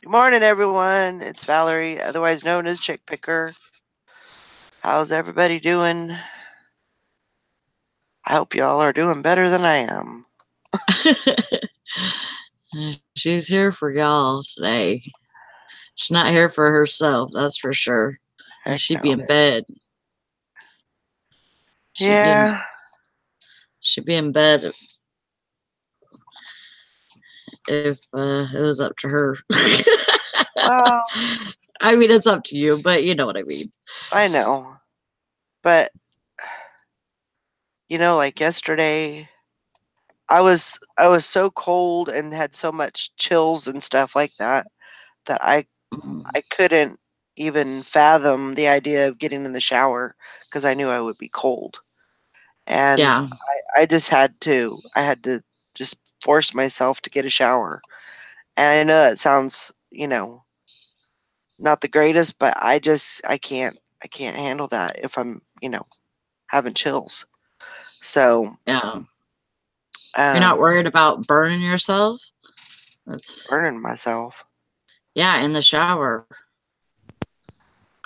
Good morning, everyone. It's Valerie, otherwise known as Chick Picker. How's everybody doing? I hope y'all are doing better than I am. She's here for y'all today. She's not here for herself, that's for sure. Heck She'd be no. in bed. She'd be in Yeah. she'd be in bed if it was up to her. Well, I mean, it's up to you, but you know what I mean. I know. But like yesterday, I was so cold and had so much chills and stuff like that I Mm. couldn't even fathom the idea of getting in the shower because I knew I would be cold. And Yeah, I had to just force myself to get a shower. And I know that sounds, not the greatest, but I can't handle that if I'm, having chills. So, yeah. You're not um, worried about burning yourself? That's burning myself. yeah, in the shower.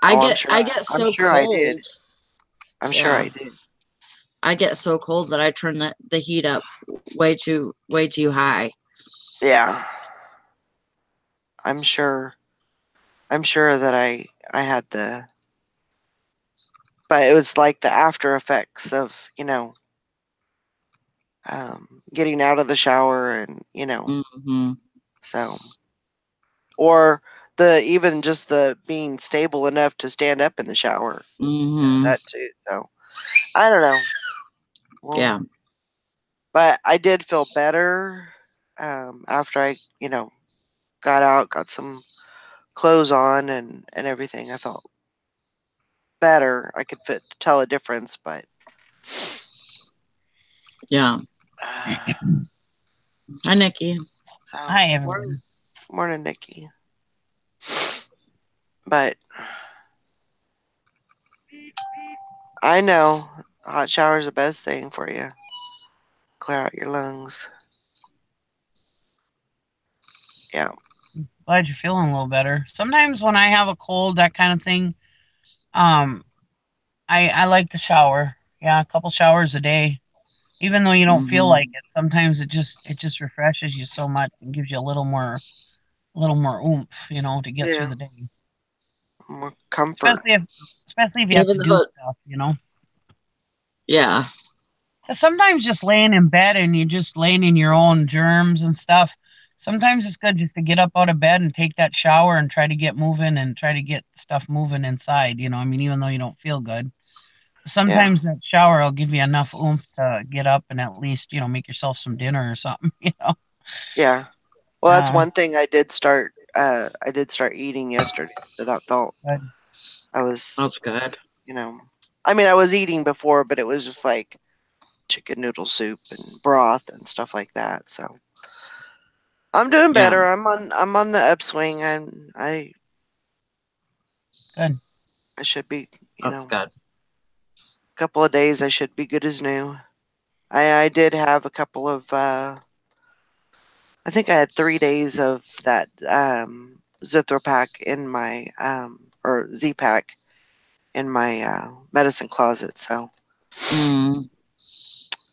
Oh, I get I'm so sure I did. cold. I'm sure Yeah. I did. I get so cold that I turn the heat up way too high. Yeah. I'm sure. I'm sure that I had but it was like the after effects of, getting out of the shower and, Mhm. so, or the even just the being stable enough to stand up in the shower, Mhm. that too. So, I don't know. Well, Yeah. but I did feel better after I, got out, got some clothes on and everything. I felt better. I could tell a difference, but Yeah. Hi, Nikki. so Hi, morning, everyone. morning, Nikki. But I know hot shower is the best thing for you. Clear out your lungs. Yeah. Glad you're feeling a little better. Sometimes when I have a cold, that kind of thing, um, I like to shower. Yeah, a couple showers a day. Even though you don't feel like Mhm. it, sometimes it just refreshes you so much and gives you a little more oomph, to get through Yeah. the day. More comfort. Especially if you have Even to do though, stuff. yeah, 'Cause sometimes just laying in bed and you're just laying in your own germs and stuff. Sometimes it's good just to get up out of bed and take that shower and try to get moving and try to get stuff moving inside. I mean, even though you don't feel good, Yeah. sometimes that shower will give you enough oomph to get up and at least, make yourself some dinner or something. Yeah. Well, that's Uh, one thing I did start eating yesterday. So that felt but I was, that's good. you know, I mean, I was eating before, but it was just like chicken noodle soup and broth and stuff like that. So I'm doing Yeah, better. I'm on the upswing and good. I should be, that's good. a couple of days I should be good as new. I did have a couple of I think I had 3 days of that Zithro pack in my or Z pack in my medicine closet. Mm,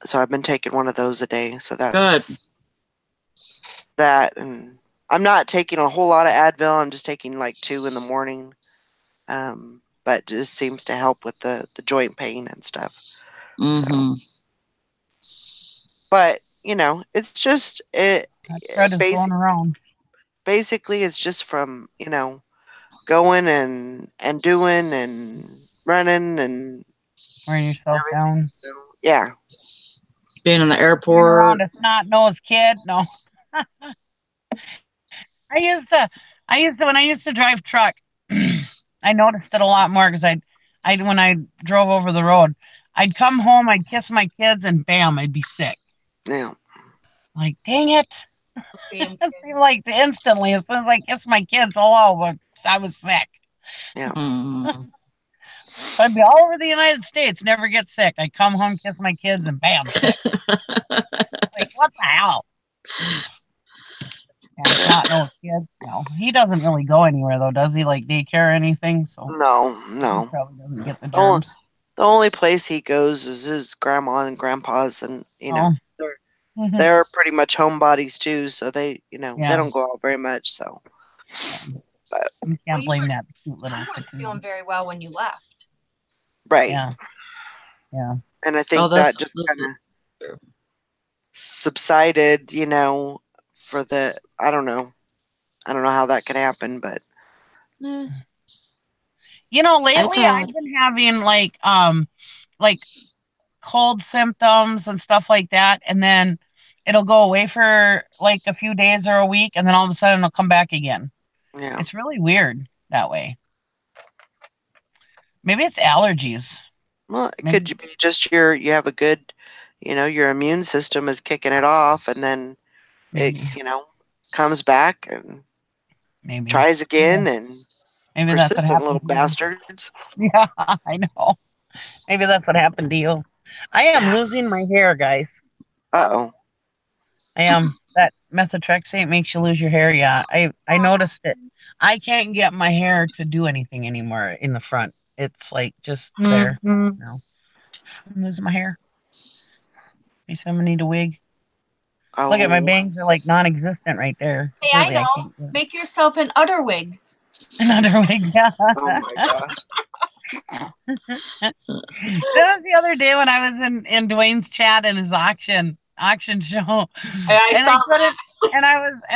So I've been taking one of those a day. So good. that's that, and I'm not taking a whole lot of Advil. I'm just taking like two in the morning. But just seems to help with the joint pain and stuff. So, Mhm. but it's just That crud is going around. basically it's just from going and doing and running and Wearing yourself everything. down. So yeah, Being in the Being around airport. a snot-nosed kid. No. When I used to drive truck, I noticed it a lot more because when I drove over the road, I'd come home, I'd kiss my kids, and bam, I'd be sick. yeah, Like, dang it! It seemed like instantly, as soon as I kissed my kids, hello, but I was sick. yeah. Mm. So I'd be all over the United States, never get sick. I come home, kiss my kids, and bam, sick. Like, what the hell? Yeah, not no kid. No, he doesn't really go anywhere though, does he? Like daycare or anything? So No, he no. probably doesn't get the The only, germs. the only place he goes is his grandma and grandpa's, and Oh, they're pretty much homebodies too, so they yeah. don't go out very much. So, Yeah. but You Well, can't blame that cute little You weren't petite. feeling very well when you left. right, Yeah, yeah. and I Oh, think that just kind of subsided, for the I don't know how that could happen, but Eh. Lately thought, I've been having like cold symptoms and stuff like that, and then it'll go away for like a few days or a week, and then all of a sudden it'll come back again. yeah. It's really weird that way. Maybe it's allergies. Well, it Maybe, could be just you have a good, your immune system is kicking it off, and then it, maybe, comes back and maybe. tries again, and Maybe that's what persistent happened little to you. bastards. Yeah, I know. Maybe that's what happened to you. I am losing my hair, guys. Uh-oh. I am. That methotrexate makes you lose your hair. Yeah, I noticed it. I can't get my hair to do anything anymore in the front. It's like just there. No, I'm losing my hair. Maybe I'm gonna need a wig. Look at my Oh, bangs are like non-existent right there. Hey, I Completely. I know. can't get Make yourself an udder wig. another wig. Yeah. oh my gosh. That was the other day when I was in Dwayne's chat in his auction show, I and saw I couldn't. And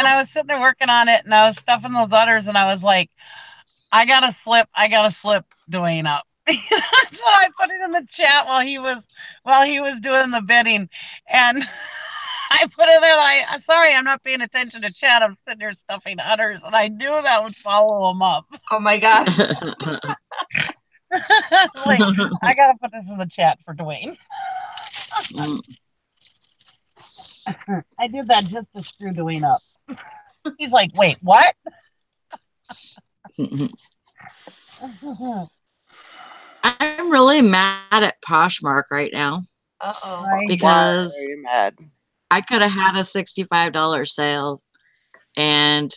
I was sitting there working on it, and I was stuffing those udders, and I was like, I gotta slip Dwayne up. So I put it in the chat while he was doing the bidding, and I put it there that sorry, I'm not paying attention to chat. I'm sitting there stuffing udders, and I knew that would follow him up. Oh my gosh. Like, I gotta put this in the chat for Dwayne. I did that just to screw Dwayne up. He's like, wait, what? I'm really mad at Poshmark right now Uh-oh. Right. Why because are you mad? I could have had a $65 sale, and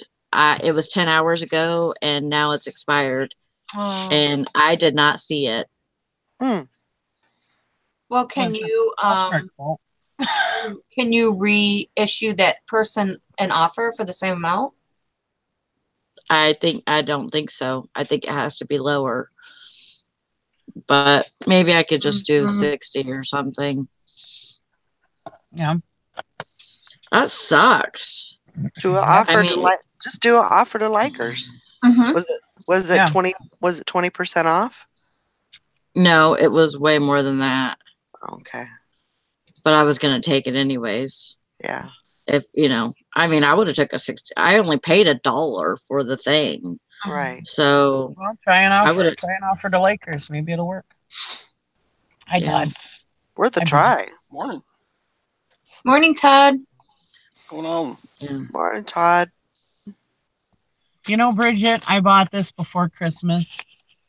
it was 10 hours ago, and now it's expired, Oh. and I did not see it. Hmm. Well, can Was it you Poshmark's fault? can you reissue that person an offer for the same amount? I don't think so. I think it has to be lower. But maybe I could just do 60 or something. Yeah. That sucks. Do an Yeah. offer I to mean, just do an offer to likers. Mm-hmm. Was it Yeah. 20% off? no, it was way more than that. Okay. But I was gonna take it anyways. Yeah. If I mean, I would have took a 60. I only paid $1 for the thing, Right. so Well, try an I offer. would have. Try an offer to Lakers. Maybe it'll work. Hi, Yeah. Todd. Worth a I try. Morning. Morning, Todd. What's going on? Yeah. Morning, Todd. Bridget, I bought this before Christmas.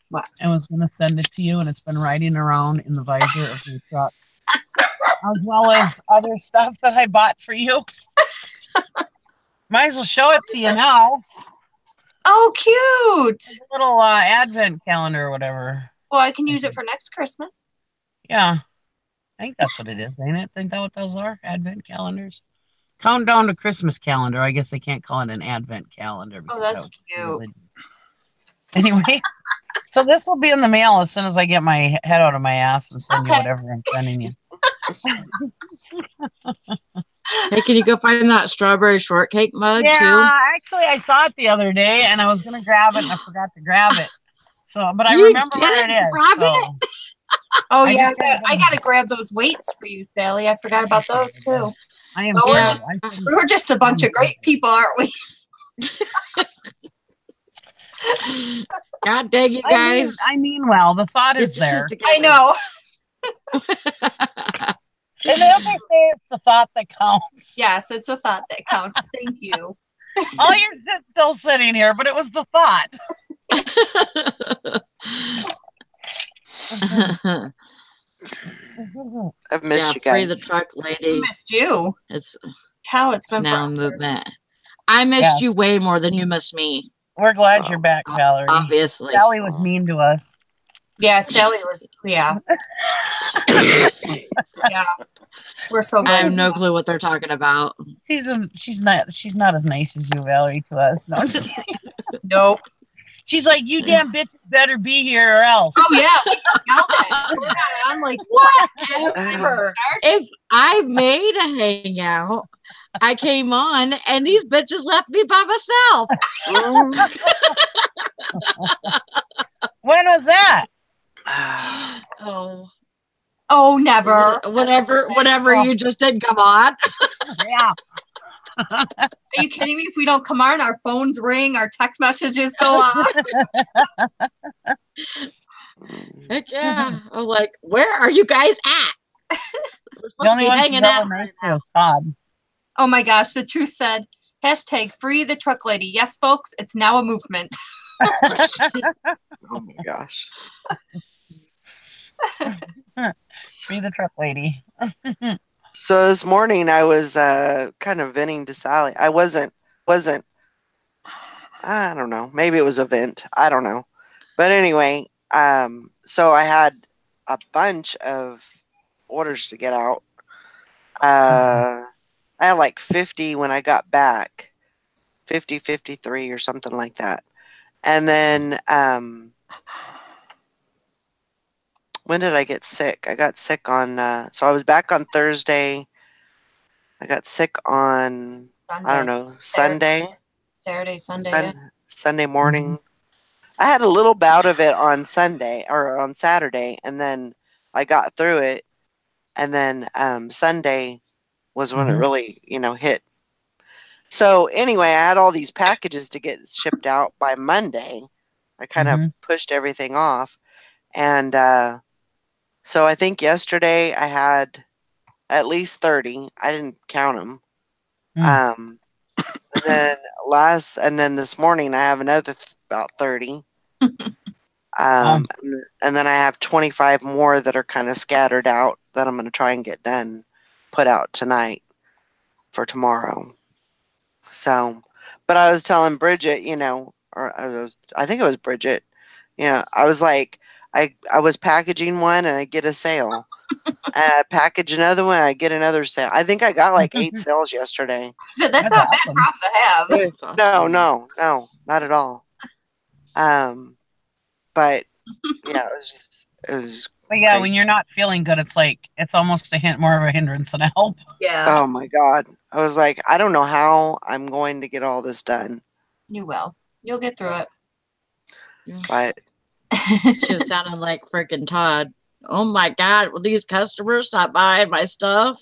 What? And was going to send it to you, and it's been riding around in the visor of your truck, as well as other stuff that I bought for you. Might as well show it to you now. Oh, cute. It's a little advent calendar or whatever. Well, I can use it for next Christmas. Yeah. I think that's what it is, ain't it? Think that what those are? Advent calendars? Countdown to Christmas calendar. I guess they can't call it an advent calendar. Oh, because that's that would be cute. religion. Anyway, so this will be in the mail as soon as I get my head out of my ass and send you Okay. whatever I'm sending you. Hey, can you go find that strawberry shortcake mug too? Yeah, actually, I saw it the other day and I was going to grab it and I forgot to grab it. So, but I You remember where it didn't is. grab So. Oh, I yeah. just gotta I got to grab those weights for you, Sally. I forgot about those, too. I am. Well, we're just- I shouldn't- We're just a bunch of great people, aren't we? God dang you I mean, guys! I mean, well, the thought Get is your shit there. together. I know. And then they say it's the thought that counts. Yes, it's a thought that counts. Thank you. All your shit's still sitting here, but it was the thought. I've missed Yeah, you free guys. the truck I lady. missed you. It's Cow, it's been now forever. movement. I missed Yeah. you way more than you missed me. We're glad you're back, Valerie. Obviously. Sally was mean to us. Yeah, Sally was. Yeah, yeah. We're so I glad. have no clue what they're talking about. She's not as nice as you, Valerie, to us. No, I'm just kidding. Nope. She's like, you damn bitches better be here or else. Oh yeah, we yelled at. We're not on. Like what? Ever. If I made a hangout, I came on and these bitches left me by myself. When was that? Oh. Oh, never. Whenever you just didn't come on. Yeah. Are you kidding me? If we don't come on, our phones ring, our text messages go off. Heck yeah. I'm like, where are you guys at? The only one she's ever nice to is Todd. Oh my gosh, the truth said, hashtag free the truck lady. Yes, folks, it's now a movement. Oh my gosh. Free the truck lady. So this morning I was kind of venting to Sally. I wasn't. I don't know. Maybe it was a vent. I don't know. But anyway, so I had a bunch of orders to get out. I had like 50 when I got back. 50, 53 or something like that. And then when did I get sick? I got sick on so I was back on Thursday. I got sick on I don't know, Sunday. Saturday, Sunday. Sunday morning. I had a little bout of it on Sunday or on Saturday, and then I got through it. And then Sunday was when it really, hit. So anyway, I had all these packages to get shipped out by Monday. I kind of pushed everything off. And so I think yesterday I had at least 30. I didn't count them. And then this morning I have another about 30. And then I have 25 more that are kind of scattered out that I'm going to try and get done, put out tonight for tomorrow. So, but I was telling Bridget, I think it was Bridget. I was like, I was packaging one and I get a sale. I package another one, I get another sale. I think I got like 8 sales yesterday. So that's not a bad problem to have. No, not at all. But yeah, it was. But yeah, crazy. when you're not feeling good, it's almost more of a hindrance than a help. Yeah. Oh my God. I was like, I don't know how I'm going to get all this done. You will. You'll get through it. But she was sounding like freaking Todd. Oh my God, will these customers stop buying my stuff?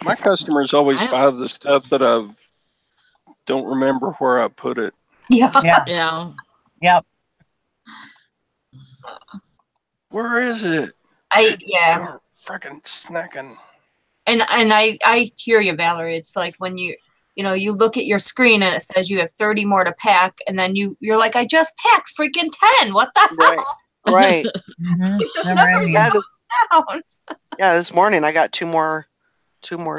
My customers always buy the stuff that I don't remember where I put it. Yeah. Yep. Where is it? Freaking snacking. And I hear you, Valerie. It's like when you look at your screen and it says you have 30 more to pack, and then you're like, I just packed freaking 10. What the hell? Right. This this morning I got two more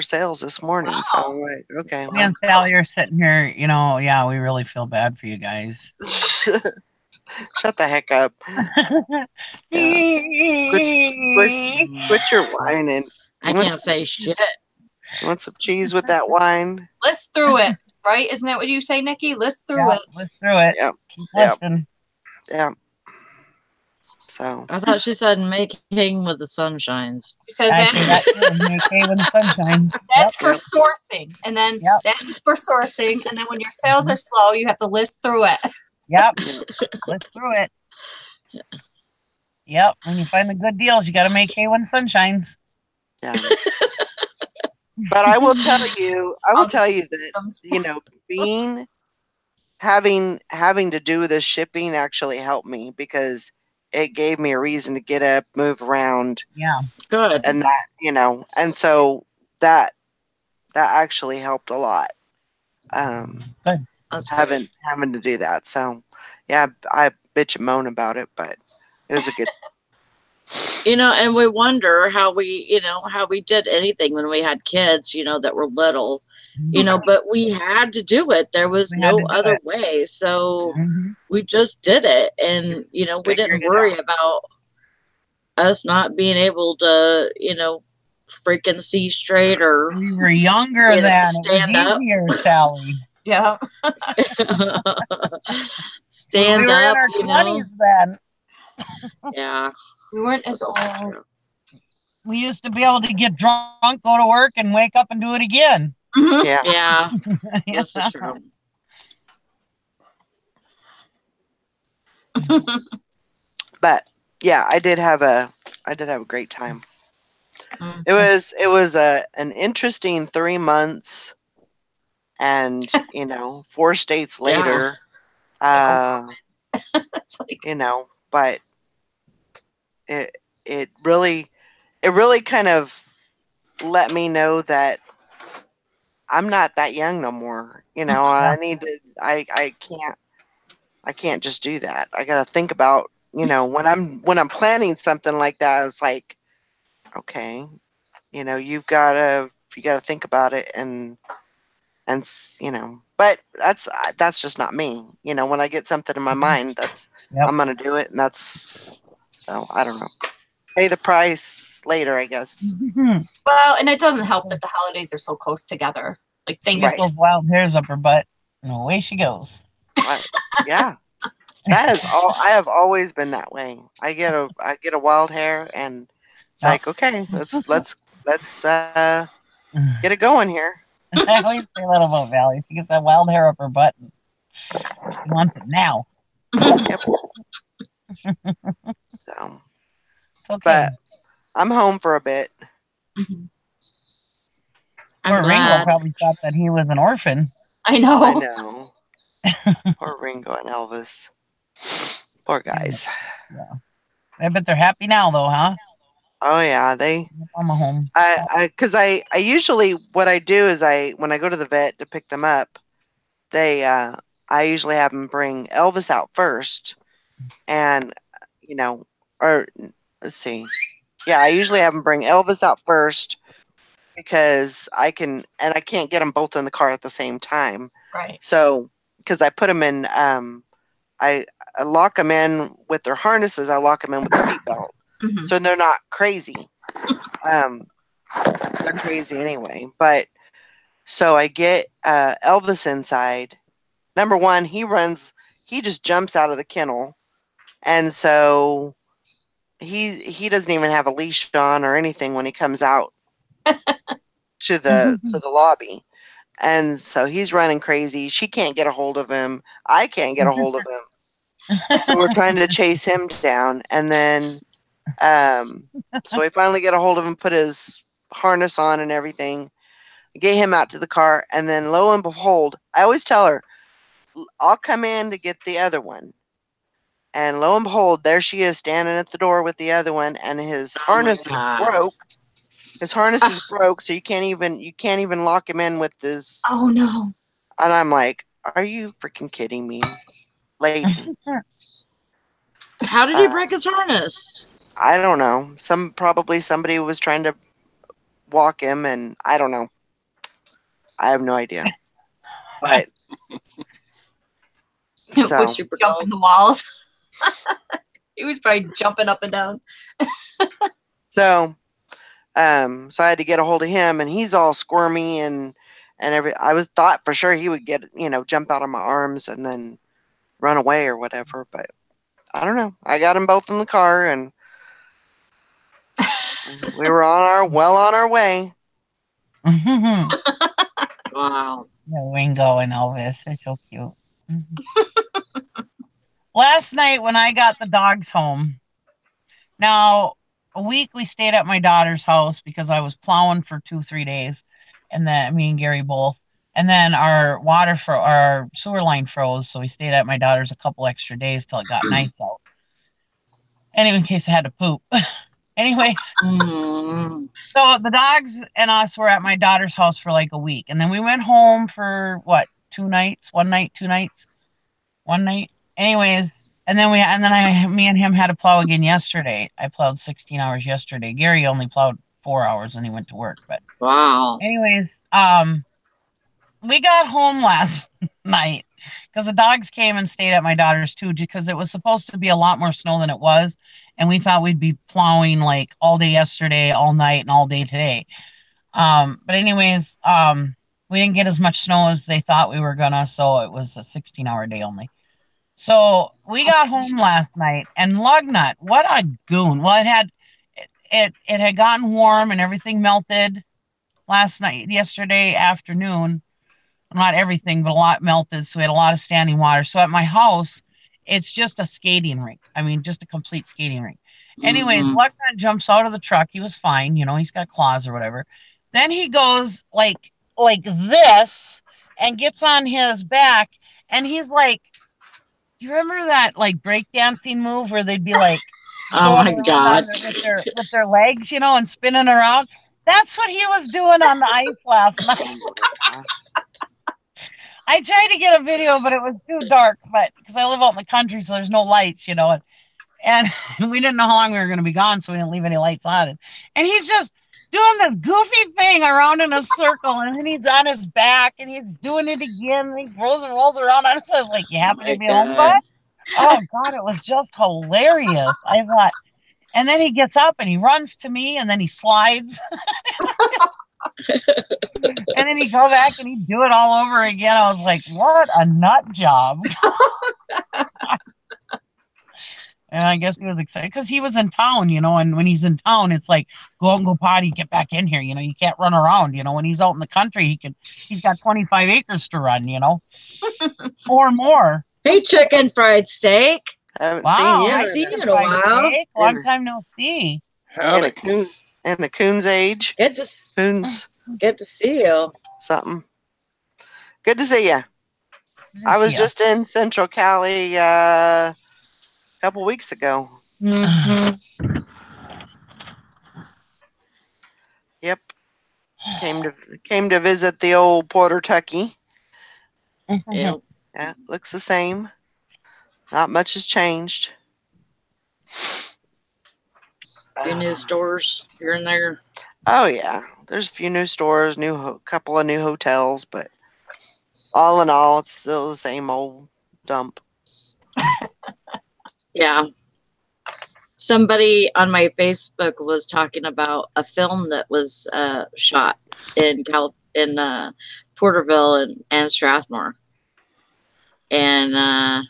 sales this morning. Wow. So I'm like, okay. Me and Sally are sitting here, we really feel bad for you guys. Shut the heck up. Quit your whining. I can't say shit. You want some cheese with that wine? List through it, right? Isn't that what you say, Nikki? List through it. List through it. Yep. Keep listening. Yeah. So I thought she said make hay when the sun shines. She says that make hay when the sun shines. That's for sourcing, and then that is for sourcing, and then when your sales are slow, you have to list through it. Yep. List through it. Yep. When you find the good deals, you got to make hay when the sun shines. Yeah. But I will tell you that having to do this shipping actually helped me because it gave me a reason to get up, move around. Yeah. Good. And that, and so that actually helped a lot. Good. Having to do that. So yeah, I bitch and moan about it, but it was a good And we wonder how we did anything when we had kids, that were little, but we had to do it. There was We had to no do other it. way. So Mhm. we just did it. And, we Figured didn't it worry out. about us not being able to, freaking see straight or, We were younger then. It was stand up. easier, Sally. Yeah. We Stand were in up, our 20s then. Yeah. We weren't as This is old. true. We used to be able to get drunk, go to work, and wake up and do it again. Mhm. Yeah. Yeah, Yeah. this is true. But yeah, I did have a great time. Mm. It was an interesting 3 months, and 4 states Yeah. later, uh, It's like, but it it really kind of let me know that I'm not that young no more. Yeah. I need to. I can't just do that. I got to think about when I'm planning something like that. It's like, okay, you gotta think about it, but that's just not me. When I get something in my mind, Yep. I'm gonna do it, and that's so I don't know. Pay the price later, I guess. well, and it doesn't help that the holidays are so close together. Like She gets Right. those wild hairs up her butt, and away she goes. I, yeah. That is all. I have always been that way. I get a wild hair, and it's Yep. like, okay, let's get it going here. I always say that about Valley. She gets that wild hair up her butt, and she wants it now. Yep. So, It's okay. but I'm home for a bit. I'm Poor Ringo glad. probably thought that he was an orphan. I I know. know. Poor Ringo and Elvis. Poor guys. Yeah. I bet they're happy now, though, huh? Oh yeah, they. I'm home. Because I usually what I do is when I go to the vet to pick them up, they I usually have them bring Elvis out first, and or let's see, yeah, I usually have them bring Elvis out first because I can't get them both in the car at the same time. Right. So because I put them in, I lock them in with their harnesses. I lock them in with the seatbelt, Mhm. so they're not crazy. Um, they're crazy anyway, but. So I get Elvis inside. Number one, he just jumps out of the kennel, and so he doesn't even have a leash on or anything when he comes out to the lobby, and so he's running crazy. She can't get a hold of him. I can't get a hold of him. So we're trying to chase him down, and then so we finally get a hold of him, put his harness on and everything, get him out to the car, and then lo and behold, I always tell her, I'll come in to get the other one. And lo and behold, there she is standing at the door with the other one, and his Oh my harness is God. broke. His harness is broke, so you can't even lock him in with his. Oh no. And I'm like, are you freaking kidding me, lady? How did he break his harness? I don't know. Probably somebody was trying to walk him, and I don't know. I have no idea. But It was so Super jumping dog. the walls. He was probably jumping up and down. so so I had to get a hold of him, and he's all squirmy and I was thought for sure he would get jump out of my arms and then run away or whatever, but I don't know. I got them both in the car, and we were on our way. Wow. Ringo and Elvis are so cute. Last night when I got the dogs home, now a week we stayed at my daughter's house because I was plowing for 2, 3 days, and then me and Gary both. And then our sewer line froze, so we stayed at my daughter's a couple extra days till it got nice out. Anyway, in case I had to poop. Anyways, Mm. so the dogs and us were at my daughter's house for like a week, and then we went home for what, 2 nights, one night, 2 nights, one night. Anyways, And then me and him had to plow again yesterday. I plowed 16 hours yesterday. Gary only plowed 4 hours and he went to work. But Wow. anyways, we got home last night because the dogs came and stayed at my daughter's too, because it was supposed to be a lot more snow than it was, and we thought we'd be plowing like all day yesterday, all night, and all day today. But anyways, we didn't get as much snow as they thought we were gonna, so it was a 16-hour day only. So we got home last night, and Lugnut, what a goon! Well, it had gotten warm and everything melted yesterday afternoon. Not everything, but a lot melted, so we had a lot of standing water. So at my house, it's just a skating rink. I mean, just a complete skating rink. Anyways, Lugnut jumps out of the truck. He was fine, he's got claws or whatever. Then he goes like this and gets on his back, and he's like, do you remember that like breakdancing move where they'd be like Oh going my around God. with their legs, and spinning around? That's what he was doing on the ice last night. Oh my gosh. I tried to get a video, but it was too dark. But because I live out in the country, so there's no lights, and we didn't know how long we were going to be gone, so we didn't leave any lights on. And he's just doing this goofy thing around in a circle, and then he's on his back, and he's doing it again, and he rolls and rolls around. And so I was like, "You happy to be home, bud?" Oh God, it was just hilarious. I thought, and then he gets up and he runs to me, and then he slides. And then he'd go back and he'd do it all over again. I was like, what a nut job. And I guess he was excited because he was in town, and when he's in town, it's like, go out and go potty, get back in here. You can't run around. When he's out in the country, he's got 25 acres to run, or more. Hey, chicken fried steak. I haven't Wow. seen I you seen in you in a while. Long time no see. Howdy. a coon's age. Coons Good to see you. something. Good to see you. I was just in Central Cali a couple weeks ago. Mm-hmm. Yep. Came to visit the old Porter Tucky. Yeah. Yeah, looks the same. Not much has changed. Few new stores here and there. Oh yeah, there's a few new stores, couple of new hotels, but all in all, it's still the same old dump. Yeah. Somebody on my Facebook was talking about a film that was shot in Porterville and Strathmore. And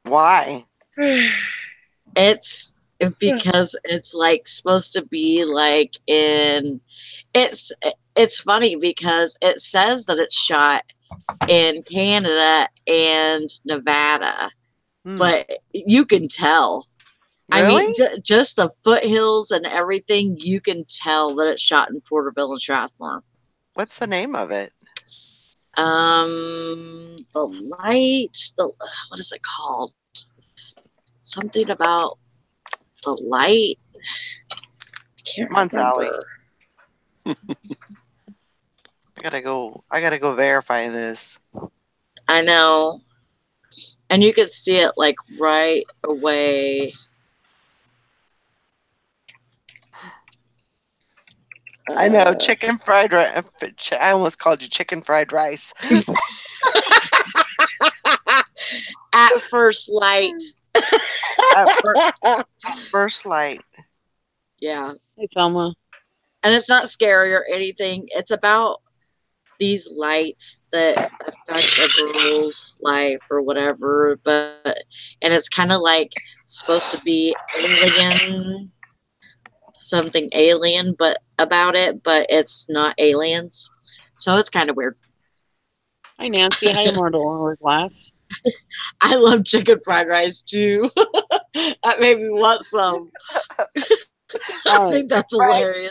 Why? it's because it's like supposed to be like it's funny because it says that it's shot in Canada and Nevada, but you can tell. Really? I mean, just the foothills and everything, you can tell that it's shot in Porterville and Strathmore. What's the name of it? The light, what is it called? Something about the light. I can't Come on, remember. Sally. I gotta go verify this. I know. And you could see it like right away. I know, chicken fried rice. I almost called you chicken fried rice. At first light. At first light. Yeah. Hey, Thelma. And it's not scary or anything. It's about these lights that affect a girl's life or whatever. And it's kind of like supposed to be something alien, but about it, but it's not aliens. So it's kind of weird. Hi, Nancy. Hi, Immortal Hourglass. I love chicken fried rice too. That made me want some. I think that's hilarious.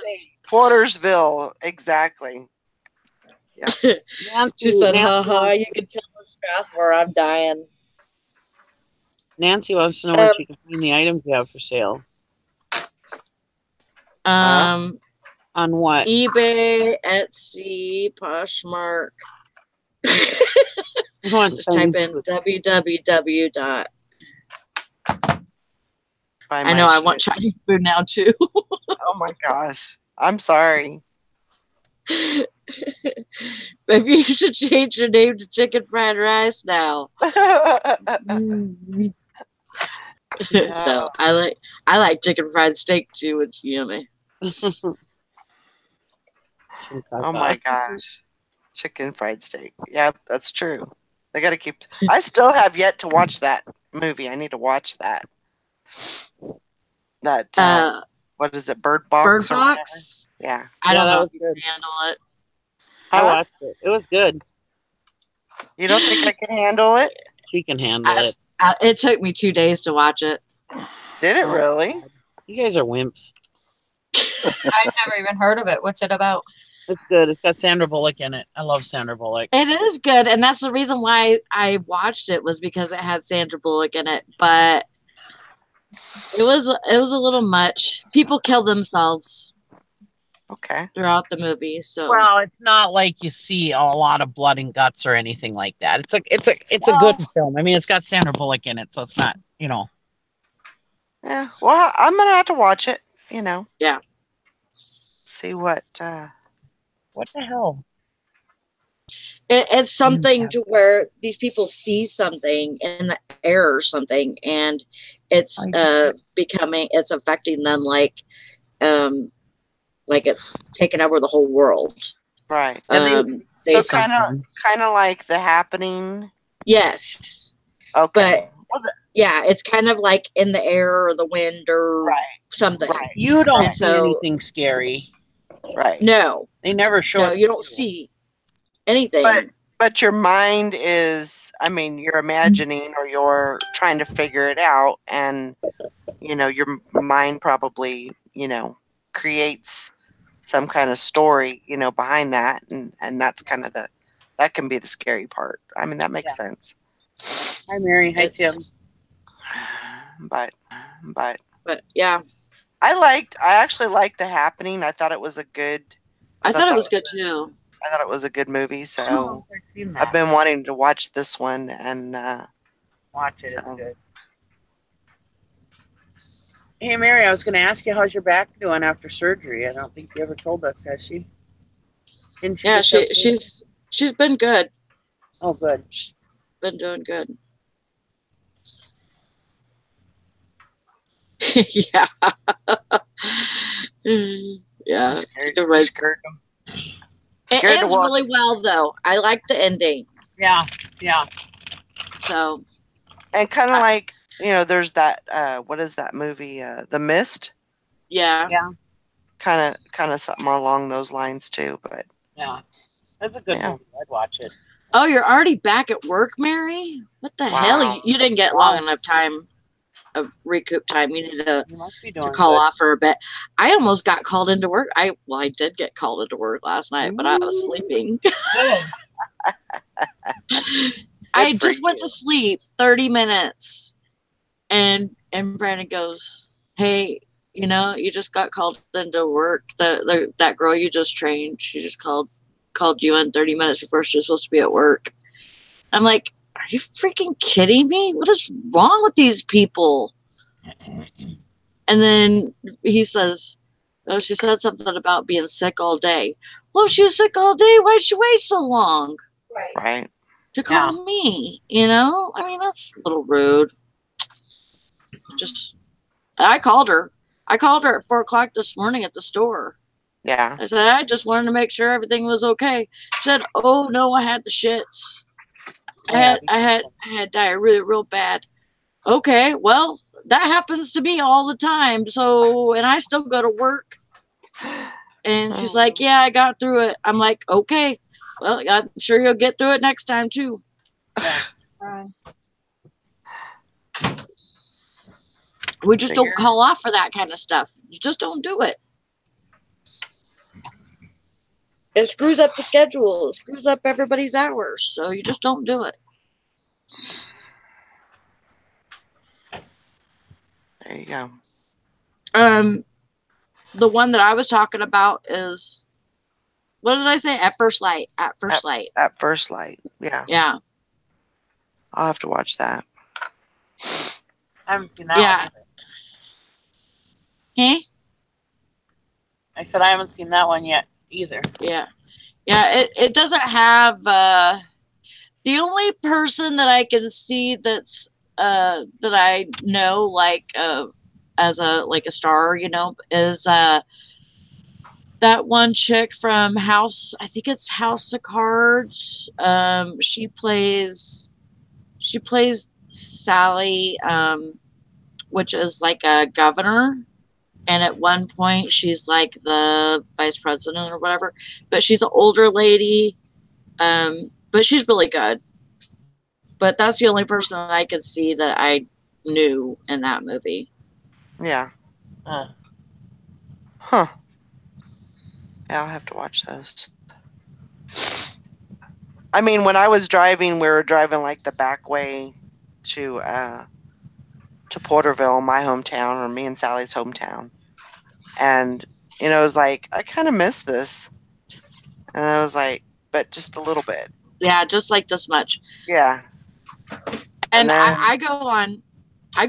Portersville, exactly. Yeah. She said, haha, you can tell the Strathmore I'm dying. Nancy wants to know where she can find the items you have for sale. On what? eBay, Etsy, Poshmark. Just type in www. by I my know I shit. want Chinese food now too. Oh my gosh. I'm sorry. Maybe you should change your name to chicken fried rice now. No, I like chicken fried steak too. It's yummy. Oh my gosh. Chicken fried steak. Yep, that's true. They got to keep. I still have yet to watch that movie. I need to watch that. That what is it? Bird Bird Box or whatever. Box. Yeah. I don't that know was if you good. can handle it. I Huh? watched it. It was good. You don't think I can handle it? She can handle it. It took me 2 days to watch it. Did it Oh, really? God. You guys are wimps. I've never even heard of it. What's it about? It's good. It's got Sandra Bullock in it. I love Sandra Bullock. It is good, and that's the reason why I watched it was because it had Sandra Bullock in it. But it was a little much. People kill themselves Okay. throughout the movie, so Well, it's not like you see a lot of blood and guts or anything like that. It's a Well, good film. I mean, it's got Sandra Bullock in it, so it's not, you know. yeah. Well, I'm gonna have to watch it. You know, yeah. see what. What the hell? It's something to where these people see something in the air or something, and it's it's affecting them like it's taken over the whole world. Right. Say So something. kind of like The Happening. Yes, Okay. but yeah, it's kind of like in the air or the wind or Right. something. Right. You don't Right. see So anything scary. Right. no, They never show no, it. you don't see anything. But your mind is, I mean, you're imagining or you're trying to figure it out, and your mind probably creates some kind of story behind that, and that's kind of that can be the scary part. I mean, that makes sense. Hi, Mary. Hi, It's, Tim. But but yeah, I actually liked The Happening. I thought it was a good. I thought it that was good too. I thought it was a good movie. So I've seen I've that. been wanting to watch this one, and Watch it. It's so. good. Hey, Mary, I was going to ask you, how's your back doing after surgery? I don't think you ever told us, has she? Didn't she Yeah, get that surgery? she's been good. Oh, good. She's been doing good. Yeah. Yeah. Scared, You're scared, It scared to ends watch. really well though. I like the ending. Yeah, yeah. So And kind of like there's that what is that movie? The Mist. yeah. Yeah. Kind of something along those lines too. But Yeah. That's a good movie. I'd watch it. Oh, you're already back at work, Mary? What the hell? Wow. You didn't get long enough time of recoup time. You need to must be doing call good. off for a bit. I almost got called into work. I did get called into work last night, but I was sleeping. I just went to sleep 30 minutes, and Brandon goes, "Hey, you just got called into work. That girl you just trained, she just called you in 30 minutes before she was supposed to be at work." I'm like, "Are you freaking kidding me? What is wrong with these people?" And then he says, "Oh, she said something about being sick all day." Well, if she was sick all day, why'd she wait so long? Right. To call me, I mean, that's a little rude. I called her. I called her at 4:00 this morning at the store. Yeah. I said, I just wanted to make sure everything was okay. She said, "Oh no, I had the shits. I had diarrhea real bad." Okay, well, that happens to me all the time. So, and I still go to work. And she's like, "Yeah, I got through it." I'm like, "Okay, well, I'm sure you'll get through it next time too." We just don't call off for that kind of stuff. You just don't do it. It screws up the schedule. It screws up everybody's hours. So you just don't do it. There you go. The one that I was talking about is, what did I say? At First Light. At First Light. At First Light. Yeah. Yeah. I'll have to watch that. I haven't seen that one either. Huh? I said I haven't seen that one yet either. Yeah. Yeah, it doesn't have the only person that I can see that's that I know like as a star, is that one chick from House, I think it's House of Cards. She plays Sally, which is like a governor, and at one point she's like the vice president or whatever. But she's an older lady, but she's really good. But that's the only person that I could see that I knew in that movie. Yeah. Uh, Huh. Yeah, I'll have to watch those. I mean, when I was driving, we were driving like the back way to Porterville, my hometown, or me and Sally's hometown. And it was like, I kind of miss this. And I was like, but just a little bit. Yeah, just like this much. Yeah. And then, I go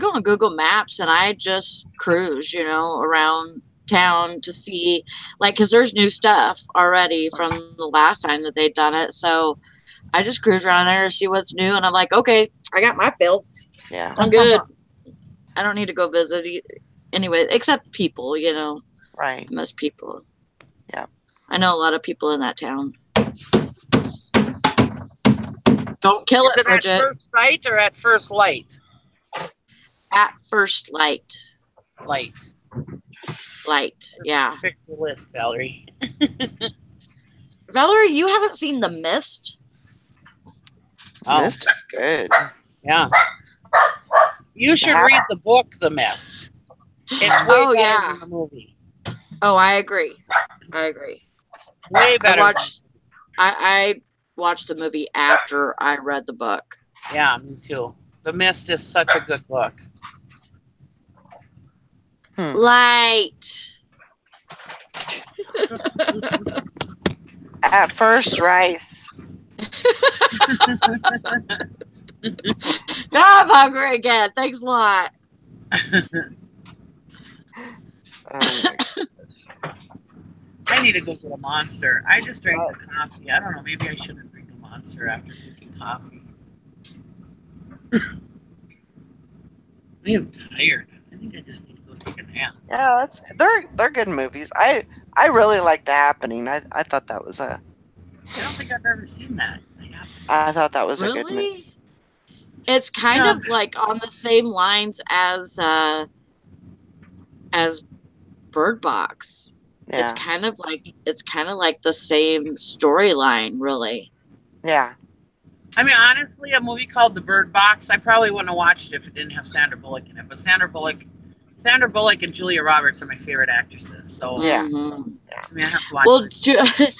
on Google Maps and I just cruise, around town to see, like, because there's new stuff already from the last time that they'd done it. So I just cruise around there to see what's new, and I'm like, okay, I got my fill. yeah, I'm good. I don't need to go visit anyway, except people, right. most people. Yeah. I know a lot of people in that town. Don't kill is it, it Bridget. at first sight or at first light? At first light. Light. Yeah. Pick the list, Valerie. Valerie, you haven't seen The Mist? Mist is good. Yeah. You should read the book, The Mist. It's way better than the movie. Oh, I agree. Way better. I watched the movie after I read the book. Yeah, me too. The Mist is such a good book. Light. At first, rice. Now I'm hungry again. Thanks a lot. I need to go get a Monster. I just drank the coffee. I don't know. Maybe I shouldn't drink a Monster after drinking coffee. I am tired. I think I just need to go take a nap. Yeah, they're good movies. I really like The Happening. I thought that was a. I don't think I've ever seen that. I thought that was a good movie. It's kind of like on the same lines as Bird Box. Yeah. It's kind of like the same storyline, really. Yeah. I mean, honestly, a movie called The Bird Box, I probably wouldn't have watched it if it didn't have Sandra Bullock in it. But Sandra Bullock and Julia Roberts are my favorite actresses. So yeah. I mean, I have to watch it.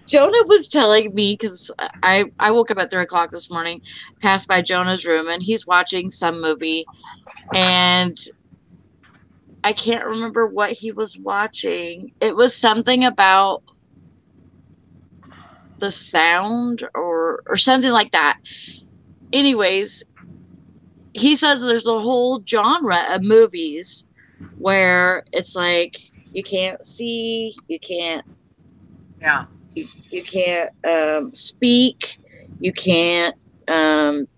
Jonah was telling me, because I woke up at 3 o'clock this morning, passed by Jonah's room, and he's watching some movie, and I can't remember what he was watching. It was something about the sound or something like that. Anyways, he says there's a whole genre of movies where it's like you can't see, you can't you can't speak, you can't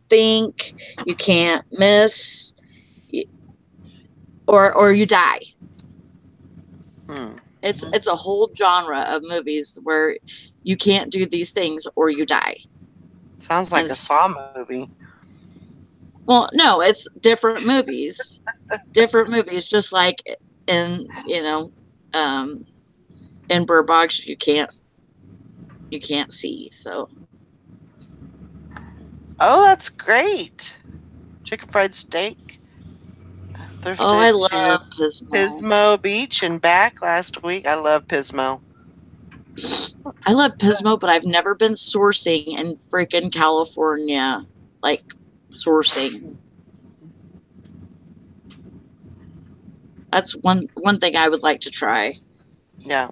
think, you can't miss, or you die. It's a whole genre of movies where you can't do these things or you die. Sounds like a Saw movie. Well, no, it's different movies. Different movies, just like in in Bird Box you can't see, so. Oh, that's great. Chicken fried steak. I love Pismo Beach and back last week. I love Pismo. I love Pismo, but I've never been sourcing in freaking California. Like, sourcing. That's one thing I would like to try. Yeah.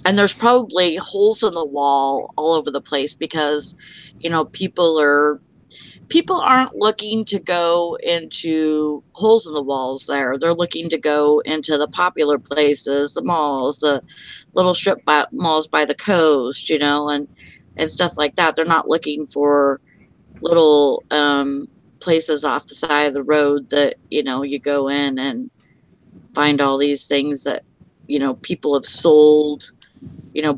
And there's probably holes in the wall all over the place because, people are people aren't looking to go into holes in the walls there. They're looking to go into the popular places, the malls, the little strip malls by the coast, and stuff like that. They're not looking for little places off the side of the road that, you go in and find all these things that, people have sold,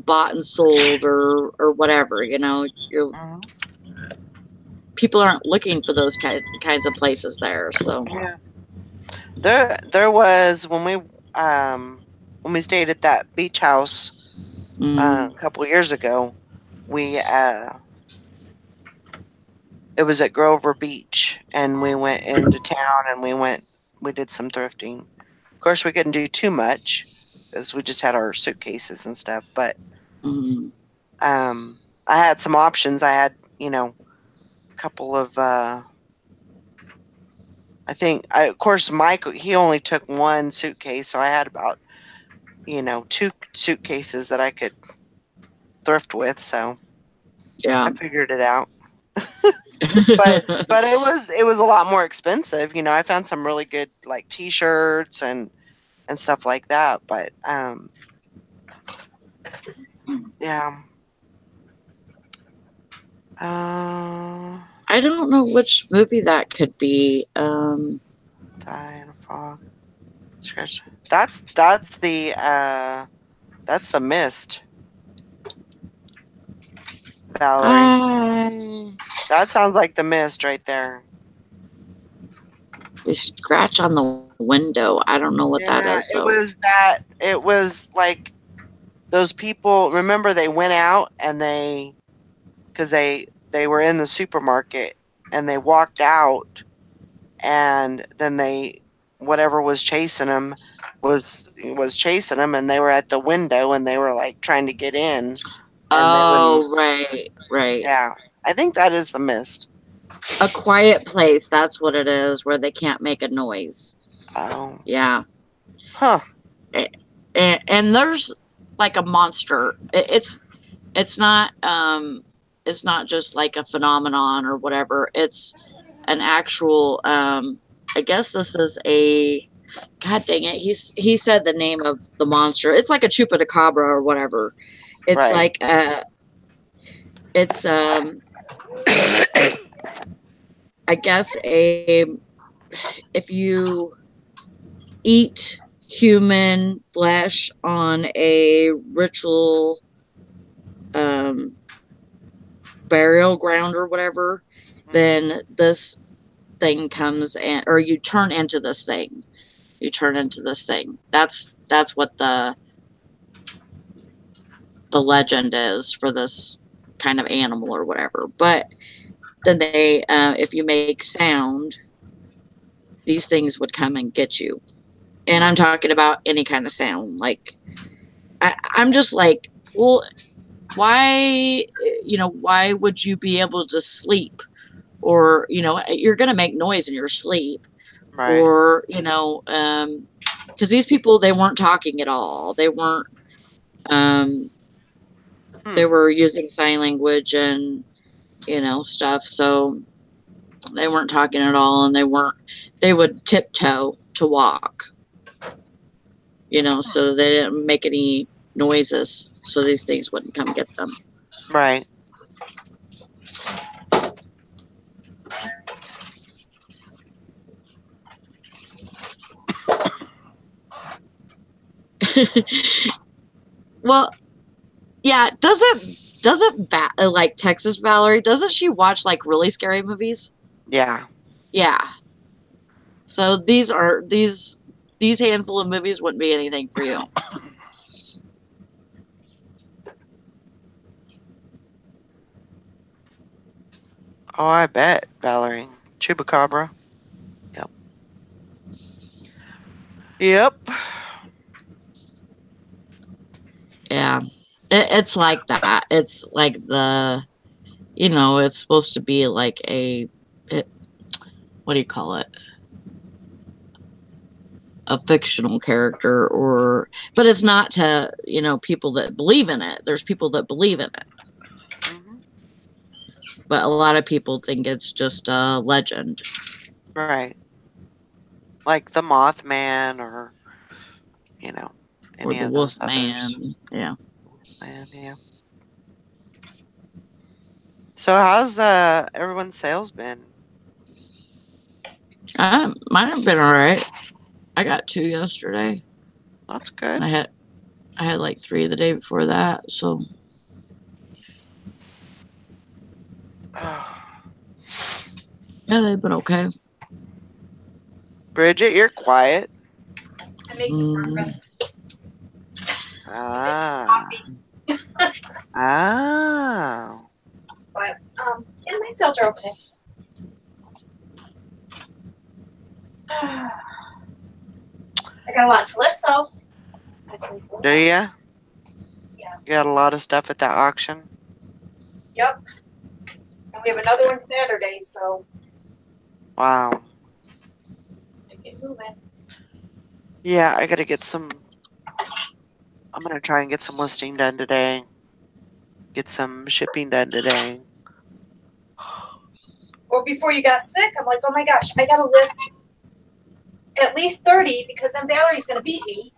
bought and sold or whatever, you're Mhm. people aren't looking for those kinds of places there. So, Yeah. There was when we stayed at that beach house mm, a couple years ago. We It was at Grover Beach, and we went into town and we did some thrifting. Of course, we couldn't do too much because we just had our suitcases and stuff. But mm, I had some options. I had a couple of of course, Mike, he only took one suitcase, so I had about, two suitcases that I could thrift with, so yeah. I figured it out. But it was a lot more expensive. I found some really good like t-shirts and stuff like that, but yeah. Uh I don't know which movie that could be. Die in a fog. Scratch. That's the mist, Valerie. I That sounds like the mist right there. the scratch on the window. I don't know what that is Yeah, though. it was like those people, remember they went out and cuz they were in the supermarket and they walked out, and then whatever was chasing them was chasing them, and they were at the window and they were like trying to get in, and they wouldn't. Oh, right, right. Yeah, I think that is the mist. A quiet place. That's what it is, where they can't make a noise. Oh, Yeah. huh. And there's like a monster. It's not it's not just like a phenomenon or whatever. It's an actual I guess this is a God dang it. He said the name of the monster. It's like a chupacabra or whatever. It's Right. like it's I guess if you eat human flesh on a ritual um burial ground or whatever, then this thing comes and or you turn into this thing. You turn into this thing. That's what the legend is for this kind of animal or whatever. But then they, if you make sound, these things would come and get you. And I'm talking about any kind of sound. Like I'm just like, well, why, why would you be able to sleep? Or you're going to make noise in your sleep, Right. or because these people, they weren't talking at all. Um they Hmm. were using sign language and stuff, so they weren't talking at all, and they would tiptoe to walk, so they didn't make any noises, so these things wouldn't come get them. Right. Well, yeah, like Texas Valerie, doesn't she watch like really scary movies? Yeah. Yeah. So these handful of movies wouldn't be anything for you. Oh, I bet, Valerie. Chupacabra. Yep. Yep. Yeah. It's like that. It's like it's supposed to be like what do you call it? A fictional character, but it's not to, people that believe in it. There's people that believe in it. Mhm. but a lot of people think it's just a legend. Right. Like the Mothman or, you know, Or any the of those Wolf others. Man. Yeah. Man, yeah. So how's everyone's sales been? Mine have been alright. I got 2 yesterday. That's good. I had like 3 the day before that, so yeah, they've been okay. Bridget, you're quiet. I'm making Mm. breakfast. Ah. Ah. But yeah, my sales are okay. I got a lot to list though. Do ya? Yes. You got a lot of stuff at that auction? Yep. And we have That's another good. one Saturday, so Wow. I get moving. Yeah, I gotta get some. I'm gonna try and get some listing done today. Get some shipping done today. Or before you got sick, I'm like, oh my gosh, I gotta list at least 30 because then Valerie's gonna beat me.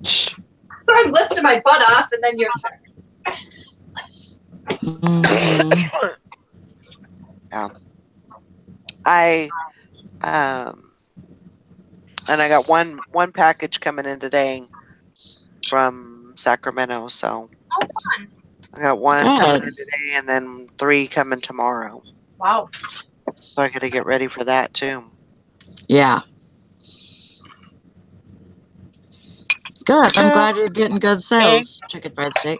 So I'm listing my butt off, and then you're sick. Mhm. Yeah. I and I got one package coming in today from Sacramento, so Oh, fun. I got one coming Good. in today and then 3 coming tomorrow. Wow. So I gotta get ready for that too. Yeah. Good. I'm So glad you're getting good sales. Chicken fried steak.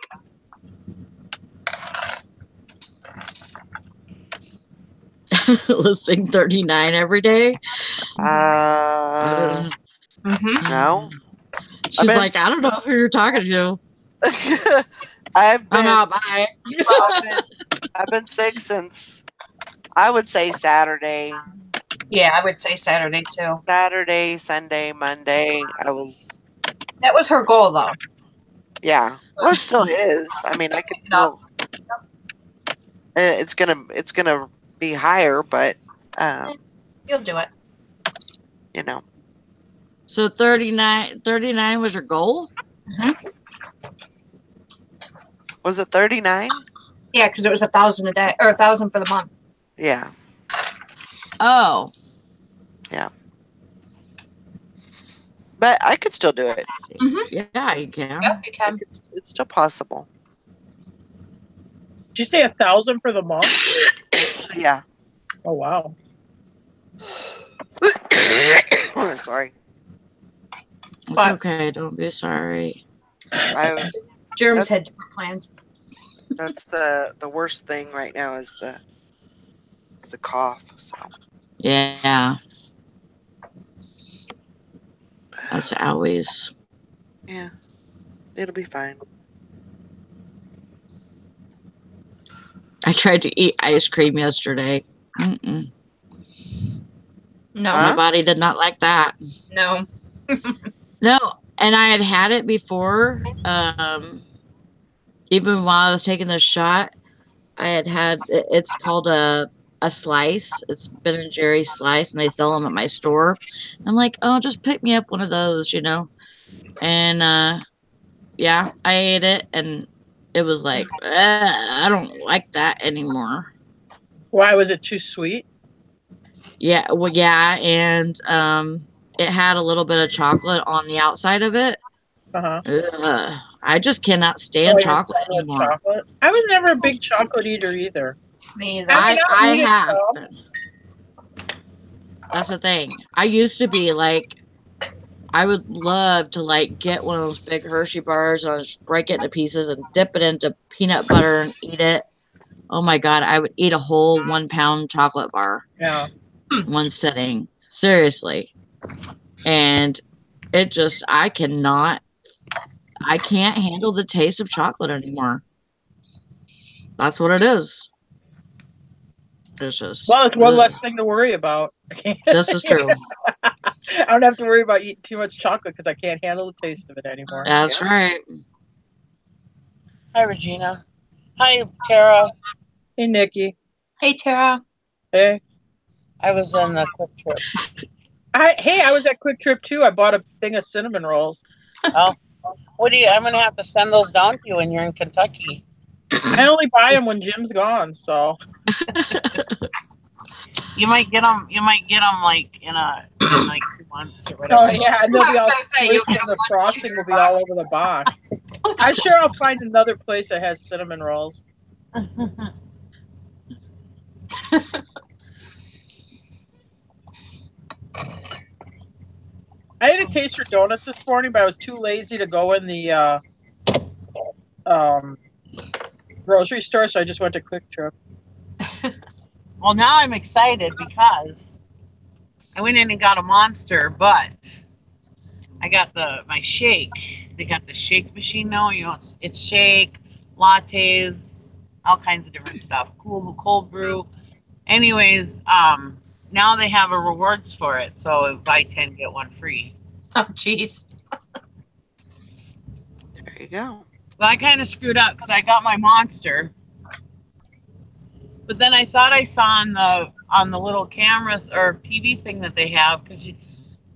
Listing 39 every day. I don't Mm-hmm. no. She's like, I don't know who you're talking to. I've I'm been out. Bye. I've been sick since I would say Saturday. Yeah, I would say Saturday too. Saturday, Sunday, Monday. I was That was her goal, though. yeah. Well, it still is. I mean, I could still. It's gonna be higher, but You'll do it. you know, So 39 was your goal? was it 39? Yeah, because it was 1,000 a day or 1,000 for the month. Yeah, Oh. yeah. But I could still do it. Yeah, you can. Yep, you can. It's still possible. Did you say 1,000 for the month? Yeah. Oh wow. Sorry. It's But- okay. Don't be sorry. Germs That's- had different plans. That's the worst thing right now is the cough. So Yeah. That's always. yeah, it'll be fine. I tried to eat ice cream yesterday. Mm-mm. No, My Huh? body did not like that. no. No, and I had it before. Even while I was taking the shot, I had it's called a slice. It's Ben and Jerry's slice, and they sell them at my store. I'm like, oh, just pick me up one of those, you know. And yeah, I ate it, and it was like, I don't like that anymore. Why was it too sweet? Yeah, well, yeah, and it had a little bit of chocolate on the outside of it. Uh-huh. Ugh, I just cannot Oh, stand you're chocolate talking about anymore. chocolate? I was never a big chocolate eater either. Me either. I mean, I'll I eat it have. some. That's the thing. I used to be like, I would love to like get one of those big Hershey bars and I'll just break it into pieces and dip it into peanut butter and eat it. Oh my God, I would eat a whole 1 pound chocolate bar Yeah. one sitting. Seriously. And it just, I can't handle the taste of chocolate anymore. That's what it is. It's just, Well, it's one ugh. less thing to worry about. This is true. I don't have to worry about eating too much chocolate because I can't handle the taste of it anymore. That's right. Hi, Regina. Hi, Tara. Hey, Nikki. Hey, Tara. Hey, I was in the Quick Trip. I was at Quick Trip too. I bought a thing of cinnamon rolls. Oh, what do you? I'm gonna have to send those down to you when you're in Kentucky. I only buy them when Jim's gone, so You might get them. You might get them like in like 2 months or whatever. oh yeah, and they'll be I was all gonna say, you'll squishy get and 'em the once frosting later, will be huh? all over the box. I'm sure I'll find another place that has cinnamon rolls. I had a taste for donuts this morning, but I was too lazy to go in the um, grocery store, so I just went to Quick Trip. Well, now I'm excited because I went in and got a Monster, but I got my shake. They got the shake machine now. You know, it's shake, lattes, all kinds of different stuff. Cold brew. Anyways, now they have a rewards for it. So buy 10 get one free. Oh, jeez. There you go. Well, I kind of screwed up because I got my Monster, but then I thought I saw on the little camera or TV thing that they have because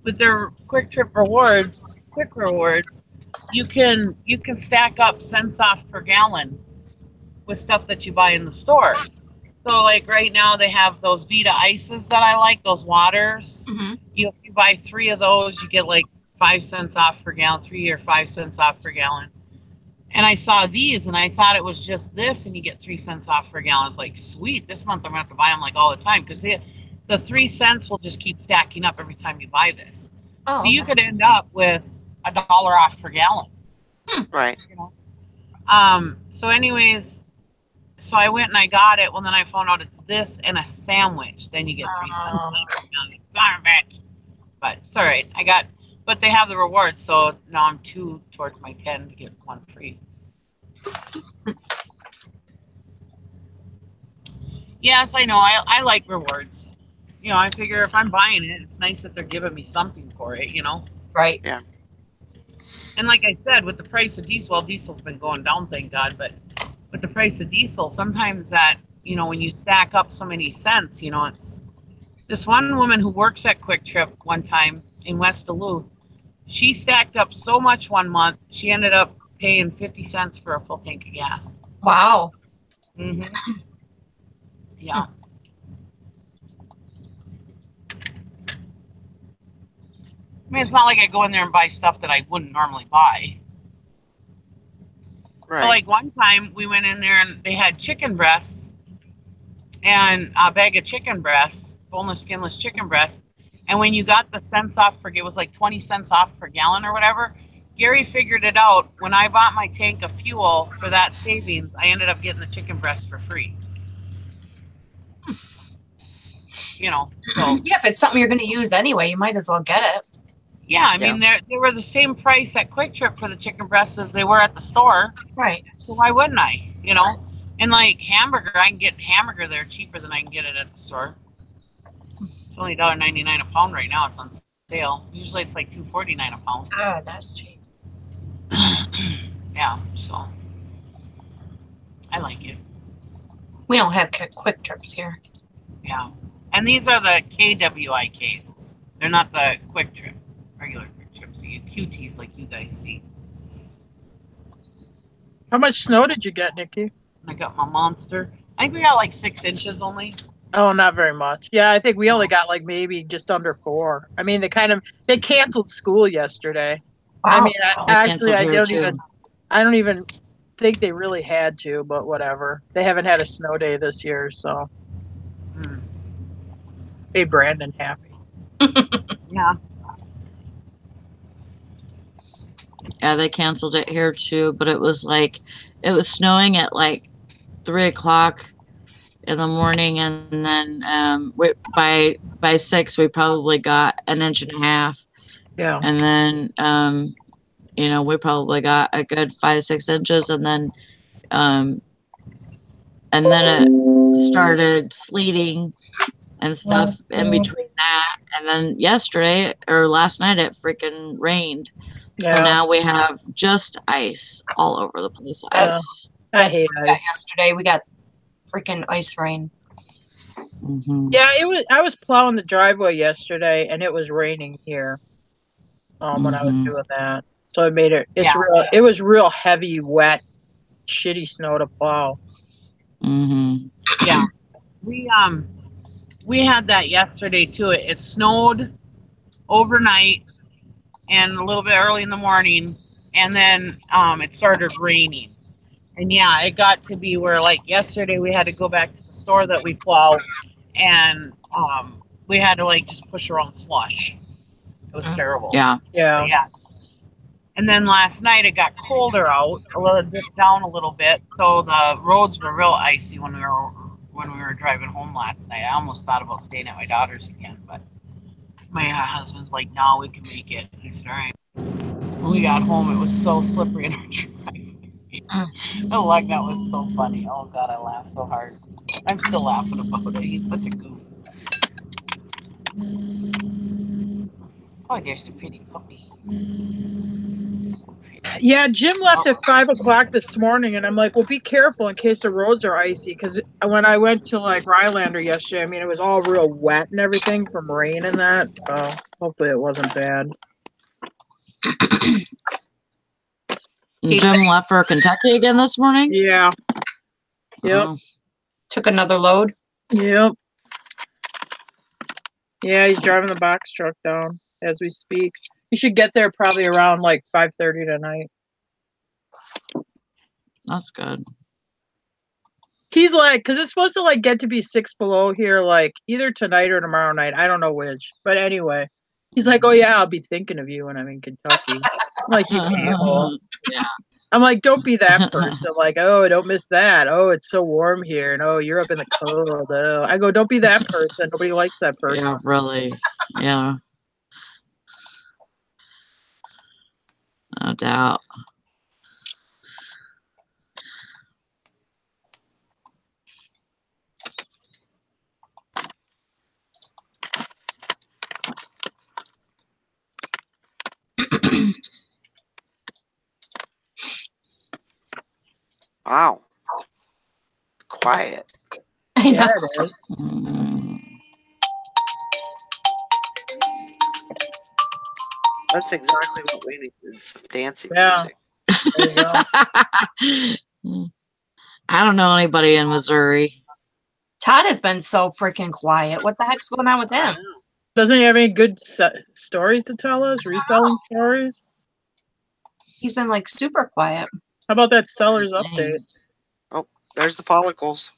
with their Quick Trip rewards, quick rewards, you can stack up cents off per gallon with stuff that you buy in the store. So like right now they have those Vita ices that I like, those waters. Mm-hmm. If you buy 3 of those, you get like 5 cents off per gallon, 3 or 5 cents off per gallon. And I saw these and I thought it was just this and you get 3 cents off per gallon. It's like, sweet, this month I'm gonna have to buy them like all the time because the 3 cents will just keep stacking up every time you buy this. Oh, So you could end up with $1 off per gallon. Right. You know. So anyways, so I went and I got it. Well, then I found out it's this and a sandwich. Then you get 3 cents off per gallon. Sorry, bitch. But it's all right. But they have the rewards, so now I'm 2 towards my 10 to get 1 free. Yes, I know. I like rewards. You know, I figure if I'm buying it, it's nice that they're giving me something for it, you know? right. Yeah. And like I said, with the price of diesel, well, diesel's been going down, thank God, but with the price of diesel, sometimes that, you know, when you stack up so many cents, you know, it's this one woman who works at Quick Trip one time in West Duluth, she stacked up so much one month, she ended up paying 50 cents for a full tank of gas. Wow. Mm-hmm. Yeah. I mean, it's not like I go in there and buy stuff that I wouldn't normally buy. Right. But like one time we went in there and they had chicken breasts and a bag of chicken breasts, boneless, skinless chicken breasts. And when you got the cents off for, it was like 20 cents off per gallon or whatever. Gary figured it out. When I bought my tank of fuel for that savings, I ended up getting the chicken breast for free. You know, so Yeah, if it's something you're going to use anyway, you might as well get it. yeah, I mean, they were the same price at Quick Trip for the chicken breasts as they were at the store. Right. So why wouldn't I? You know, and like hamburger, I can get hamburger there cheaper than I can get it at the store. It's only $1.99 a pound right now. It's on sale. Usually it's like $2.49 a pound. Oh, that's cheap. Yeah, so I like it. We don't have quick trips here. Yeah, and these are the KWIKs. They're not the Quick Trip, regular Quick Trips. So you QTs like you guys see. How much snow did you get, Nikki? I got my Monster. I think we got like 6 inches only. Oh, not very much. Yeah, I think we only got like maybe just under 4. I mean, they canceled school yesterday. I Wow. mean, actually, I canceled here, don't even think they really had to, but whatever. They haven't had a snow day this year, so made Brandon happy. Yeah. Yeah, they canceled it here too, but it was snowing at like 3 o'clock in the morning, and then by 6 we probably got an inch and a half, Yeah. and then we probably got a good 5-6 inches, and then it started sleeting and stuff in between that, and then yesterday or last night it freaking rained. Yeah. So now we have just ice all over the place. I hate We got ice. yesterday. We got freaking ice rain. Mhm. Yeah, it was. I was plowing the driveway yesterday, and it was raining here. When I was Mhm. doing that, so it made it. It's Yeah. real. It was real heavy, wet, shitty snow to plow. Mhm. Yeah. We had that yesterday too. It snowed overnight and a little bit early in the morning, and then it started raining. And yeah, it got to be where like yesterday we had to go back to the store that we plow, and we had to like just push around slush. It was terrible. Yeah. Yeah. But yeah. And then last night it got colder out, a little dipped down a little bit, so the roads were real icy when we were driving home last night. I almost thought about staying at my daughter's again, but my husband's like, "No, we can make it." I said, "All right." When we got home, it was so slippery in our driveway. Oh, like that was so funny. Oh God, I laughed so hard. I'm still laughing about it. He's such a goof. Oh, there's a pretty puppy. So pretty. Yeah, Jim left at 5 o'clock this morning, and I'm like, "Well, be careful in case the roads are icy." Because when I went to like Rylander yesterday, I mean, it was all real wet and everything from rain and that. So hopefully, it wasn't bad. Jim left for Kentucky again this morning? Yeah. Yep. Oh, Took another load. Yep. Yeah, he's driving the box truck down as we speak. He should get there probably around like 5:30 tonight. that's good. He's like, because it's supposed to like get to be 6 below here, like either tonight or tomorrow night. I don't know which, but anyway, he's like, "Oh yeah, I'll be thinking of you when I'm in Kentucky." I'm like, "You a-hole." Yeah. I'm like, "Don't be that person." Like, "Oh, don't miss that. Oh, it's so warm here, and oh, you're up in the cold." Oh. I go, "Don't be that person. Nobody likes that person." Yeah, really. Yeah. No doubt. Wow. Quiet. I know. Yeah, it is. Mm. That's exactly what we need, is some dancing Yeah. music. There you go. I don't know anybody in Missouri. Todd has been so freaking quiet. What the heck's going on with I him? know. Doesn't he have any good stories to tell us? Reselling stories? He's been like super quiet. How about that seller's Dang. update? Oh, there's the follicles.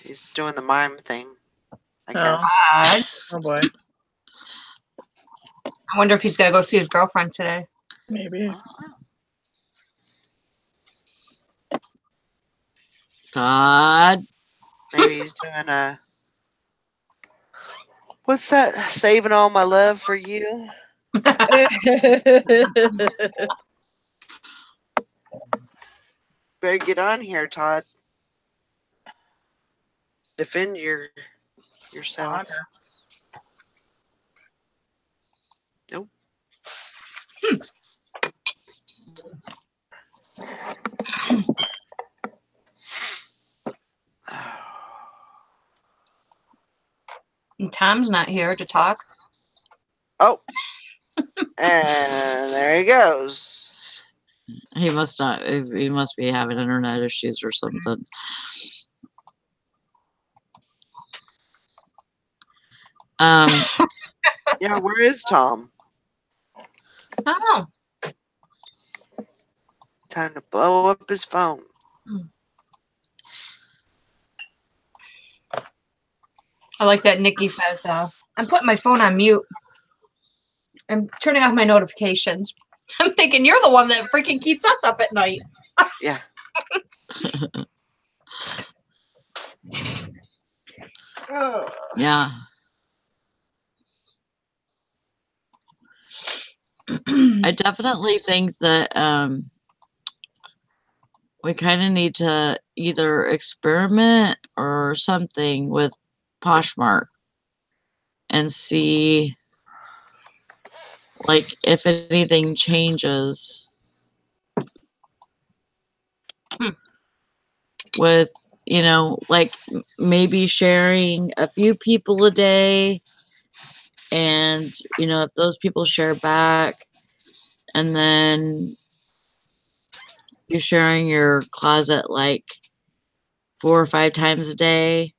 He's doing the mime thing, I guess. Todd. Oh boy, I wonder if he's gonna go see his girlfriend today. maybe. Todd. Maybe he's doing a. What's that? Saving all my love for you. Better get on here, Todd. Defend yourself. Honor. Nope. And Tom's not here to talk. Oh. And there he goes. He must not. He must be having internet issues or something. Yeah, where is Tom? Oh, Time to blow up his phone. I like that Nikki says, I'm putting my phone on mute. I'm turning off my notifications. I'm thinking you're the one that freaking keeps us up at night. Yeah. Yeah. I definitely think that we kind of need to either experiment or something with Poshmark and see like if anything changes with, you know, like maybe sharing a few people a day, and you know, if those people share back, and then you're sharing your closet like 4 or 5 times a day,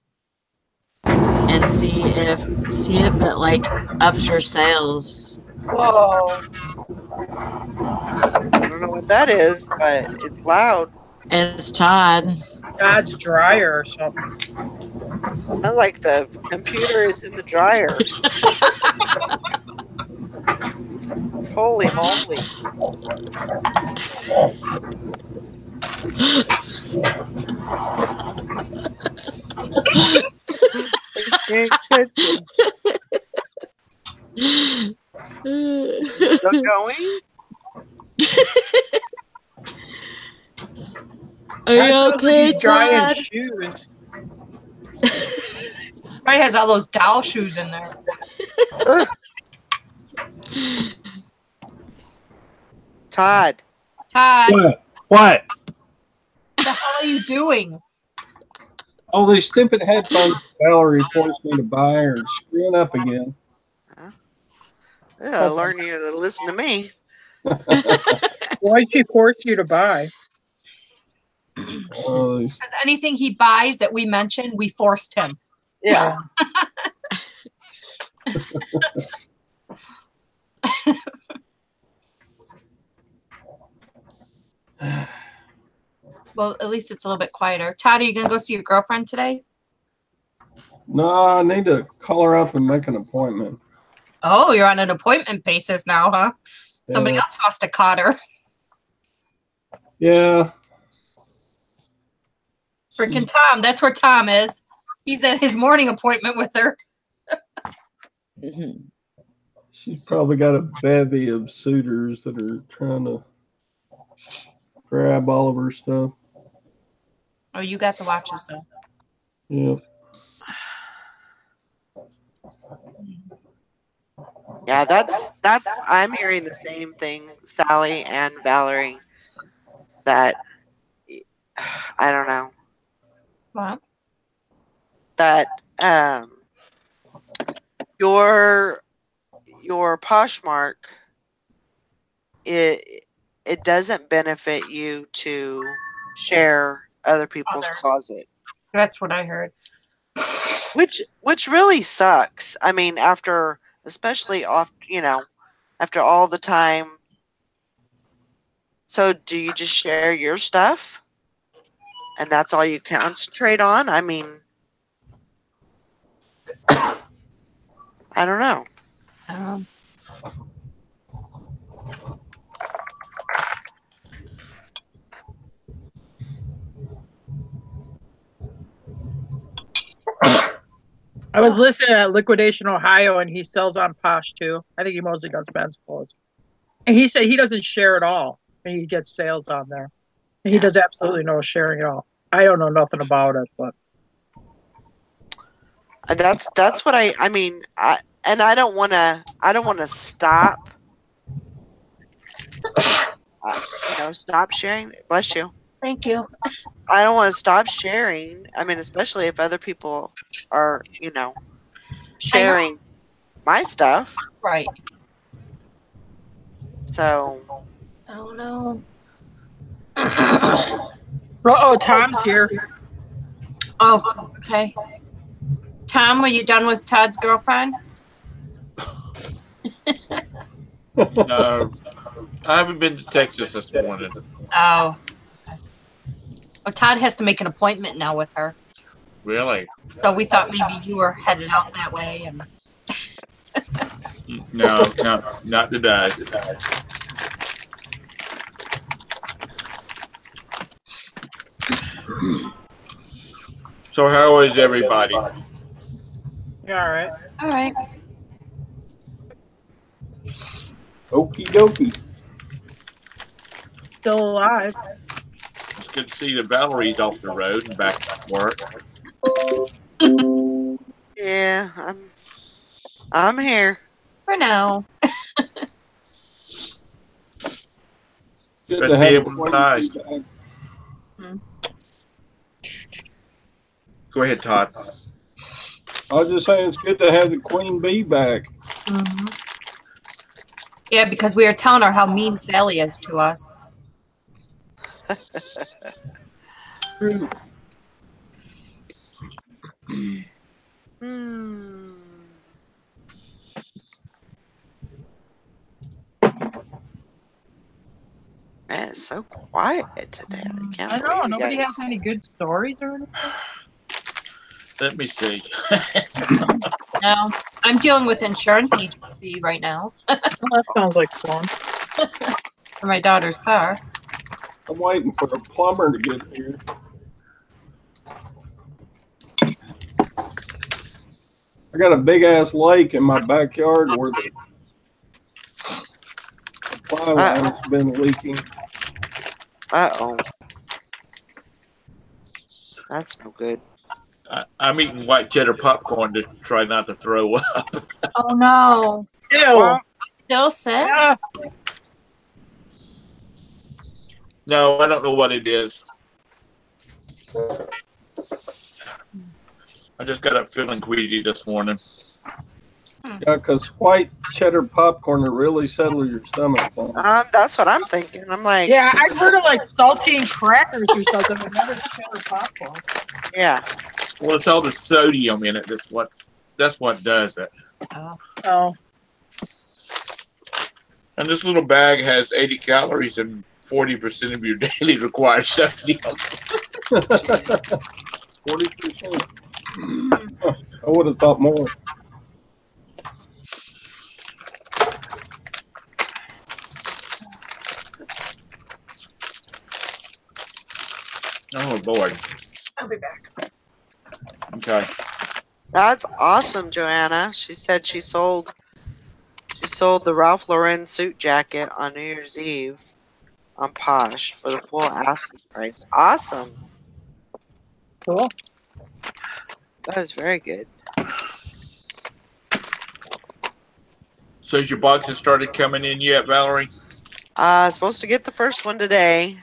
and see if it like ups your sales. Whoa. I don't know what that is, but it's loud. And it's Todd. God's dryer or something. Sounds like the computer is in the dryer. Holy moly. I can't catch it. Is it still going? Are you Todd sounds like okay, he's drying Todd? shoes. Probably has all those doll shoes in there. Ugh. Todd. Todd, What? What? what the hell are you doing? Oh, these stupid headphones Valerie forced me to buy are screwing up again. Yeah, learn you to listen to me. Why'd she force you to buy? Oh, these- Because anything he buys that we mention, we forced him. Yeah. Well, at least it's a little bit quieter. Todd, are you gonna go see your girlfriend today? no, I need to call her up and make an appointment. Oh, you're on an appointment basis now, huh? Somebody Yeah. else must have caught her. Yeah. Freaking Tom. That's where Tom is. He's at his morning appointment with her. She's probably got a bevy of suitors that are trying to grab all of her stuff. Oh, you got the watches though. Yeah. Yeah, that's I'm hearing the same thing, Sally and Valerie, that I don't know. What? That your Poshmark, it doesn't benefit you to share other people's closet, That's what I heard. which really sucks. I mean, after especially off, you know, after all the time. So do you just share your stuff and that's all you concentrate on? I mean, I don't know. I was listening at Liquidation Ohio, and he sells on Posh too. I think he mostly does men's clothes. And he said he doesn't share at all, and he gets sales on there. And he does absolutely no sharing at all. I don't know nothing about it, but That's what I mean. I don't want to stop. Stop sharing. Bless you. Thank you. I don't want to stop sharing. I mean, especially if other people are, sharing my stuff. Right. So. Oh no. oh, Tom's here. Oh, okay. Tom, are you done with Todd's girlfriend? No, I haven't been to Texas this morning. Oh. Oh, Todd has to make an appointment now with her. Really? So we thought maybe you were headed out that way. And No, not today. So how is everybody? Yeah, all right. all right. Okie dokie. Still alive. It's good to see the Valerie's off the road and back to work. Yeah, I'm here. For now. Good Best to be have able the to queen nice. bee back. Go ahead, Todd. I was just saying it's good to have the queen bee back. Mhm. Yeah, because we were telling her how mean Sally is to us. True. Hmm. Man, it's so quiet today. I can't I believe know you nobody guys. has any good stories or anything. Let me see. No, I'm dealing with insurance agency right now Well, that sounds like fun. for my daughter's car. I'm waiting for a plumber to get here. I got a big ass lake in my backyard where the supply line's been leaking. Uh-oh. That's no good. I'm eating white cheddar popcorn to try not to throw up. Oh no. Ew. Well, Still sick? Yeah. No, I don't know what it is. I just got up feeling queasy this morning. Yeah, because white cheddar popcorn will really settle your stomach. that's what I'm thinking. I'm like, Yeah, I've heard of like saltine crackers or something, but never cheddar popcorn. yeah. Well, it's all the sodium in it. That's what does it. Oh. And this little bag has 80 calories and 40% of your daily required sodium. 40%. I would have thought more. Oh boy. I'll be back. Okay. That's awesome, Joanna. She said she sold the Ralph Lauren suit jacket on New Year's Eve on Posh for the full asking price. Awesome. Cool. That is very good. So has your boxes started coming in yet, Valerie? Supposed to get the first one today.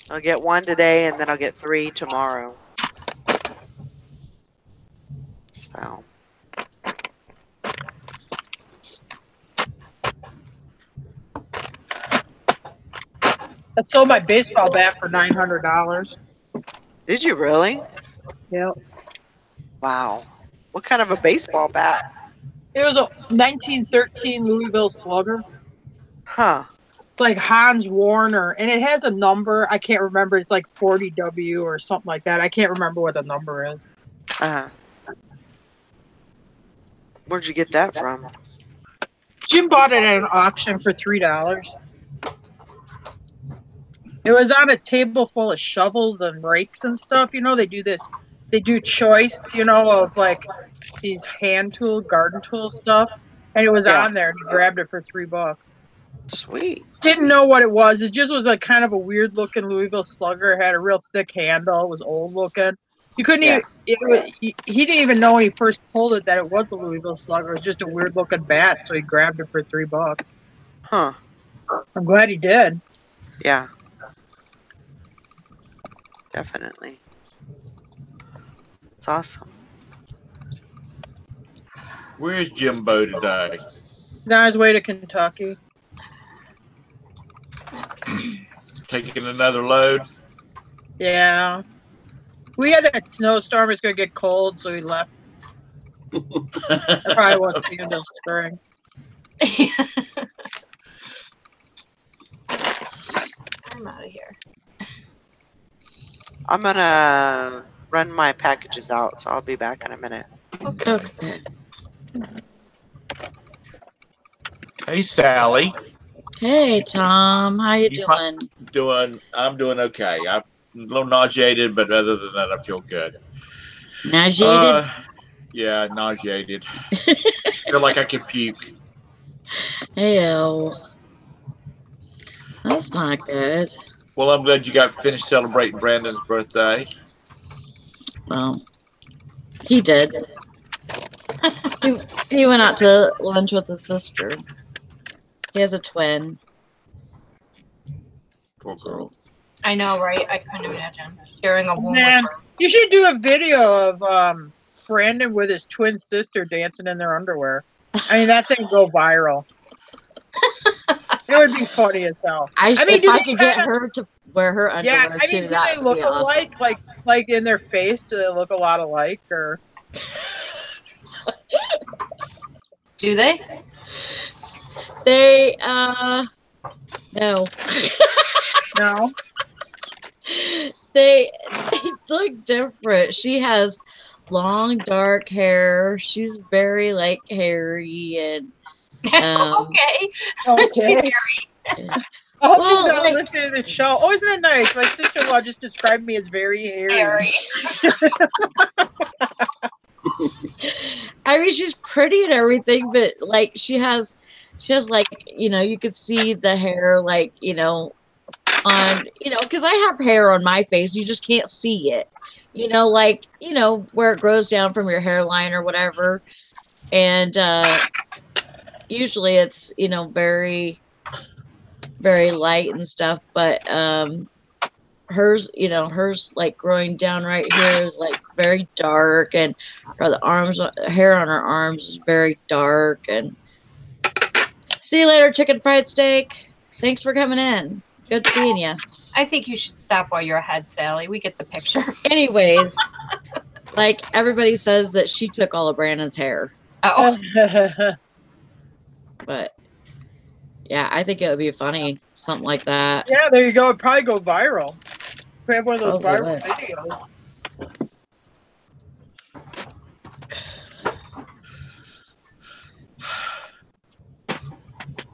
I'll get one today, and then I'll get 3 tomorrow. So. I sold my baseball bat for $900. Did you really? Yep. Wow. What kind of a baseball bat? It was a 1913 Louisville Slugger. Huh. It's like Hans Warner, and it has a number. I can't remember. It's like 40W or something like that. I can't remember what the number is. Where'd you get that from? Jim bought it at an auction for $3. It was on a table full of shovels and rakes and stuff. You know, they do choice, of like these hand tool, garden tool stuff. And it was Yeah. on there, and he grabbed it for $3. Sweet. Didn't know what it was. It just was like kind of a weird looking Louisville Slugger. It had a real thick handle. It was old looking. You couldn't Yeah. even. He didn't even know when he first pulled it that it was a Louisville Slugger. It was just a weird looking bat, so he grabbed it for $3. Huh. I'm glad he did. Yeah. Definitely. It's awesome. Where's Jimbo today? He's on his way to Kentucky. Taking another load? Yeah. We had that snowstorm. It's going to get cold, so he left. I probably won't see him until spring. I'm out of here. I'm gonna run my packages out, so I'll be back in a minute. Okay. Hey, Sally. Hey, Tom. How you You doing? I'm doing okay. I'm a little nauseated, but other than that, I feel good. Nauseated? Yeah, nauseated. Feel like I could puke. Ew. That's not good. Well, I'm glad you got finished celebrating Brandon's birthday. Well, he did. He went out to lunch with his sister. He has a twin. Poor girl. I know, right? I couldn't imagine sharing a womb Man, with her. you should do a video of Brandon with his twin sister dancing in their underwear. I mean, that thing go viral. It would be funny as hell. I mean, if do I they could get kinda, her to wear her yeah, underwear I too, mean, do that they would look be awesome. alike? Like in their face, do they look a lot alike or Do they? They no. no? they look different. She has long dark hair. She's very like hairy and Okay. She's Okay. hairy. I hope she's well, not like listening to the show. Oh, isn't that nice? My sister-in-law just described me as very hairy. I mean she's pretty and everything, but like she has like, you could see the hair like, on, because I have hair on my face, you just can't see it. Like, where it grows down from your hairline or whatever. And usually it's, very, very light and stuff, but hers like growing down right here is like very dark, and hair on her arms is very dark. And see you later, chicken fried steak. Thanks for coming in. Good seeing you. I think you should stop while you're ahead, Sally. We get the picture. Anyways, like everybody says that she took all of Brandon's hair, Oh, but yeah, I think it would be funny, something like that. Yeah, there you go. It'd probably go viral. We have one of those Probably viral would. videos.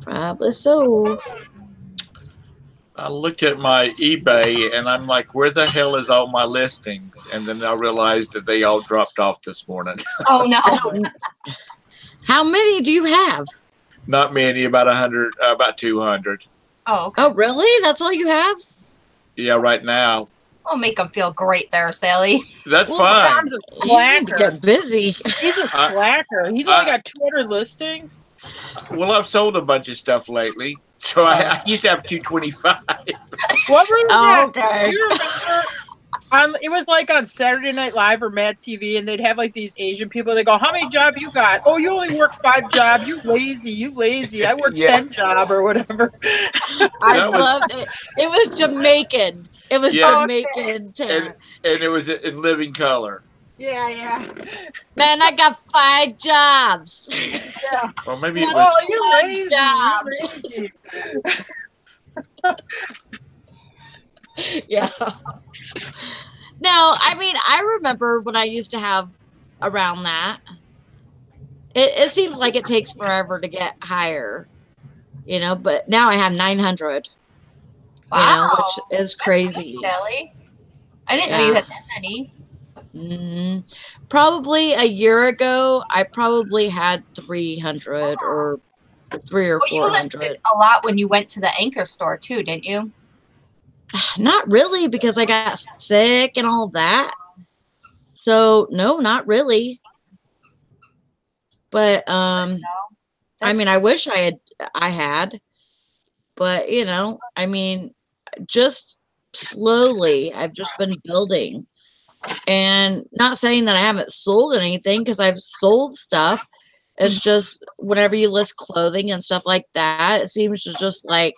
Probably so. I looked at my eBay and I'm like, where the hell is all my listings? And then I realized that they all dropped off this morning. oh no. How many do you have? Not many, about 100, about 200. Oh, okay. Oh, really? That's all you have? Yeah, right now. We'll make them feel great there, Sally. That's Well, fine. Tom's a You need to slacker. get busy. He's a I- slacker. He's only got 200 listings. Well, I've sold a bunch of stuff lately. So I used to have 225. What was that? Okay. Do you remember? It was like on Saturday Night Live or Mad TV, and they'd have like these Asian people. They go, "How many jobs you got? Oh, you only work 5 jobs. You lazy. You lazy. I work Yeah. 10 job or whatever." I That was- loved it. It was Jamaican. It was Yeah. Jamaican too. And it was in living color. Yeah. Man, I got 5 jobs. Or maybe it was. Oh, you Fun lazy. jobs. You lazy. Yeah. No, I mean, I remember when I used to have around that. It seems like it takes forever to get higher, but now I have 900, Wow. which is crazy. Sally. I didn't know you had that many. Probably a year ago, I probably had 300 or 300 or Well, you 400. listed a lot when you went to the Anchor store too, didn't you? Not really, because I got sick and all that. So no, not really. But I mean, I wish I had, but I mean, just slowly, I've just been building, and not saying that I haven't sold anything, because I've sold stuff. It's just whenever you list clothing and stuff like that, it seems to just like,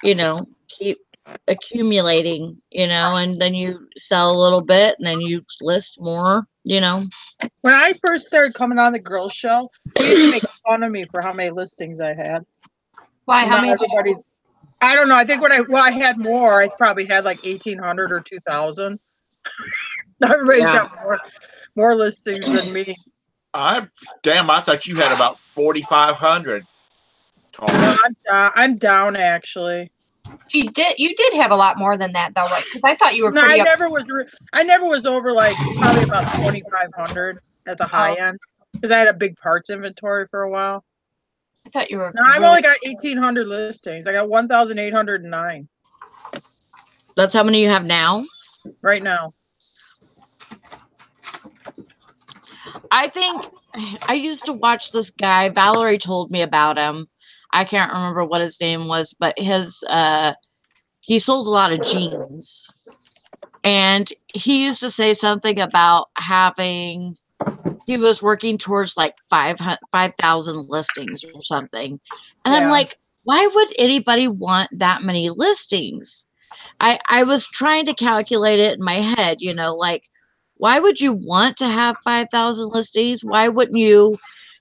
keep accumulating, and then you sell a little bit and then you list more. When I first started coming on the girls show, they used to make fun of me for how many listings I had. Why? How Not many? everybody's. I don't know. I think when I had more, I probably had like 1,800 or 2,000. Everybody's got more listings than me. I thought you had about 4,500. No, I'm down actually. You did have a lot more than that though, right? Because I thought you were No, pretty. I never was over like probably about 2,500 at the high end, because I had a big parts inventory for a while. I thought you were. No, I've only got 1,800 listings. I got 1,809 That's how many you have now? right now. I think I used to watch this guy. Valerie told me about him. I can't remember what his name was, but he he sold a lot of jeans. And he used to say something about having, he was working towards like 5,000 listings or something. And I'm Yeah. like, why would anybody want that many listings? I was trying to calculate it in my head, you know, like, why would you want to have 5,000 listings? Why wouldn't you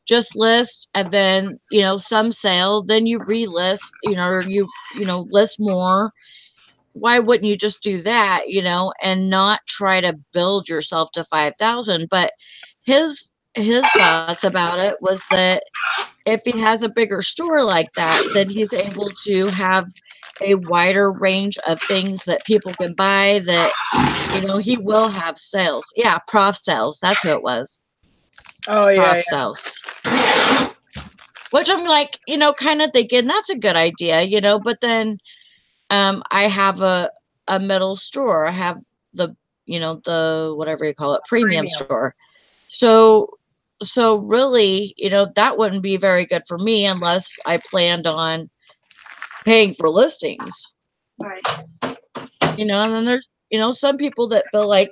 just list and then, you know, some sale, then you relist, you know, or you know, list more? Why wouldn't you just do that, you know, and not try to build yourself to 5,000? But his thoughts about it was that if he has a bigger store like that, then he's able to have a wider range of things that people can buy, that, you know, he will have sales. Yeah, prof sales. That's who it was. Oh yeah, Prof sales. Which I'm like, you know, kind of thinking that's a good idea, you know, but then I have a middle store. I have the, you know, the whatever you call it, premium store. So really, you know, that wouldn't be very good for me unless I planned on paying for listings. Right. You know, and then there's, you know, some people that feel like,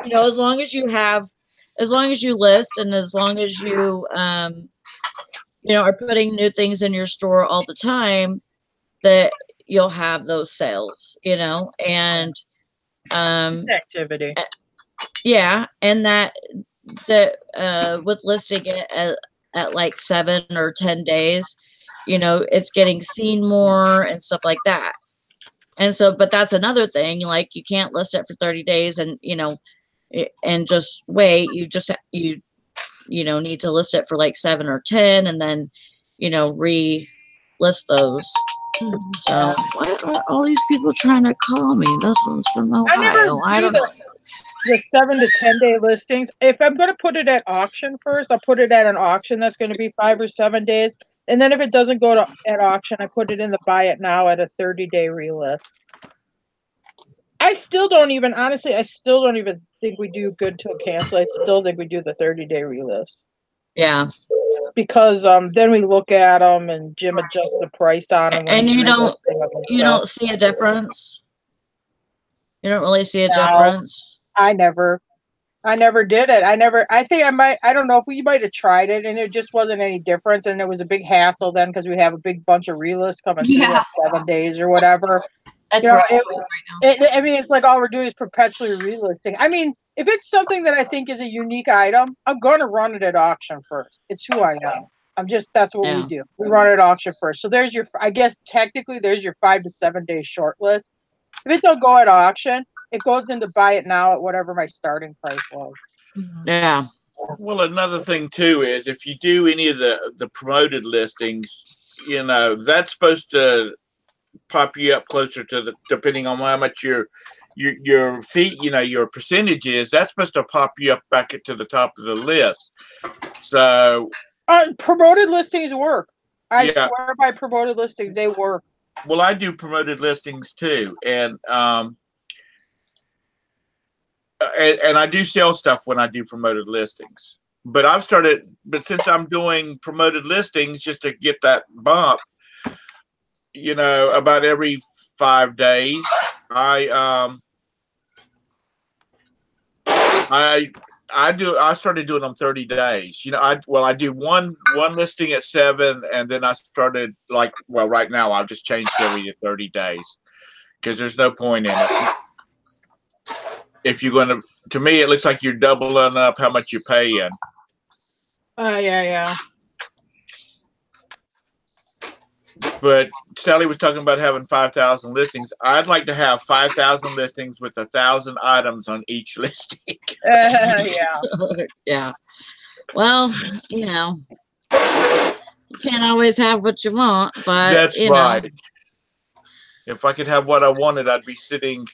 you know, as long as you list and as long as you you know, are putting new things in your store all the time, that you'll have those sales, you know, and activity. yeah, and that with listing it at like 7 or 10 days, you know, it's getting seen more and stuff like that. And so, but that's another thing, like you can't list it for 30 days and, you know, and just wait. You just, you know, need to list it for like 7 or 10 and then, you know, list those. So why are all these people trying to call me? This one's from Ohio. I don't know. The 7 to 10 day listings. If I'm going to put it at auction first, I'll put it at an auction that's going to be 5 or 7 days. And then if it doesn't go to at auction, I put it in the buy it now at a 30-day relist. I still don't even think we do good till cancel. I still think we do the 30-day relist. Yeah. Because then we look at them and Jim adjusts the price on them. And you don't see a difference. You don't really see a difference. I never did it. I don't know if we might have tried it and it just wasn't any difference. And it was a big hassle then because we have a big bunch of relists coming through in 7 days or whatever. That's right now. I mean, it's like all we're doing is perpetually relisting. I mean, if it's something that I think is a unique item, I'm going to run it at auction first. It's who I am. That's what we do. We run it at auction first. So I guess technically there's your 5 to 7 day short list. If it don't go at auction, it goes into buy it now at whatever my starting price was. Yeah. Well, another thing too is if you do any of the promoted listings, you know, that's supposed to pop you up closer to depending on how much your fee, you know, your percentage is, that's supposed to pop you up back to the top of the list. So promoted listings work. I swear by promoted listings, they work. Well, I do promoted listings too, and I do sell stuff when I do promoted listings. But since I'm doing promoted listings just to get that bump, you know, about every 5 days, I started doing them 30 days. You know, I do one listing at 7, and then I started right now I've just changed every to 30 days because there's no point in it. If you're going to me, it looks like you're doubling up how much you're paying. Yeah. But Sally was talking about having 5,000 listings. I'd like to have 5,000 listings with 1,000 items on each listing. Yeah. Yeah. Well, you know, you can't always have what you want, but that's right. Know. If I could have what I wanted, I'd be sitting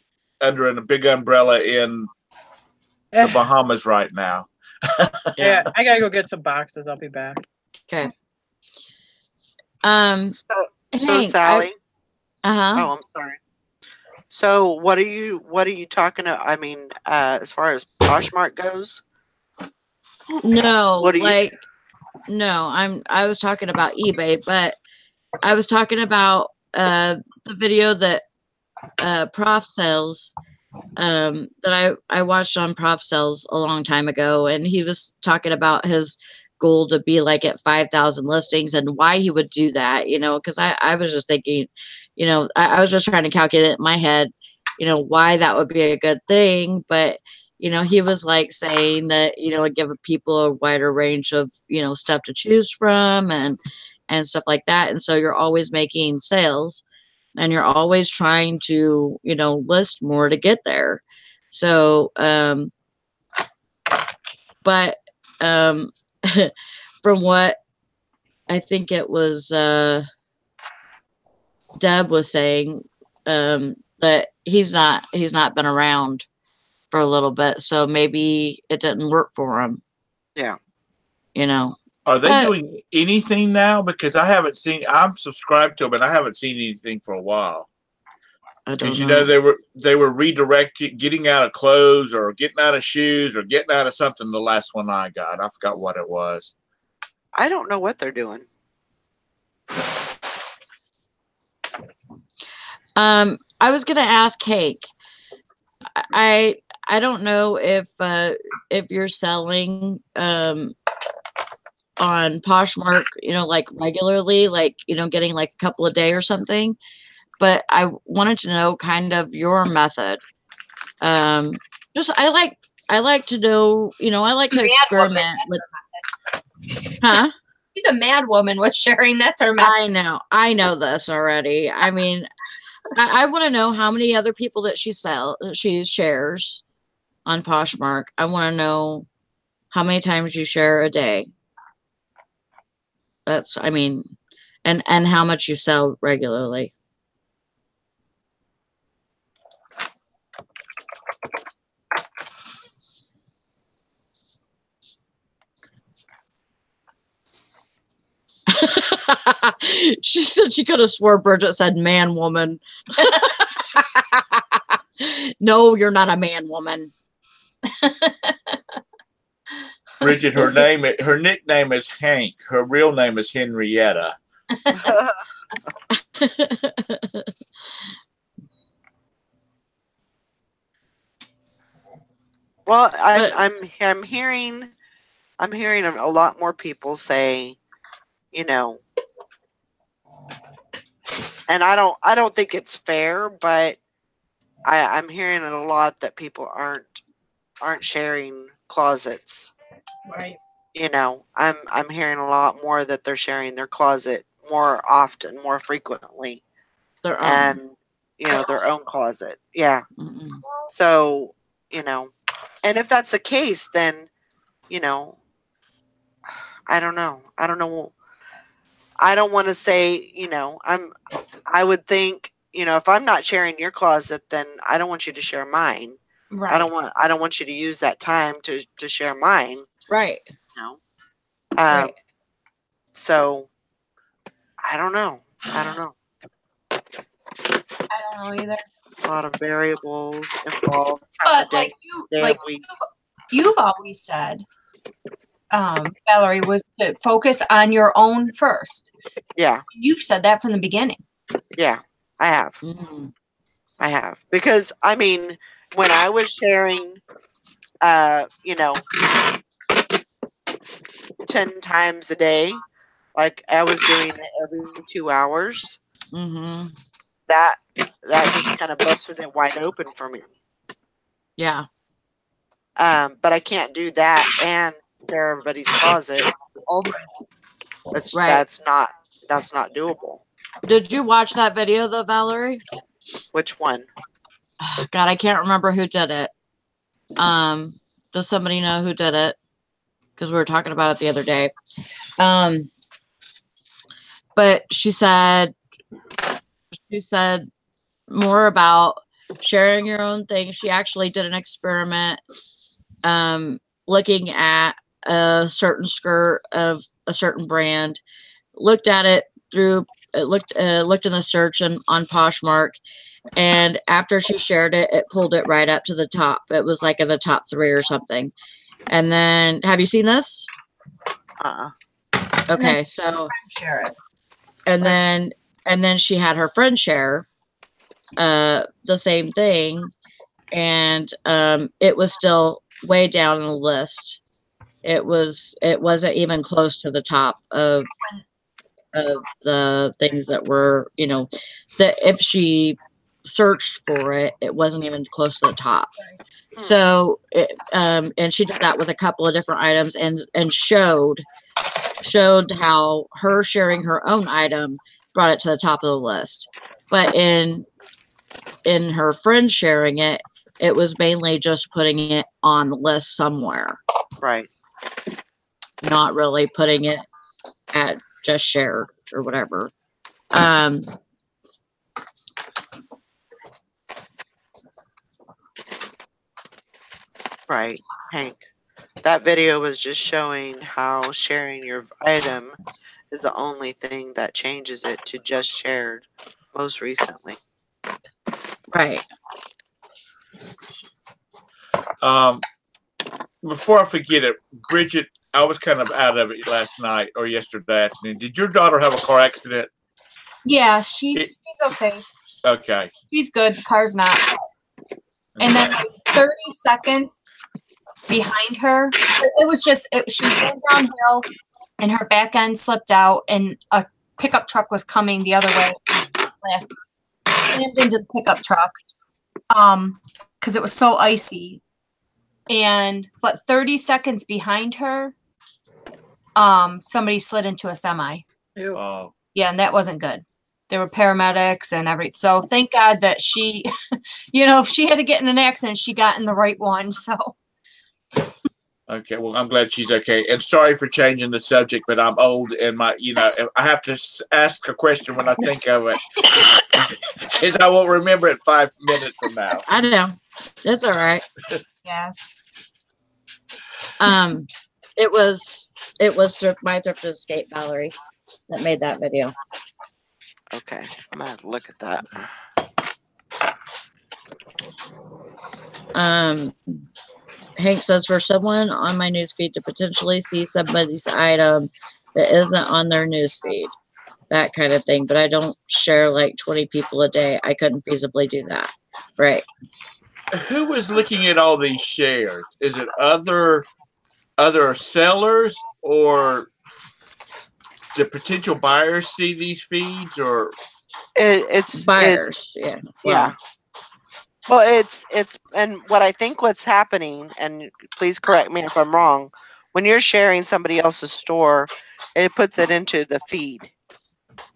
under a big umbrella in the Bahamas right now. Yeah, I gotta go get some boxes. I'll be back. Okay. So Sally. Oh, I'm sorry. So what are you talking about? I mean, as far as Poshmark goes? No, no, I was talking about eBay, but I was talking about the video that Prof sells, that I watched on Prof sells a long time ago, and he was talking about his goal to be like at 5,000 listings and why he would do that, because I was just thinking, I was just trying to calculate in my head, why that would be a good thing. But, he was like saying that, give people a wider range of, stuff to choose from and stuff like that. And so you're always making sales and you're always trying to, list more to get there. So, but, from what I think it was, Deb was saying, that he's not been around for a little bit, so maybe it didn't work for him. Yeah. Are they But- doing anything now? Because I haven't seen. I'm subscribed to them, and I haven't seen anything for a while. I don't Because know. they were redirected, getting out of clothes or getting out of shoes or getting out of something. The last one I got, I forgot what it was. I don't know what they're doing. I was gonna ask Cake. I don't know if you're selling on Poshmark, like regularly, like getting like a couple a day or something. But I wanted to know kind of your method. Just I like to know, I like to Mad experiment woman, with. Huh? She's a mad woman with sharing. That's her method. I know this already. I mean, I want to know how many other people that she shares on Poshmark. I want to know how many times you share a day. That's, I mean, and how much you sell regularly. She said she could have swore Bridget said man woman. No, you're not a man woman. Bridget, her nickname is Hank. Her real name is Henrietta. Well, I'm hearing a lot more people say, and I don't think it's fair, but I'm hearing it a lot that people aren't sharing closets. Right. I'm hearing a lot more that they're sharing their closet more often, more frequently, Their own. and their own closet. Yeah. Mm-mm. So, and if that's the case, then, I don't know. I don't know. I don't want to say, I would think, if I'm not sharing your closet, then I don't want you to share mine. Right. I don't want you to use that time to share mine. Right. Right. So I don't know. I don't know either. A lot of variables involved. But like you've always said, Valerie, was to focus on your own first. Yeah. You've said that from the beginning. Yeah, I have. Mm-hmm. I have. Because, I mean, when I was sharing, 10 times a day, like I was doing it every 2 hours, Mm-hmm. that just kind of busted it wide open for me. Yeah. But I can't do that and share everybody's closet. Also, that's not doable. Did you watch that video though, Valerie? Which one? God, I can't remember who did it. Does somebody know who did it? Because we were talking about it the other day. But she said more about sharing your own thing. She actually did an experiment, looking at a certain skirt of a certain brand, looked at it looked in the search on Poshmark, and after she shared it, it pulled it right up to the top. It was like in the top 3 or something. And then, have you seen this? Uh-uh. Okay, so Share it. and then And then she had her friend share the same thing, and it was still way down in the list. It wasn't even close to the top of the things that were, that if she searched for it, it wasn't even close to the top. So and she did that with a couple of different items, and showed how her sharing her own item brought it to the top of the list. But in her friend sharing it, it was mainly just putting it on the list somewhere, Right. not really putting it at just shared or whatever. Right. Hank, that video was just showing how sharing your item is the only thing that changes it to just shared most recently. Right. Before I forget it, Bridget, I was kind of out of it last night or yesterday afternoon. Did your daughter have a car accident? Yeah, she's okay. Okay. She's good. The car's not. And then like 30 seconds behind her, it was she was going downhill and her back end slipped out and a pickup truck was coming the other way. Slammed into the pickup truck because it was so icy. But 30 seconds behind her, somebody slid into a semi. Oh. Yeah, and that wasn't good. There were paramedics and everything. So thank God that she, if she had to get in an accident, she got in the right one. So. Okay, well, I'm glad she's okay. And sorry for changing the subject, but I'm old and I have to ask a question when I think of it. Because I won't remember it 5 minutes from now. I know. It's all right. Yeah. It was my Thrift Escape Valerie that made that video. Okay, I'm gonna have to look at that. Hank says, for someone on my newsfeed to potentially see somebody's item that isn't on their newsfeed, that kind of thing. But I don't share like 20 people a day. I couldn't feasibly do that. Right. Who was looking at all these shares? Is it other sellers, or the potential buyers see these feeds, or It's buyers? Yeah. Yeah. Well, it's and what I think what's happening, and please correct me if I'm wrong, when you're sharing somebody else's store, it puts it into the feed.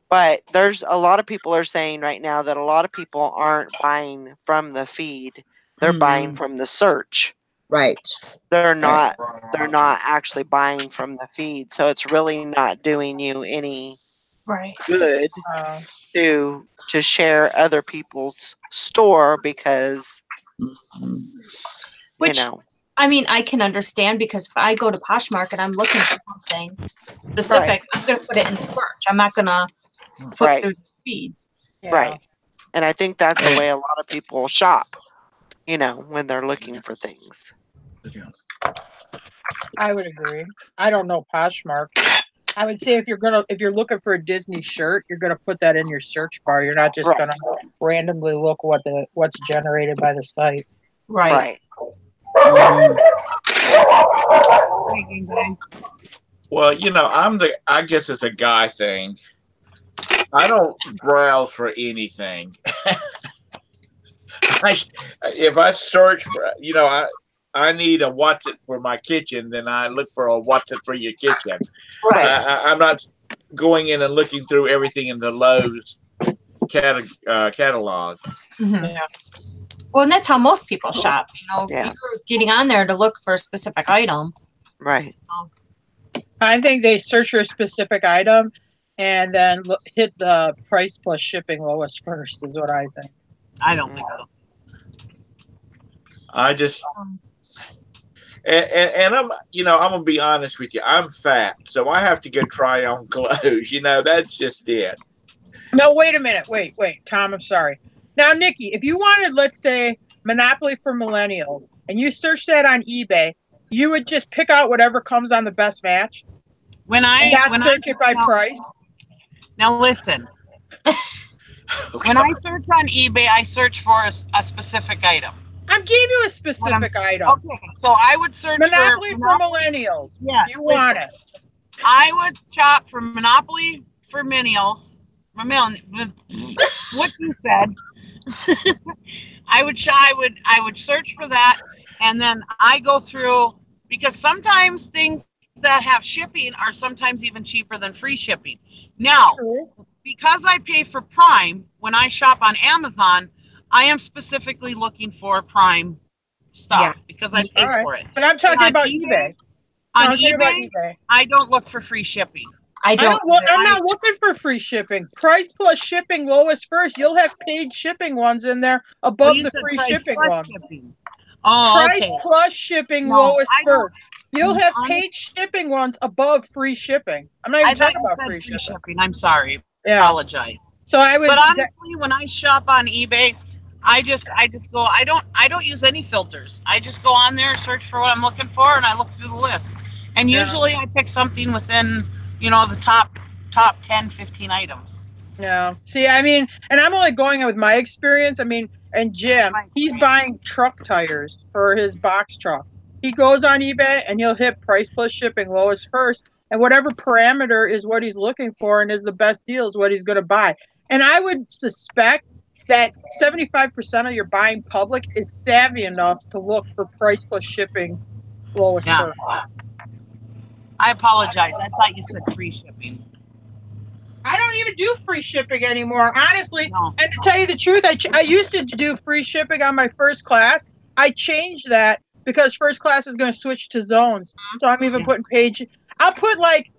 But there's a lot of people are saying right now that a lot of people aren't buying from the feed. They're buying from the search. Right. They're not actually buying from the feed. So it's really not doing you any good to share other people's store because I mean, I can understand, because if I go to Poshmark and I'm looking for something specific, I'm going to put it in the search. I'm not going to put through the feeds. Right. And I think that's the way a lot of people shop, when they're looking for things. I would agree. I don't know Poshmark. I would say if you're looking for a Disney shirt, you're gonna put that in your search bar. You're not just gonna randomly look what's generated by the site. Right. Well, I guess it's a guy thing. I don't browse for anything. If I search for, I need a what's it for my kitchen, then I look for a what's it for your kitchen. Right. I'm not going in and looking through everything in the Lowe's catalog. Mm-hmm. Yeah. Well, and that's how most people shop. Yeah. You're getting on there to look for a specific item. Right. I think they search for a specific item and then hit the price plus shipping lowest first, is what I think. I don't think so. I just, and I'm gonna be honest with you. I'm fat, so I have to go try on clothes. That's just it. No, wait a minute. Wait, Tom. I'm sorry. Now, Nikki, if you wanted, let's say, Monopoly for Millennials, and you search that on eBay, you would just pick out whatever comes on the best match. When I search it by price. Now listen, When I search on eBay, I search for a specific item. I gave you a specific item. Okay, so I would search Monopoly for for millennials. Yes, You want it. I would shop for Monopoly for millennials. What you said. I would search for that, and then I go through, because sometimes things that have shipping are sometimes even cheaper than free shipping. Now, True. because I pay for Prime when I shop on Amazon, I am specifically looking for Prime stuff Yeah. because I pay All right. for it. But I'm talking on about eBay- eBay. On I'm talking about eBay, eBay. I don't look for free shipping. I don't. I'm not looking for free shipping. Price plus shipping lowest first. You'll have paid shipping ones in there above You the said free price shipping plus one. shipping. Oh, Price okay. plus shipping No, lowest I don't- first. You'll have I'm- paid shipping ones above free shipping. I'm not I even thought talking you about said free shipping. I'm sorry. Yeah. Apologize. So I would. But honestly, when I shop on eBay, I just go. I don't use any filters. I just go on there, search for what I'm looking for, and I look through the list. And Yeah. usually, I pick something within the top 10, 15 items. Yeah. See, I mean, and I'm only going with my experience. I mean, and Jim, he's buying truck tires for his box truck. He goes on eBay and he'll hit price plus shipping lowest first, and whatever parameter is what he's looking for and is the best deal is what he's going to buy. And I would suspect that 75% of your buying public is savvy enough to look for price plus shipping lowest Yeah. first. I apologize. I thought you said free shipping. I don't even do free shipping anymore, honestly. No. And to tell you the truth, I used to do free shipping on my first class. I changed that because first class is going to switch to zones. So I'm even putting page. I'll put like,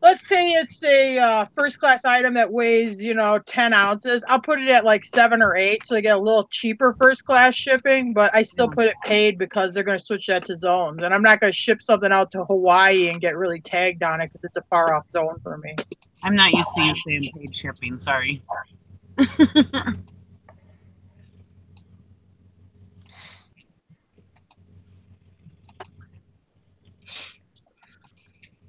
let's say it's a first class item that weighs 10 ounces. I'll put it at like 7 or 8, so they get a little cheaper first class shipping. But I still put it paid because they're going to switch that to zones, and I'm not going to ship something out to Hawaii and get really tagged on it because it's a far off zone for me. I'm not used to you saying paid shipping. Sorry.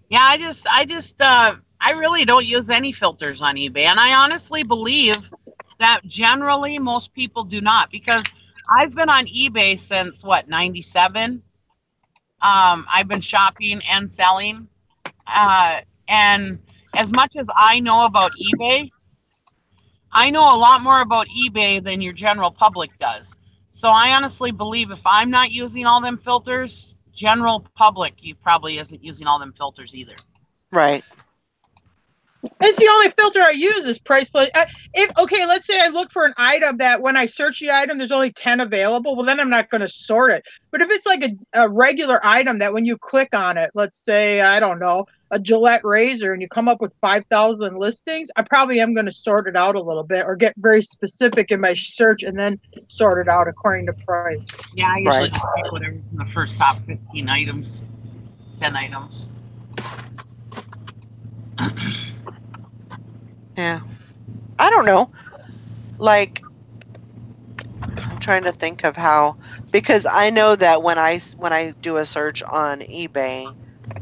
Yeah, I really don't use any filters on eBay, and I honestly believe that generally most people do not, because I've been on eBay since 97. I've been shopping and selling, and as much as I know about eBay, I know a lot more about eBay than your general public does. So I honestly believe if I'm not using all them filters, general public probably isn't using all them filters either. Right. It's the only filter I use is price plus. Let's say I look for an item that when I search the item, there's only 10 available. Well, then I'm not going to sort it. But if it's like a regular item that when you click on it, let's say, I don't know, a Gillette razor, and you come up with 5,000 listings, I probably am going to sort it out a little bit or get very specific in my search and then sort it out according to price. Yeah, I usually just pick whatever's in the first top 15 items, 10 items. Yeah. I don't know. Like, I'm trying to think of how, because I know that when I do a search on eBay,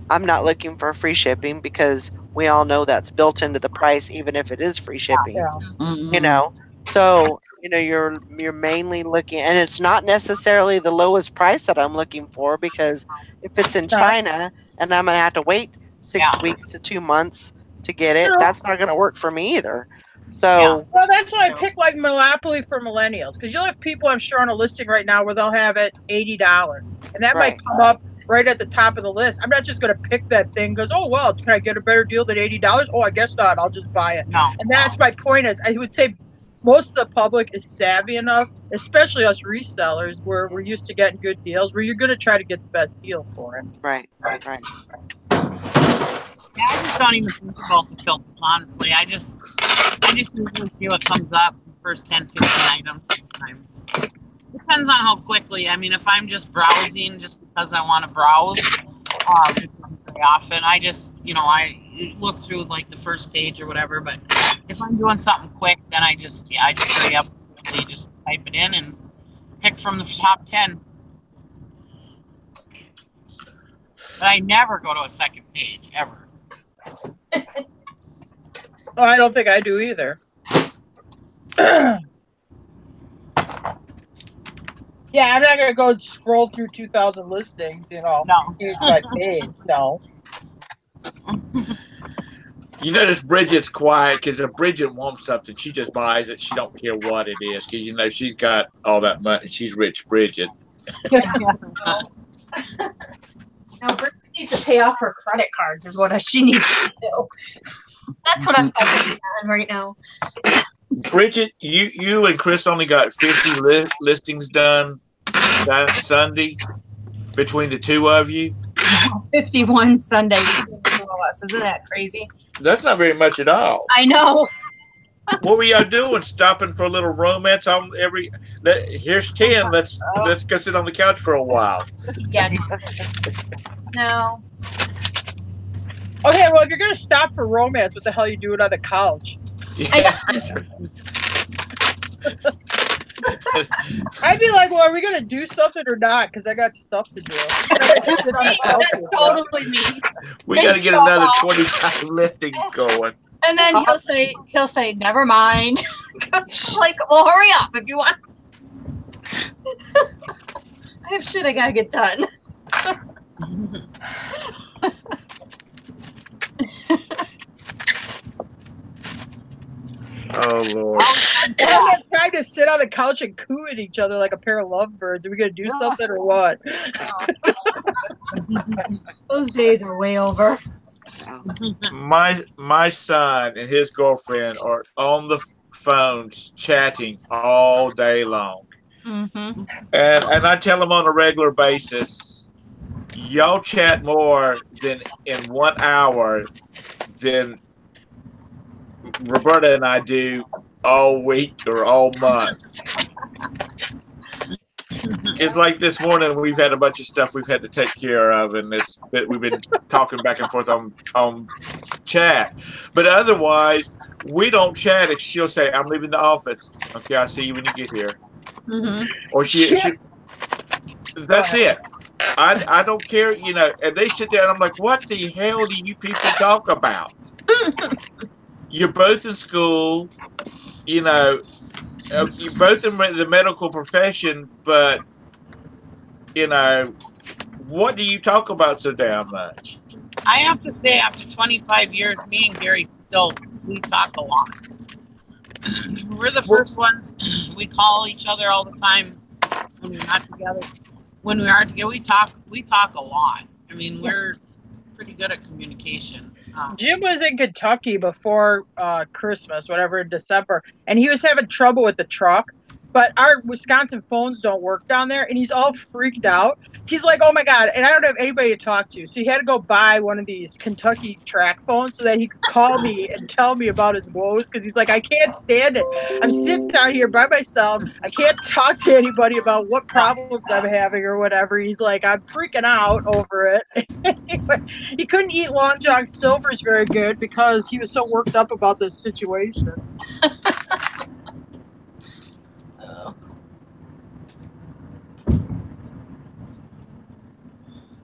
I'm not looking for free shipping because we all know that's built into the price, even if it is free shipping. Yeah. Mm-hmm. You know, so you're mainly looking, and it's not necessarily the lowest price that I'm looking for, because if it's in China and I'm gonna have to wait 6 weeks to 2 months to get it, that's not gonna work for me either. So Well, that's why I pick like Monopoly for millennials, because you'll have people, I'm sure, on a listing right now where they'll have it $80, and that might come up right at the top of the list. I'm not just going to pick that thing because, oh well, can I get a better deal than $80? Oh, I guess not. I'll just buy it. No. And that's my point. Is I would say most of the public is savvy enough, especially us resellers, where we're used to getting good deals, where you're going to try to get the best deal for it. Right. Yeah, I just don't even think about the filters, honestly. I just usually see what comes up in the first 10, 15 items sometimes. Depends on how quickly. I mean, if I'm just browsing just because I want to browse, very often, I just, I look through like the first page or whatever. But if I'm doing something quick, then I just hurry up quickly, just type it in and pick from the top 10. But I never go to a second page, ever. Oh, I don't think I do either. Yeah, I'm not gonna go scroll through 2,000 listings, No. page by page. No. You notice Bridget's quiet because if Bridget wants something, she just buys it. She don't care what it is because she's got all that money. She's rich, Bridget. Now, Bridget needs to pay off her credit cards, is what she needs to do. That's what I'm focusing on right now. Bridget, you and Chris only got 50 listings done Sunday between the two of you. 51 Sunday between the two of us. Isn't that crazy? That's not very much at all. I know. What were y'all doing? Stopping for a little romance on every? Here's 10. Let's go sit on the couch for a while. Yeah. No. Okay, well, if you're gonna stop for romance, what the hell are you doing on the couch? Yeah. I'd be like, well, are we gonna do something or not? Because I got stuff to do. That's totally me. We got to get another 25 listings going. And then he'll say, never mind. Like, well, hurry up if you want. I have shit I gotta get done. Oh Lord! I'm not trying to sit on the couch and coo at each other like a pair of lovebirds. Are we gonna do something or what? Those days are way over. My son and his girlfriend are on the phones chatting all day long, Mm-hmm. and I tell them on a regular basis, y'all chat more than in 1 hour than Roberta and I do all week or all month. It's like this morning we've had a bunch of stuff we've had to take care of, and we've been talking back and forth on chat. But otherwise, we don't chat. If she'll say, "I'm leaving the office. Okay, I'll see you when you get here," Mm-hmm. or she that's it. I don't care, And they sit there, and I'm like, "What the hell do you people talk about?" You're both in school, you're both in the medical profession, but, what do you talk about so damn much? I have to say, after 25 years, me and Gary we talk a lot. We're the first ones. We call each other all the time when we're not together. When we are together, we talk a lot. I mean, we're pretty good at communication. Jim was in Kentucky before Christmas, whatever, in December, and he was having trouble with the truck. But our Wisconsin phones don't work down there, and he's all freaked out. He's like, "Oh my god!" And I don't have anybody to talk to, so he had to go buy one of these Kentucky track phones so that he could call me and tell me about his woes. Because he's like, "I can't stand it. I'm sitting down here by myself. I can't talk to anybody about what problems I'm having or whatever." He's like, "I'm freaking out over it." He couldn't eat Long John Silver's very good because he was so worked up about this situation.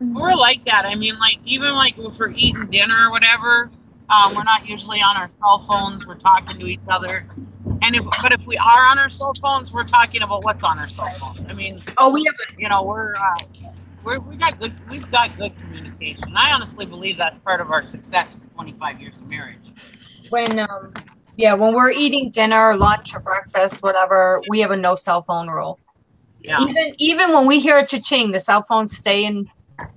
We're like that. I mean, even if we're eating dinner or whatever, we're not usually on our cell phones. We're talking to each other. And if we are on our cell phones, we're talking about what's on our cell phone. I mean, we have we've got good communication. I honestly believe that's part of our success for 25 years of marriage. when we're eating dinner, lunch, or breakfast, whatever, we have a no cell phone rule. Yeah. Even when we hear a cha-ching, the cell phones stay in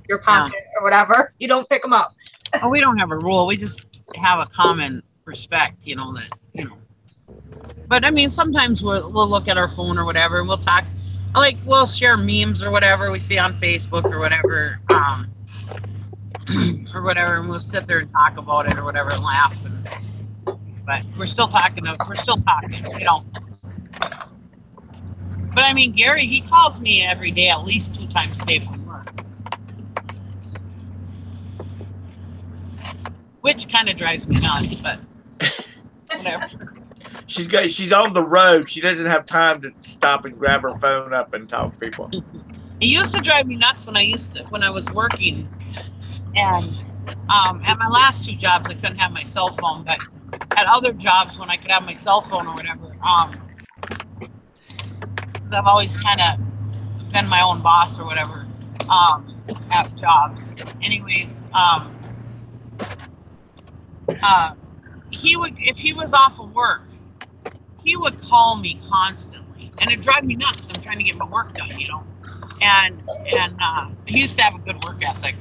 your pocket or whatever. You don't pick them up. Well, we don't have a rule. We just have a common respect, But I mean, sometimes we'll look at our phone or whatever, and we'll talk. We'll share memes or whatever we see on Facebook or whatever, and we'll sit there and talk about it or whatever and laugh. But we're still talking. But I mean, Gary, he calls me every day, at least 2 times a day from work, which kind of drives me nuts. But whatever. She's on the road. She doesn't have time to stop and grab her phone up and talk to people. It used to drive me nuts when I was working, and at my last 2 jobs I couldn't have my cell phone. But at other jobs when I could have my cell phone or whatever. 'Cause I've always kind of been my own boss or whatever at jobs. Anyways, he would, if he was off of work, he would call me constantly, and it'd drive me nuts because I'm trying to get my work done, you know. And he used to have a good work ethic.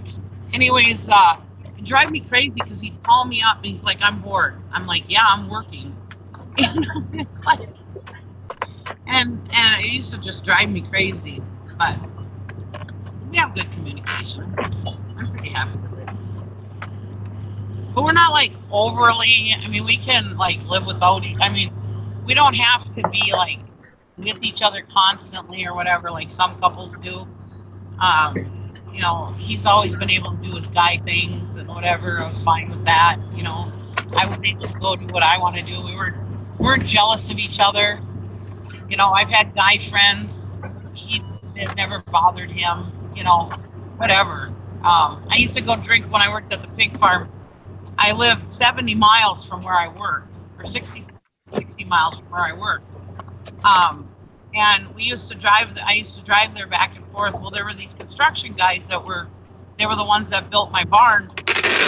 Anyways, it'd drive me crazy because he'd call me up and he's like, "I'm bored." I'm like, "Yeah, I'm working." It's like, and it used to just drive me crazy. But we have good communication. I'm pretty happy with it. But we're not like overly. I mean, we can like live without. I mean, we don't have to be like with each other constantly or whatever, like some couples do. You know, he's always been able to do his guy things and whatever. I was fine with that. You know, I was able to go do what I want to do. We weren't jealous of each other. You know, I've had guy friends. It never bothered him. You know, whatever. I used to go drink when I worked at the pig farm. I lived 70 miles from where I worked, or 60 miles from where I worked. And we used to drive. I used to drive there back and forth. Well, there were these construction guys they were the ones that built my barn,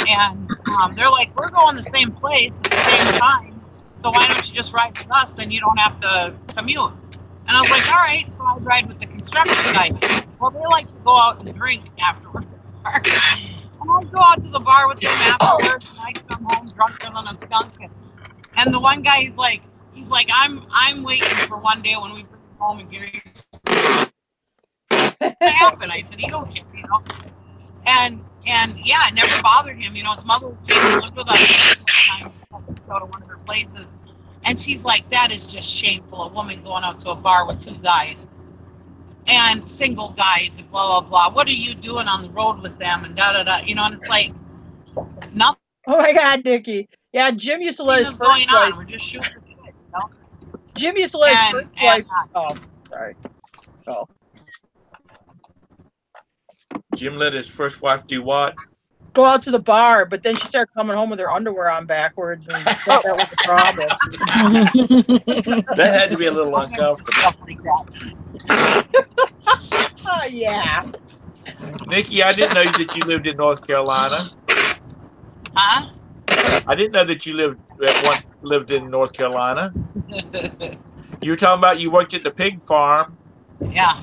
and they're like, "We're going the same place at the same time, so why don't you just ride with us? Then you don't have to commute." And I was like, "All right." So I ride with the construction guys. Well, they like to go out and drink afterwards. And I'd go out to the bar with them afterwards, and I'd come home drunker than a skunk. And the one guy, he's like, I'm waiting for one day when we bring him home and Gary's what happened? I said, "You don't care, you know." And yeah, it never bothered him. You know, his mother came and lived with us one time to go to one of her places. And she's like, "That is just shameful, a woman going out to a bar with two guys and single guys and blah, blah, blah. What are you doing on the road with them?" And da-da-da, you know, and it's like, nothing Oh my God, Nikki. Yeah, Jim used to let his is first going wife. on. We're just shooting the shit, you know? Jim used to let his And, first wife. and Oh, sorry. Oh, Jim let his first wife do what? go out to the bar, but then she started coming home with her underwear on backwards, and that was the problem. That had to be a little uncomfortable. stuff like that. Oh yeah. Nikki, I didn't know that you lived in North Carolina. Huh? I didn't know that you lived in North Carolina. You were talking about you worked at the pig farm. Yeah.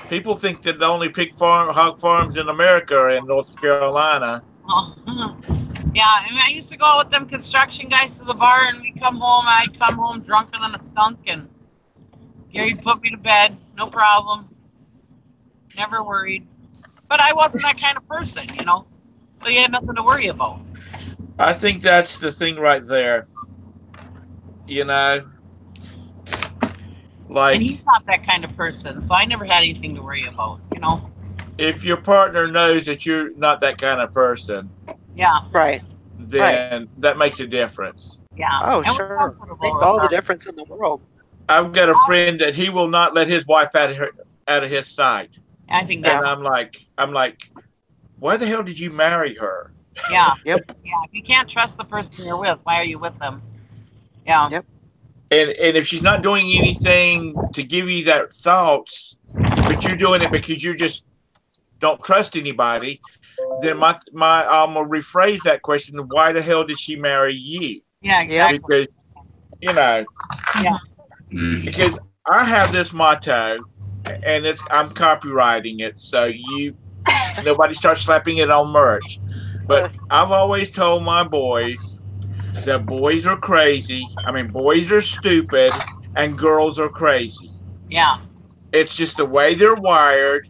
People think that the only hog farms in America are in North Carolina. Oh, yeah, I mean, I used to go out with them construction guys to the bar, and we come home. I'd come home drunker than a skunk, and Gary put me to bed, no problem, never worried. But I wasn't that kind of person, you know, so you had nothing to worry about. I think that's the thing right there. You know, like, and he's not that kind of person, so I never had anything to worry about, you know. if your partner knows that you're not that kind of person, Yeah. Right. then that makes a difference. Yeah. Oh, And we're sure. comfortable Makes with all the that. difference in the world. I've got a friend that he will not let his wife out of his sight. I think And that's I'm like, why the hell did you marry her? yeah. Yep. Yeah. If you can't trust the person you're with, why are you with them? Yeah. Yep. And if she's not doing anything to give you that thoughts, but you're doing it because you just don't trust anybody, then I'm gonna rephrase that question. Why the hell did she marry you? Yeah, exactly. Because, you know, Yeah. because I have this motto, and I'm copywriting it, so nobody starts slapping it on merch. But I've always told my boys that boys are crazy. I mean, boys are stupid, and girls are crazy. Yeah. It's just the way they're wired.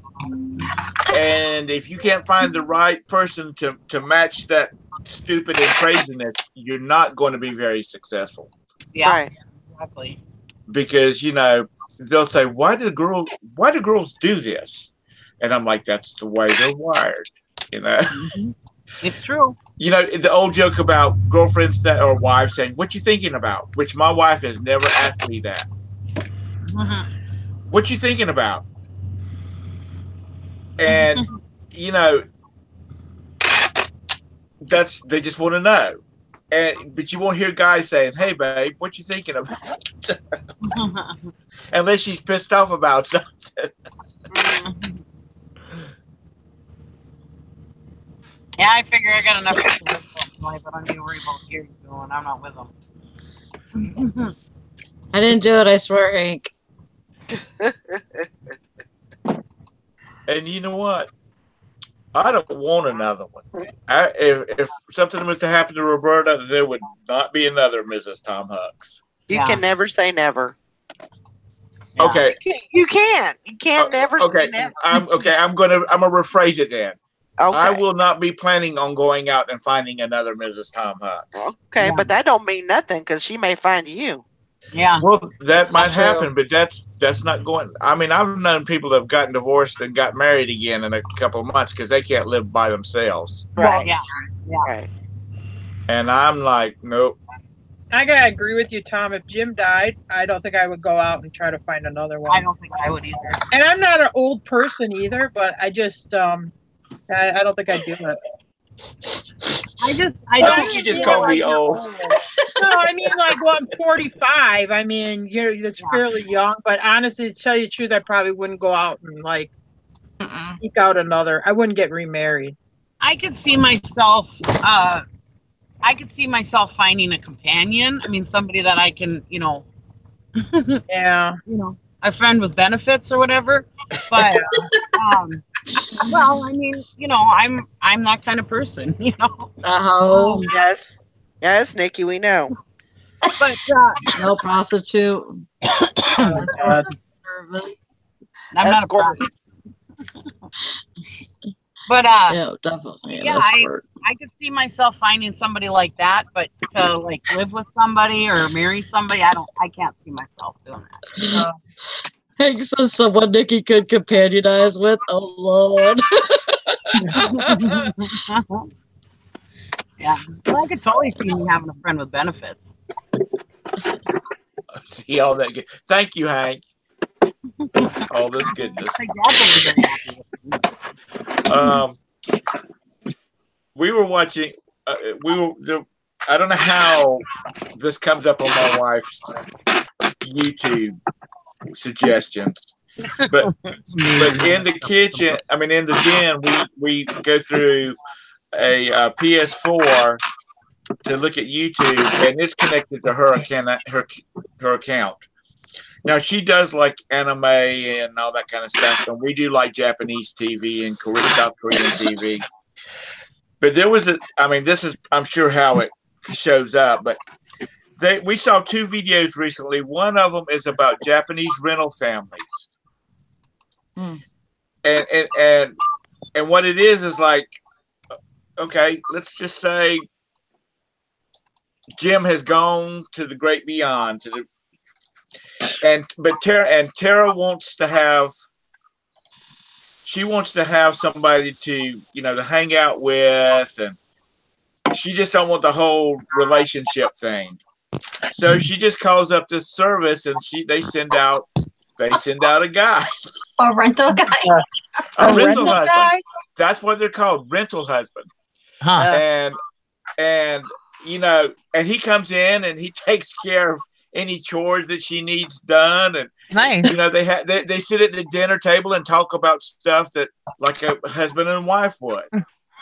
And if you can't find the right person to match that stupid and craziness, you're not going to be very successful. Yeah. Right. Exactly. Because, you know, they'll say, why do girls do this? And I'm like, that's the way they're wired, you know. It's true. You know, the old joke about girlfriends or wives saying, what you thinking about? Which my wife has never asked me that. Mm-hmm. What you thinking about? And, you know, they just want to know. but you won't hear guys saying, "Hey, babe, what you thinking about?" Unless she's pissed off about something. Yeah, I figure I got enough to worry about in life. I don't need to worry about Gary when I'm not with him. I didn't do it, I swear, Hank. And you know what? I don't want another one. If something was to happen to Roberta, there would not be another Mrs. Tom Hucks. You can never say never. Yeah. Okay. You can't. You can't never say never. I'm gonna rephrase it then. Okay. I will not be planning on going out and finding another Mrs. Tom Hucks. Okay, but that don't mean nothing because she may find you. Yeah. Well, that might happen, but that's not going. I mean, I've known people that have gotten divorced and got married again in a couple of months because they can't live by themselves. Right. Yeah. Yeah. Right. And I'm like, nope. I gotta agree with you, Tom. If Jim died, I don't think I would go out and try to find another one. I don't think I would either. And I'm not an old person either, but I just I don't think I'd do it. I Why did you just call me old? No, I mean, like, well, I'm 45. I mean, that's fairly young. But honestly, to tell you the truth, I probably wouldn't go out and like seek out another. I wouldn't get remarried. I could see myself. I could see myself finding a companion. I mean, somebody that I can, Yeah. A friend with benefits or whatever. But well, I mean, I'm that kind of person, Oh, Yes. Yes, Nikki, we know. But no prostitute. Oh, God. I'm not a Escort. problem. But Yeah, definitely. yeah, I could see myself finding somebody like that, but to like live with somebody or marry somebody, I can't see myself doing that. Hank says someone Nikki could companionize with. Oh Lord. Yeah, well, I could totally see me having a friend with benefits. See all that good. Thank you, Hank. All this goodness. We were watching. I don't know how this comes up on my wife's YouTube suggestions, but in the kitchen, I mean, in the den, we go through a PS4 to look at YouTube, and it's connected to her account. Her account. Now she does like anime and all that kind of stuff, and we do like Japanese TV and South Korean TV. But there was I'm sure how it shows up, but we saw two videos recently. One of them is about Japanese rental families, and what it is like, okay, let's just say Jim has gone to the great beyond but Tara wants to have. She wants to have somebody to to hang out with, and she just don't want the whole relationship thing. So she just calls up this service, and they send out a guy, A rental guy. a rental husband. Guy? That's what they're called, rental husband. Huh. And he comes in and he takes care of any chores that she needs done, and nice. They sit at the dinner table and talk about stuff that like a husband and wife would.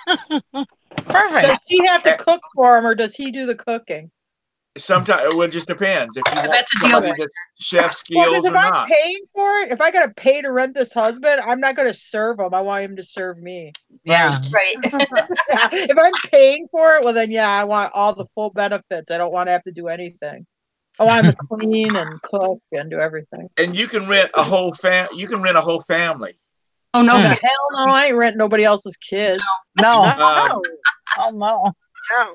Perfect. Does she have to cook for him, or does he do the cooking? Sometimes it just depends if you want That's a somebody deal. that's chef skills or if I'm not. paying for it, if I gotta pay to rent this husband, I'm not gonna serve him. I want him to serve me. Yeah. Right. If I'm paying for it, well then I want all the full benefits. I don't want to have to do anything. I want him to clean and cook and do everything. And you can rent a whole family. Oh no! Hell no! I ain't renting nobody else's kids. No. No. Oh no. No.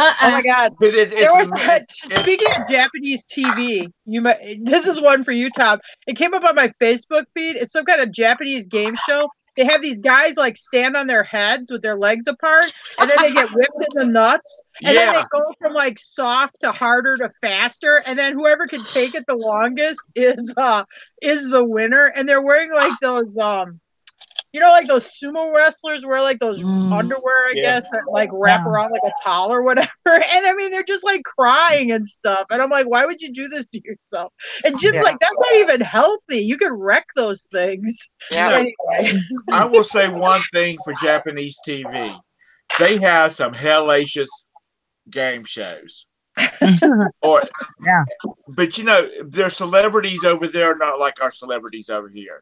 Oh my God! But speaking of Japanese TV, this is one for you, Tom. It came up on my Facebook feed. It's some kind of Japanese game show. They have these guys like stand on their heads with their legs apart, and then they get whipped in the nuts, and then they go from like soft to harder to faster, and then whoever can take it the longest is the winner. And they're wearing like those you know, like those sumo wrestlers wear like those Mm. underwear, I Yes. guess, that like wrap Yeah. around like a towel or whatever. And I mean, they're just like crying and stuff. And I'm like, why would you do this to yourself? And Jim's Yeah. like, that's not even healthy. You could wreck those things. Yeah. Anyway. I will say one thing for Japanese TV. They have some hellacious game shows. Or Yeah. but you know, their celebrities over there are not like our celebrities over here.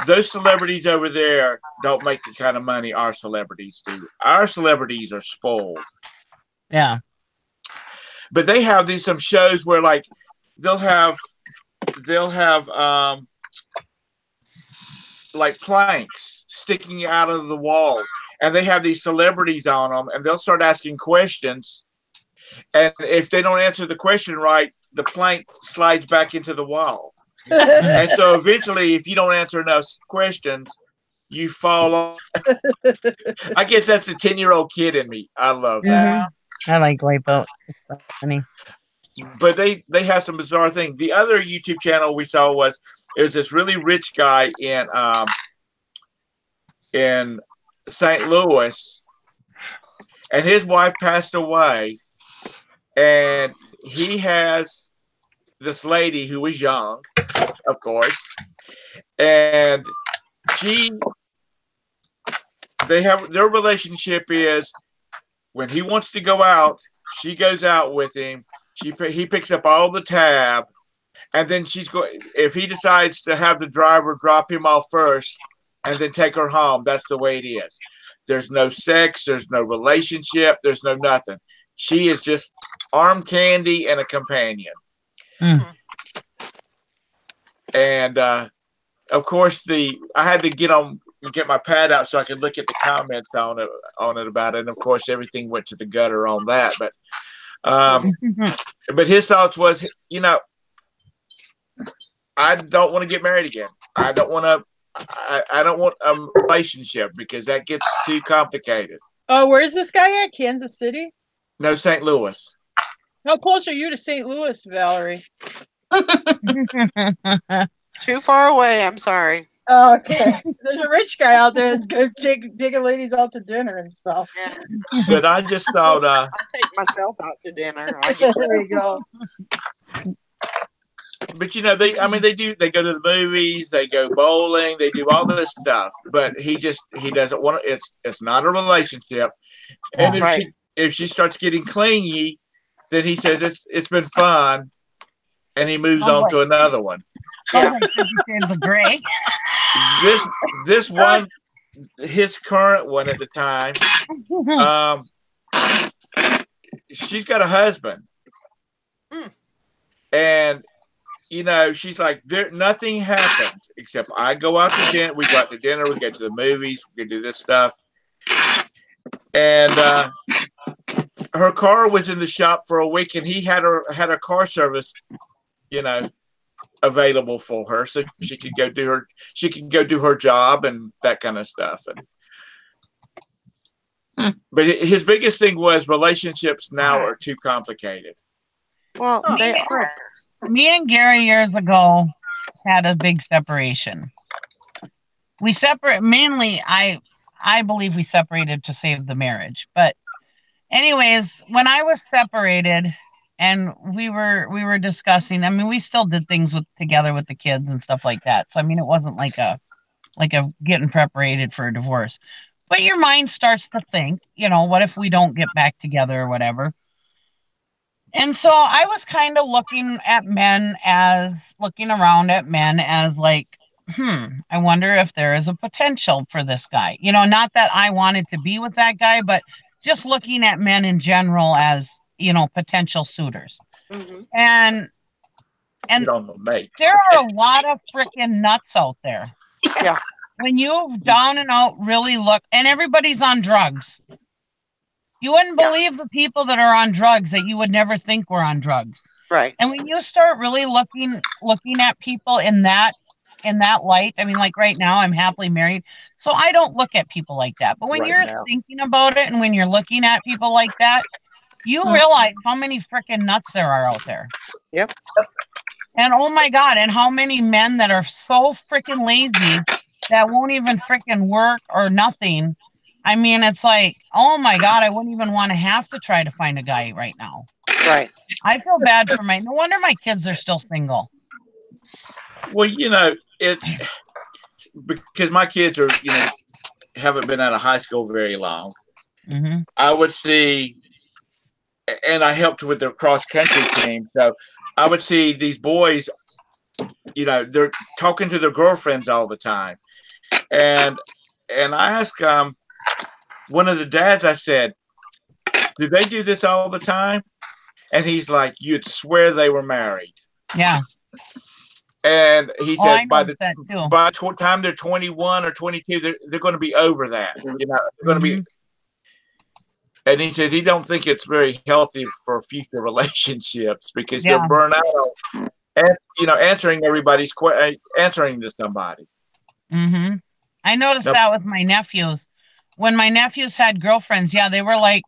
Those celebrities over there don't make the kind of money our celebrities do. Our celebrities are spoiled. Yeah. But they have these some shows where like they'll have like planks sticking out of the wall, and they have these celebrities on them, and they'll start asking questions, and if they don't answer the question right, the plank slides back into the wall. And so eventually, if you don't answer enough questions, you fall off. I guess that's the 10-year-old kid in me. I love that. I like Wipeout. It's funny. But they have some bizarre thing. The other YouTube channel we saw was this really rich guy in St. Louis, and his wife passed away, and he has this lady who was young, of course, and their relationship is when he wants to go out, she goes out with him. He picks up all the tab, and then if he decides to have the driver drop him off first and then take her home, that's the way it is. There's no sex, there's no relationship, there's no nothing. She is just arm candy and a companion. And of course, I had to get my pad out so I could look at the comments on it about it. And of course, everything went to the gutter on that. But his thoughts was, you know, I don't want to get married again. I don't want a relationship because that gets too complicated. Oh, where's this guy at? Kansas City? No, St. Louis. How close are you to St. Louis, Valerie? Too far away. I'm sorry. Oh, okay. There's a rich guy out there that's going to take ladies out to dinner and stuff. Yeah. But I just thought, I take myself out to dinner. There you go. But you know, they go to the movies, they go bowling, they do all this stuff. But he doesn't want to. It's not a relationship. And if she starts getting clingy, then he says it's been fun, and he moves on to another one. Yeah. Shades of Gray. This one, his current one at the time, she's got a husband, and you know, she's like, nothing happens except I go out to dinner. We go out to dinner. We go to the movies. We do this stuff, and her car was in the shop for a week, and he had her car service, you know, available for her, so she could go do her job and that kind of stuff. But his biggest thing was relationships now are too complicated. Well, they are. Me and Gary years ago had a big separation. We separate mainly. I believe we separated to save the marriage. But anyways, when I was separated and we were discussing, I mean, we still did things together with the kids and stuff like that. So I mean, it wasn't like a getting preparated for a divorce. But your mind starts to think, you know, what if we don't get back together or whatever? And so I was kind of looking around at men as like, I wonder if there is a potential for this guy. You know, not that I wanted to be with that guy, but just looking at men in general as, you know, potential suitors. Mm-hmm. And there are a lot of freaking nuts out there. Yeah. When you down and out really look, and everybody's on drugs. You wouldn't believe the people that are on drugs that you would never think were on drugs. Right. And when you start really looking at people in that light, I mean, like right now, I'm happily married, so I don't look at people like that. But when you're thinking about it and when you're looking at people like that, you realize how many freaking nuts there are out there. Yep. And oh my God, and how many men that are so freaking lazy that won't even freaking work or nothing. I mean, it's like, oh my God, I wouldn't even want to have to try to find a guy right now. Right. I feel bad for no wonder my kids are still single. Well, it's because my kids are, haven't been out of high school very long. Mm-hmm. I would see, and I helped with their cross country team. So I would see these boys, they're talking to their girlfriends all the time. And I asked one of the dads, I said, do they do this all the time? And he's like, you'd swear they were married. Yeah. And he said by the time they're 21 or 22, they're going to be over that. They're going to be. And he said he don't think it's very healthy for future relationships because they'll burn out. And answering answering to somebody. Mm-hmm. I noticed that with my nephews. When my nephews had girlfriends, they were like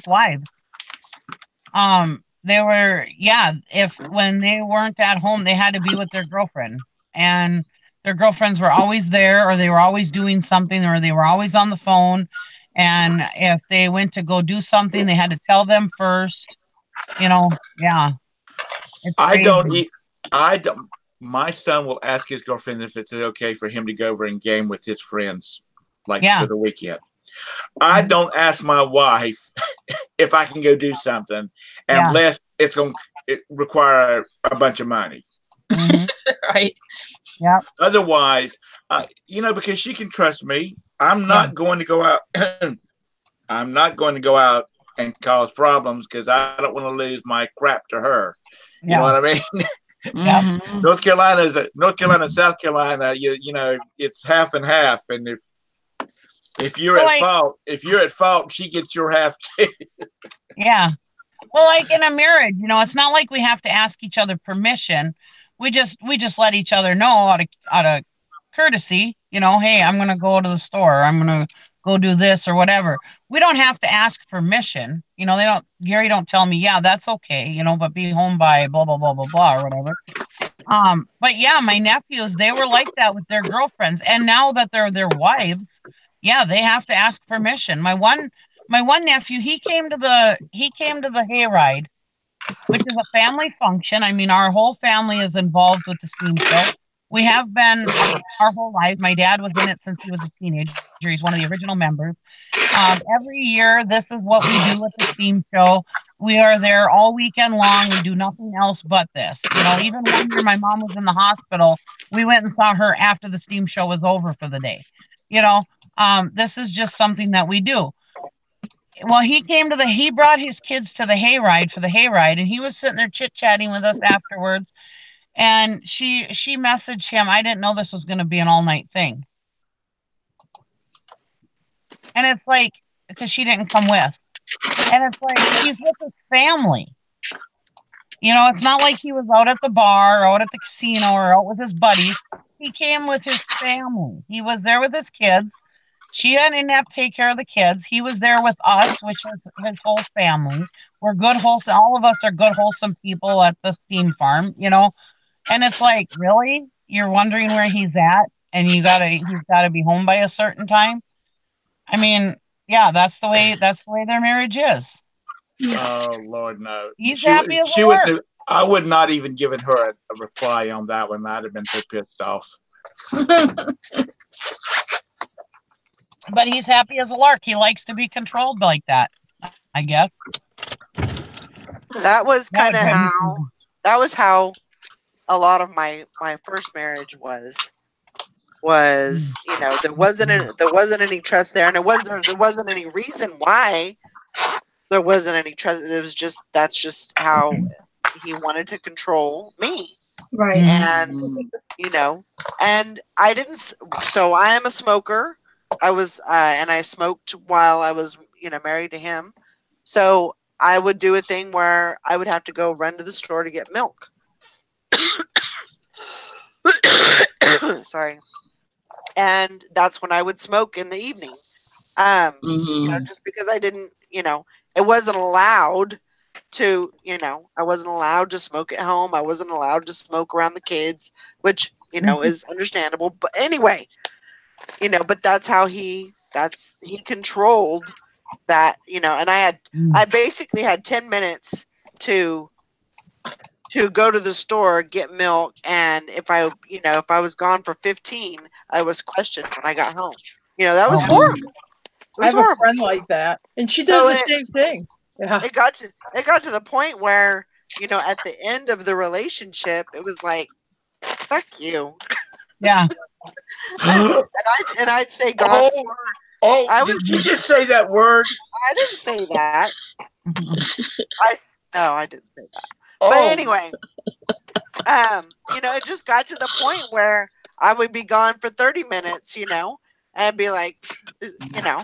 wives. They were, if when they weren't at home, they had to be with their girlfriend, and their girlfriends were always there, or they were always doing something, or they were always on the phone. And if they went to go do something, they had to tell them first. It's crazy. I don't. My son will ask his girlfriend if it's okay for him to go over and game with his friends, for the weekend. I don't ask my wife if I can go do something unless it's going to require a bunch of money. Mm-hmm. Right. Yeah. Otherwise, because she can trust me, I'm not going to go out. I'm not going to go out and cause problems because I don't want to lose my crap to her. You know what I mean? Mm-hmm. North Carolina, South Carolina, it's half and half. And if you're at fault, she gets your half too. Yeah. Well, like in a marriage, it's not like we have to ask each other permission. We just let each other know out of courtesy, hey, I'm going to go to the store. I'm going to go do this or whatever. We don't have to ask permission. Gary don't tell me, that's okay, but be home by blah, blah, blah, blah, blah, or whatever. But my nephews, they were like that with their girlfriends. And now that they're their wives, they have to ask permission. My one nephew, he came to the hayride, which is a family function. I mean, our whole family is involved with the steam show. We have been our whole life. My dad was in it since he was a teenager. He's one of the original members. Every year, this is what we do with the steam show. We are there all weekend long. We do nothing else but this. Even one year my mom was in the hospital. We went and saw her after the steam show was over for the day. This is just something that we do. Well, he brought his kids to the hayride for the hayride, and he was sitting there chit-chatting with us afterwards. And she messaged him, I didn't know this was going to be an all-night thing. And it's like, because she didn't come with. And it's like, he's with his family. It's not like he was out at the bar or out at the casino or out with his buddies. He came with his family. He was there with his kids. She didn't have to take care of the kids. He was there with us, which is his whole family. We're good, wholesome. All of us are good, wholesome people at the steam farm, And it's like, really? You're wondering where he's at, and he's gotta be home by a certain time. I mean, that's the way their marriage is. Oh Lord, no. He's happy as a lark. I would not even given her a reply on that one. I'd have been so pissed off. But he's happy as a lark. He likes to be controlled like that, I guess. That was kind of how a lot of my first marriage was there wasn't any trust there, and there wasn't any reason why there wasn't any trust. It was just that's just how he wanted to control me, right? And and I didn't. So I am a smoker. I was and I smoked while I was married to him. So I would do a thing where I would have to go run to the store to get milk. Sorry. And that's when I would smoke in the evening. Just because I didn't, it wasn't allowed to, I wasn't allowed to smoke at home. I wasn't allowed to smoke around the kids, which, is understandable. But anyway, you know, but that's how he controlled that, you know, and I basically had 10 minutes to go to the store, get milk, and if I was gone for 15, I was questioned when I got home. You know, that was horrible. It I was have a horrible. friend like that, and she So does the same thing. Yeah. it got to the point where, you know, at the end of the relationship, it was like, fuck you. Yeah. and I'd say gone for I did was you just say that word? I didn't say that. No, I didn't say that. But Oh, anyway, you know, it just got to the point where I would be gone for 30 minutes, you know, and be like, you know,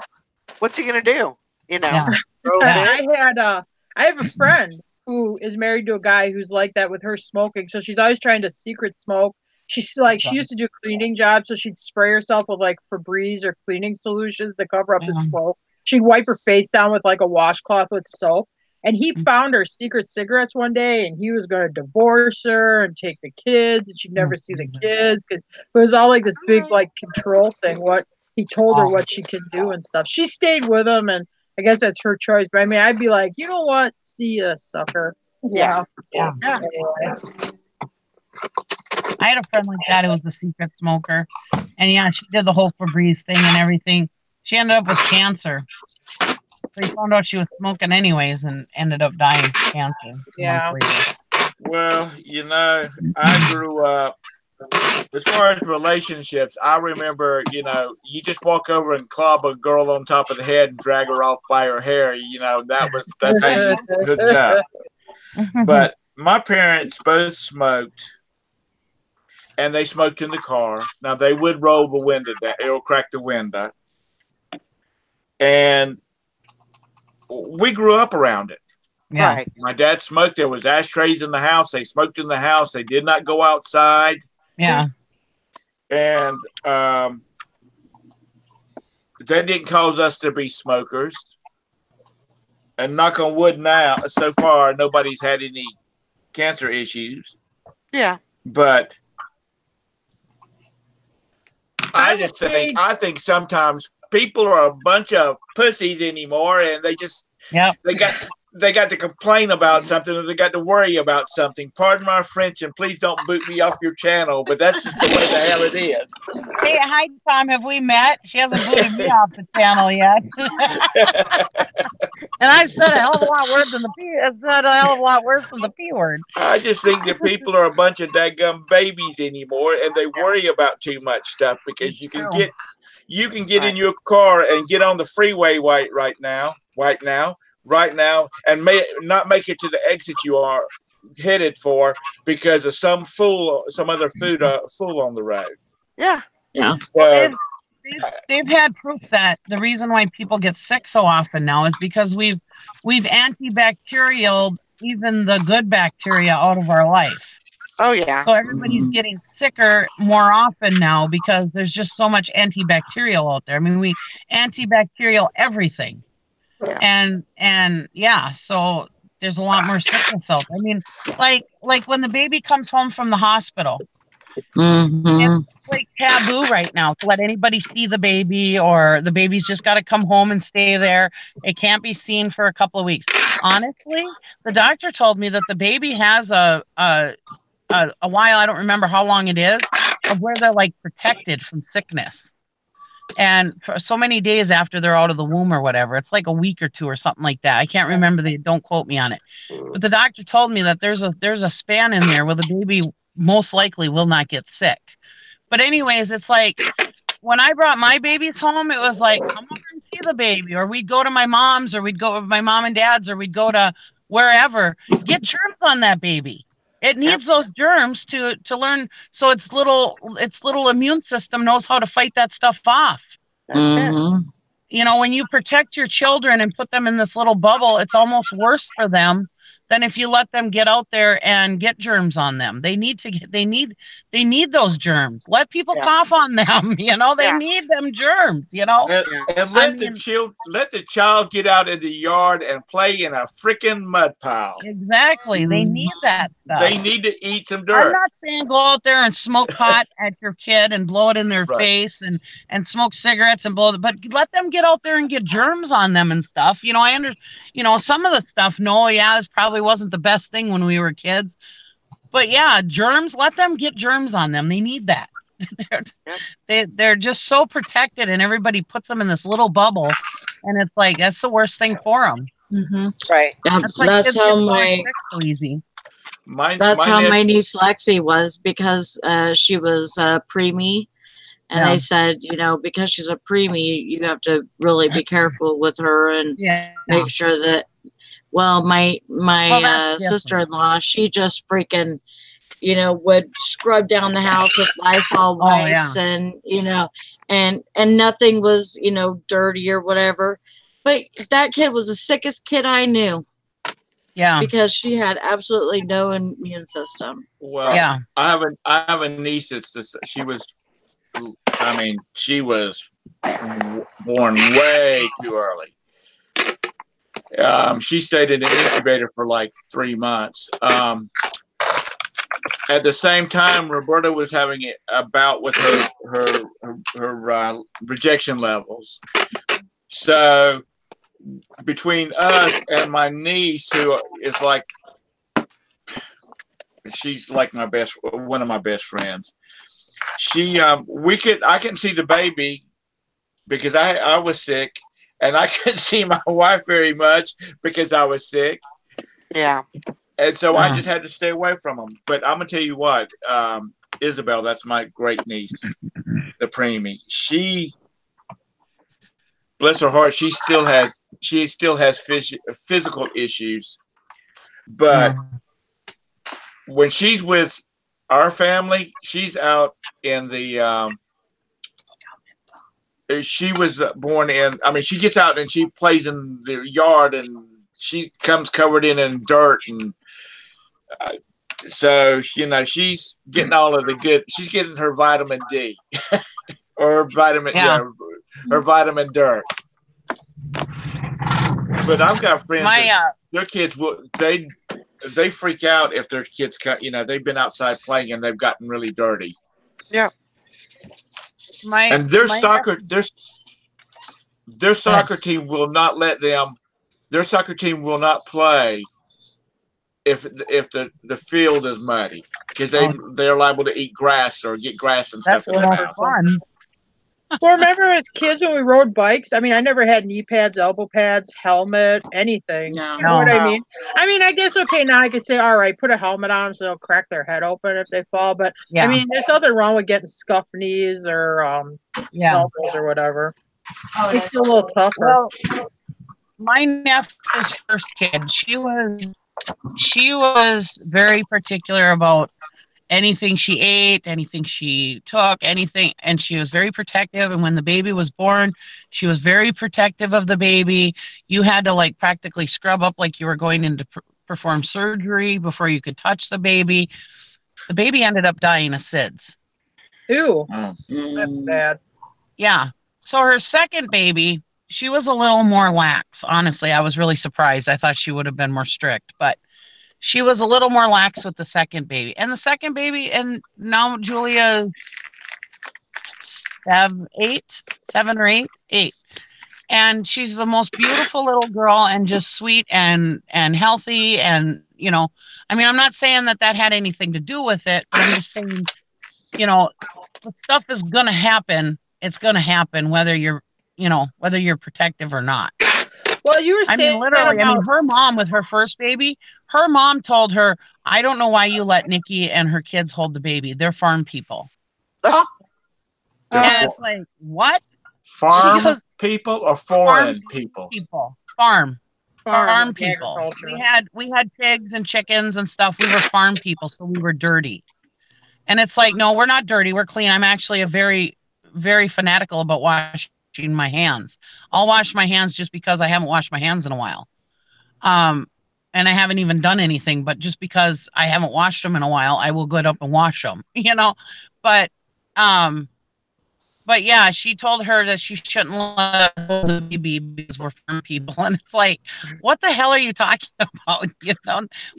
what's he gonna do? You know, Yeah. throw a fit? I have a friend who is married to a guy who's like that with her smoking. So she's always trying to secret smoke. She's like, she used to do cleaning jobs, so she'd spray herself with like Febreze or cleaning solutions to cover up the smoke. She'd wipe her face down with like a washcloth with soap. And he found her secret cigarettes one day, and he was going to divorce her and take the kids, and she'd never see the kids because it was all like this big like control thing. What he told her what she can do and stuff. She stayed with him, and I guess that's her choice. But I mean, I'd be like, you know what? See ya, sucker. Yeah. Yeah. Anyway. I had a friend like that who was a secret smoker. And yeah, she did the whole Febreze thing and everything. She ended up with cancer. They found out she was smoking anyways and ended up dying of cancer. Yeah. well, you know, I grew up. As far as relationships, I remember, you know, you just walk over and club a girl on top of the head and drag her off by her hair. You know, that's how you hooked up. But my parents both smoked, and they smoked in the car. Now they would roll the window down; it'll crack the window, and we grew up around it. Yeah. Right. My dad smoked. There was ashtrays in the house. They smoked in the house. They did not go outside. Yeah. And that didn't cause us to be smokers. And knock on wood, now so far nobody's had any cancer issues. Yeah. But I think sometimes people are a bunch of pussies anymore, and they got to complain about something, or they got to worry about something. Pardon my French, and please don't boot me off your channel, but that's just the way the hell it is. Hey, hi, Tom. Have we met? She hasn't booted me off the channel yet. And I've said a hell of a lot worse than the P word. I just think that people are a bunch of dadgum babies anymore, and they worry about too much stuff because you can get in your car and get on the freeway right now, and may not make it to the exit you are headed for because of some other fool on the road. Yeah. Yeah. So, they've had proof that the reason why people get sick so often now is because we've antibacterial even the good bacteria out of our life. Oh yeah. So everybody's getting sicker more often now because there's just so much antibacterial out there. I mean, we antibacterial everything. Yeah. And yeah, so there's a lot more sickness out there. I mean, like when the baby comes home from the hospital, it's like taboo right now to let anybody see the baby, or the baby's just got to come home and stay there. It can't be seen for a couple of weeks. Honestly, the doctor told me that the baby has a while, I don't remember how long it is, of where they're like protected from sickness. And for so many days after they're out of the womb or whatever, it's like a week or two or something like that. I can't remember. Don't quote me on it. But the doctor told me that there's a span in there where the baby most likely will not get sick. But anyways, it's like when I brought my babies home, it was like, come over and see the baby, or we'd go to my mom's, or we'd go to my mom and dad's, or we'd go to wherever. Get germs on that baby. It needs those germs to learn, so its little immune system knows how to fight that stuff off. That's it. You know, when you protect your children and put them in this little bubble, it's almost worse for them than if you let them get out there and get germs on them. They need those germs. Let people cough on them. They need them germs. And let the child get out in the yard and play in a freaking mud pile. Exactly. They need that stuff. They need to eat some dirt. I'm not saying go out there and smoke pot at your kid and blow it in their face and smoke cigarettes and blow it, but let them get out there and get germs on them and stuff. I understand, some of the stuff, this probably wasn't the best thing when we were kids, but yeah, germs, let them get germs on them. They need that. They're just so protected, and everybody puts them in this little bubble, and it's like, that's the worst thing for them. Mm-hmm. Right. That's how my so easy. That's how my niece Lexi was, because she was preemie, and they said, because she's a preemie, you have to really be careful with her and make sure that. Well, my sister-in-law, she just freaking, would scrub down the house with Lysol wipes, and and nothing was dirty or whatever. But that kid was the sickest kid I knew. Yeah, because she had absolutely no immune system. Well, yeah, I have a niece she was born way too early. She stayed in an incubator for like 3 months. At the same time, Roberta was having a bout with her rejection levels. So between us and my niece, who is like, she's like one of my best friends. I couldn't see the baby because I was sick, and I couldn't see my wife very much because I was sick. Yeah. And so I just had to stay away from them. But I'm gonna tell you what, Isabel, that's my great niece, the preemie. She, bless her heart, she still has physical issues, but when she's with our family, she's out in the. She was born in. She gets out and she plays in the yard, and she comes covered in dirt, and so she's getting all of the good. She's getting her vitamin D, or her vitamin dirt. But I've got friends. Their kids they freak out if their kids they've been outside playing and they've gotten really dirty. Yeah. And their soccer team will not let them. Their soccer team will not play if the field is muddy, because they're liable to eat grass or get grass and stuff in their mouth. Fun. Well, remember as kids when we rode bikes? I never had knee pads, elbow pads, helmet, anything. No. You know what I mean? I guess, okay, now I can say, all right, put a helmet on them so they'll crack their head open if they fall. But, there's nothing wrong with getting scuffed knees or elbows or whatever. Oh, It's a little tougher. Well, my nephew's first kid, she was very particular about anything she ate, anything she took, anything, and she was very protective. And when the baby was born, she was very protective of the baby. You had to practically scrub up like you were going in to perform surgery before you could touch the baby. The baby ended up dying of SIDS. Ew, that's bad. Yeah. So her second baby, she was a little more lax. Honestly, I was really surprised. I thought she would have been more strict, but she was a little more lax with the second baby. And the second baby, and now Julia, 7 or 8. And she's the most beautiful little girl, and just sweet and healthy. And, I'm not saying that had anything to do with it, but I'm just saying, stuff is going to happen. It's going to happen whether you're protective or not. Well, you were saying literally, her mom with her first baby, her mom told her, I don't know why you let Nikki and her kids hold the baby. They're farm people. And it's like, what? Farm people or foreign people? Farm people. We had pigs and chickens and stuff. We were farm people, so we were dirty. And it's like, no, we're not dirty. We're clean. I'm actually a very, very fanatical about washing my hands. I'll wash my hands just because I haven't washed my hands in a while. And and I haven't even done anything. But just because I haven't washed them in a while, I will get up and wash them. But But yeah, she told her that she shouldn't let us hold the baby because we're farm people. And it's like, what the hell are you talking about?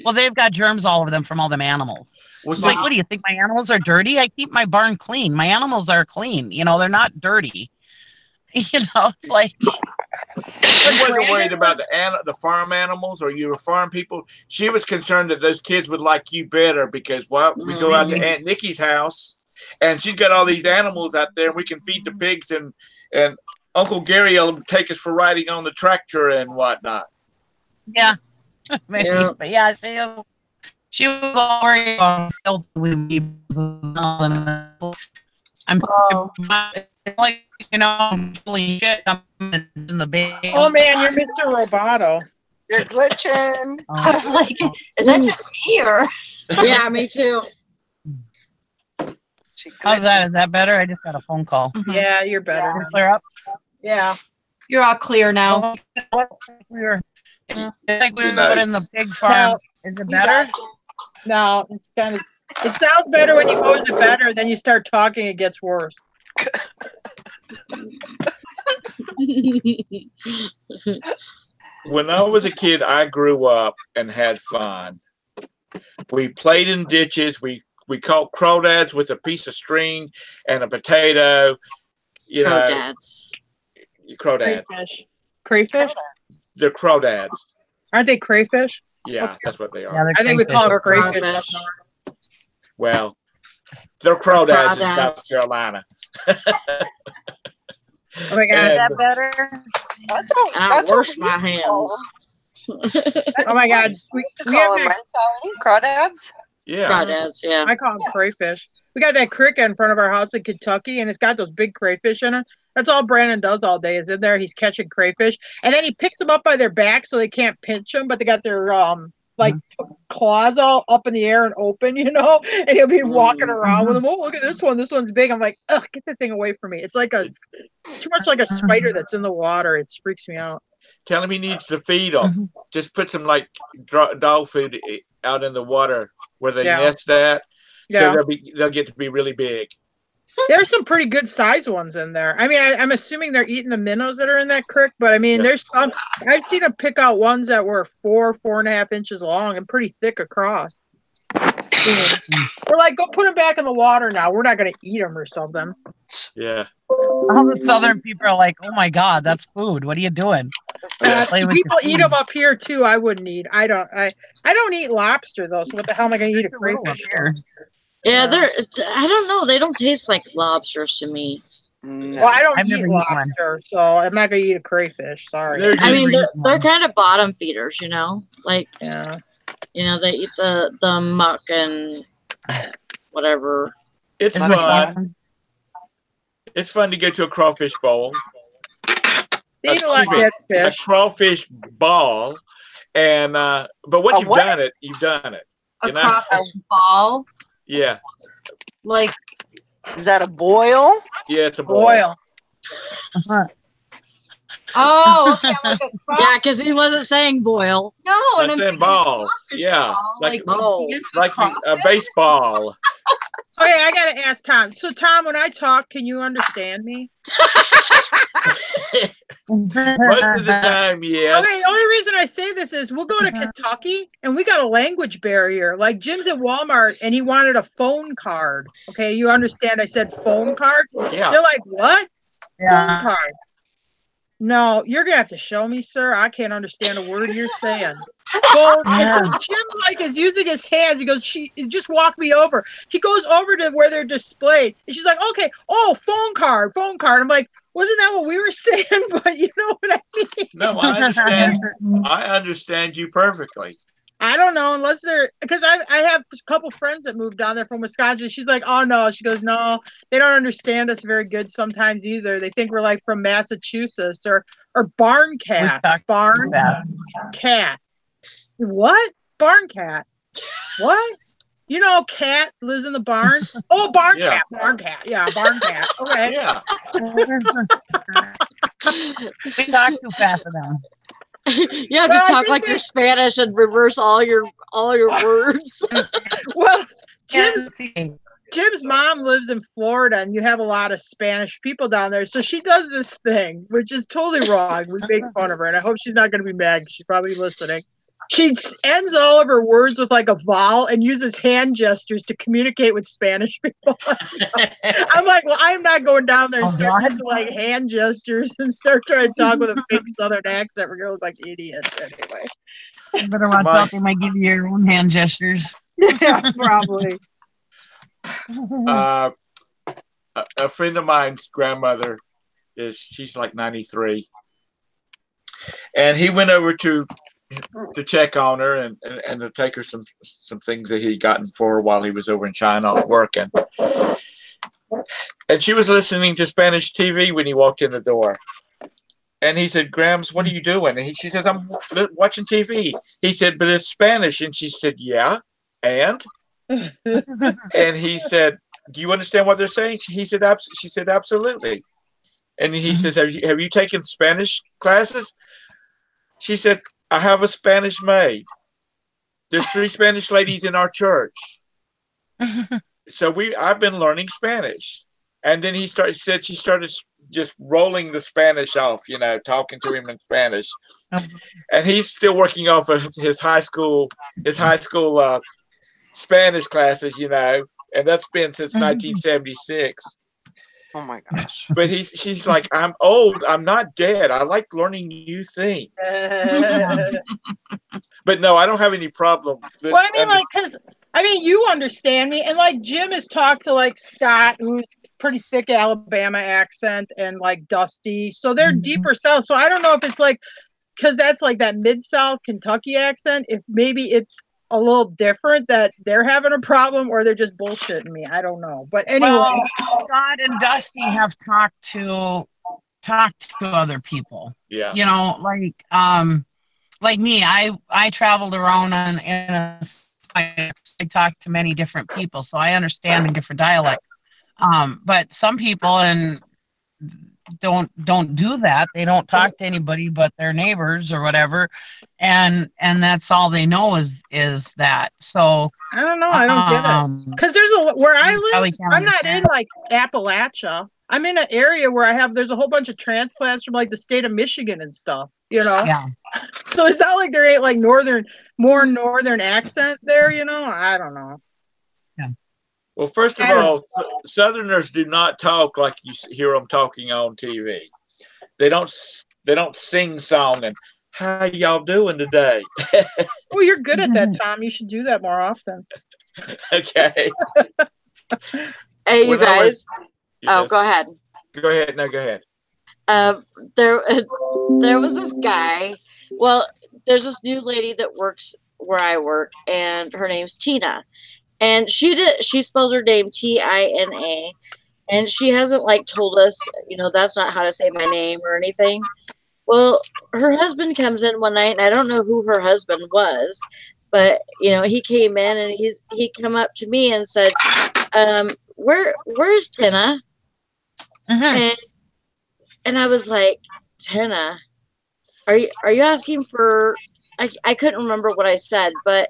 Well, they've got germs all over them from all them animals. Well, It's like, what do you think? My animals are dirty? I keep my barn clean. My animals are clean. They're not dirty. It's like. She wasn't worried about the farm animals or you were farm people. She was concerned that those kids would like you better because, we go out to Aunt Nikki's house. And she's got all these animals out there. And we can feed the pigs, and Uncle Gary will take us for riding on the tractor and whatnot. Yeah, maybe. Yeah. But yeah, she was all worried about health. I'm like, holy shit, I'm in the bed. Oh man, you're Mr. Roboto. You're glitching. I was like, is that just me or? Yeah, me too. How's that? Is that better? I just got a phone call. Mm-hmm. Yeah, you're better. Yeah. Clear up? Yeah. You're all clear now. It's like we were in the pig farm. Is it better? No, it's it sounds better when you go to better, then you start talking, it gets worse. When I was a kid, I grew up and had fun. We played in ditches. We caught crawdads with a piece of string and a potato. Crawdads. Crawdads. Crayfish? They're crawdads. Aren't they crayfish? Yeah, that's what they are. Yeah, I think we call them crayfish. Well, they're crawdads in South Carolina. Oh my God, is that better? That's wash my hands. Oh my God, we call them crawdads. Yeah, crawdads. Yeah, I call them crayfish. We got that creek in front of our house in Kentucky, and it's got those big crayfish in it. That's all Brandon does all day. Is in there. He's catching crayfish, and then he picks them up by their back so they can't pinch them, but they got their claws all up in the air and open, and he'll be walking around with them. Oh, look at this one. This one's big. I'm like, ugh, get that thing away from me. It's too much like a spider that's in the water. It freaks me out. Tell him he needs to feed them. Just put some dog food out in the water where they nest at. So they'll get to be really big. There's some pretty good sized ones in there. I mean, I'm assuming they're eating the minnows that are in that creek, but I mean, there's some. I've seen them pick out ones that were 4.5 inches long and pretty thick across. We're like, go put them back in the water now. We're not going to eat them or something. Yeah. All the southern people are like, oh my God, that's food. What are you doing? People eat them up here too. I wouldn't eat. I don't eat lobster though. So what the hell am I going to eat a crayfish for? Yeah, I don't know. They don't taste like lobsters to me. Well, I don't eat lobster, so I'm not going to eat a crayfish. Sorry. I mean, they're kind of bottom feeders, Like, yeah. They eat the muck and whatever. It's fun. It's fun to go to a crawfish bowl. They eat a lot of dead fish. A crawfish ball, and but once you've done it, you've done it. A crawfish ball. Yeah. Like, is that a boil? Yeah, it's a boil. Oh, okay. Like yeah, because he wasn't saying boil. No, I'm saying ball. Yeah, ball. like a baseball. Okay, I gotta ask Tom. So, Tom, when I talk, can you understand me? Most of the time, yes. Okay, the only reason I say this is we'll go to Kentucky and we got a language barrier. Like Jim's at Walmart and he wanted a phone card. Okay, you understand? I said phone card. Yeah. They're like, what? Yeah. Phone card. No, you're gonna have to show me, sir. I can't understand a word you're saying. So Jim is using his hands. He goes, she just walk me over. He goes over to where they're displayed, and she's like, okay, phone card. I'm like, wasn't that what we were saying? But you know what I mean? No, I understand. I understand you perfectly. I don't know, unless because I have a couple friends that moved down there from Wisconsin. She's like, oh no. She goes, no, they don't understand us very good sometimes either. They think we're like from Massachusetts or barn cat. Barn cat. What? Barn cat. What? Cat lives in the barn. Oh, barn cat. Barn cat. Yeah, barn cat. Okay. Yeah. We talk too fast for them. You have to talk like you're Spanish and reverse all your words. Well, Jim's mom lives in Florida, and you have a lot of Spanish people down there. So she does this thing, which is totally wrong. We make fun of her, and I hope she's not going to be mad. She's probably listening. She ends all of her words with like a vowel and uses hand gestures to communicate with Spanish people. I'm like, well, I'm not going down there and start using like hand gestures and start trying to talk with a fake Southern accent. We're going to look like idiots anyway. You better watch out. They might give you your own hand gestures. Yeah, probably. A friend of mine's grandmother she's like 93, and he went over to check on her and to take her some things that he'd gotten for her while he was over in China working. And she was listening to Spanish TV when he walked in the door. And he said, "Grams, what are you doing?" And she says, "I'm watching TV." He said, "But it's Spanish." And she said, "Yeah, and?" And he said, "Do you understand what they're saying?" She said, "Absolutely." And he says, have you taken Spanish classes?" She said, "I have a Spanish maid. There's 3 Spanish ladies in our church. So I've been learning Spanish." And then she started just rolling the Spanish off, talking to him in Spanish. And he's still working off of his high school Spanish classes, and that's been since 1976. Oh my gosh. But she's like, "I'm old. I'm not dead. I like learning new things." But no, I don't have any problem. Well, I mean, because you understand me, and like Jim has talked to like Scott, who's pretty thick Alabama accent, and like Dusty, so they're deeper south. So I don't know if it's like because that's like that mid-south Kentucky accent. If maybe it's a little different that they're having a problem, or they're just bullshitting me. I don't know. But anyway, Scott and Dusty have talked to other people. Yeah. Like me, I traveled around I talked to many different people, so I understand in different dialects. But some people don't do that. They don't talk to anybody but their neighbors or whatever, and that's all they know is that. So I don't know. I don't get it because where I live. I'm not in like Appalachia. I'm in an area where there's a whole bunch of transplants from like the state of Michigan and stuff. Yeah. So it's not like there ain't like more northern accent there. I don't know. Yeah. Well, first of all, Southerners do not talk like you hear them talking on TV. They don't sing song and "How y'all doing today?" Well, you're good at that, Tom. You should do that more often. Okay. Hey, you guys. Oh, go ahead. Go ahead. No, go ahead. There was this guy. Well, there's this new lady that works where I work, and her name's Tina. And she spells her name Tina, and she hasn't like told us, that's not how to say my name or anything. Well, her husband comes in one night, and I don't know who her husband was, but he came in and he come up to me and said, "Where's Tina?" And I was like, "Tina, are you asking for?" I couldn't remember what I said, but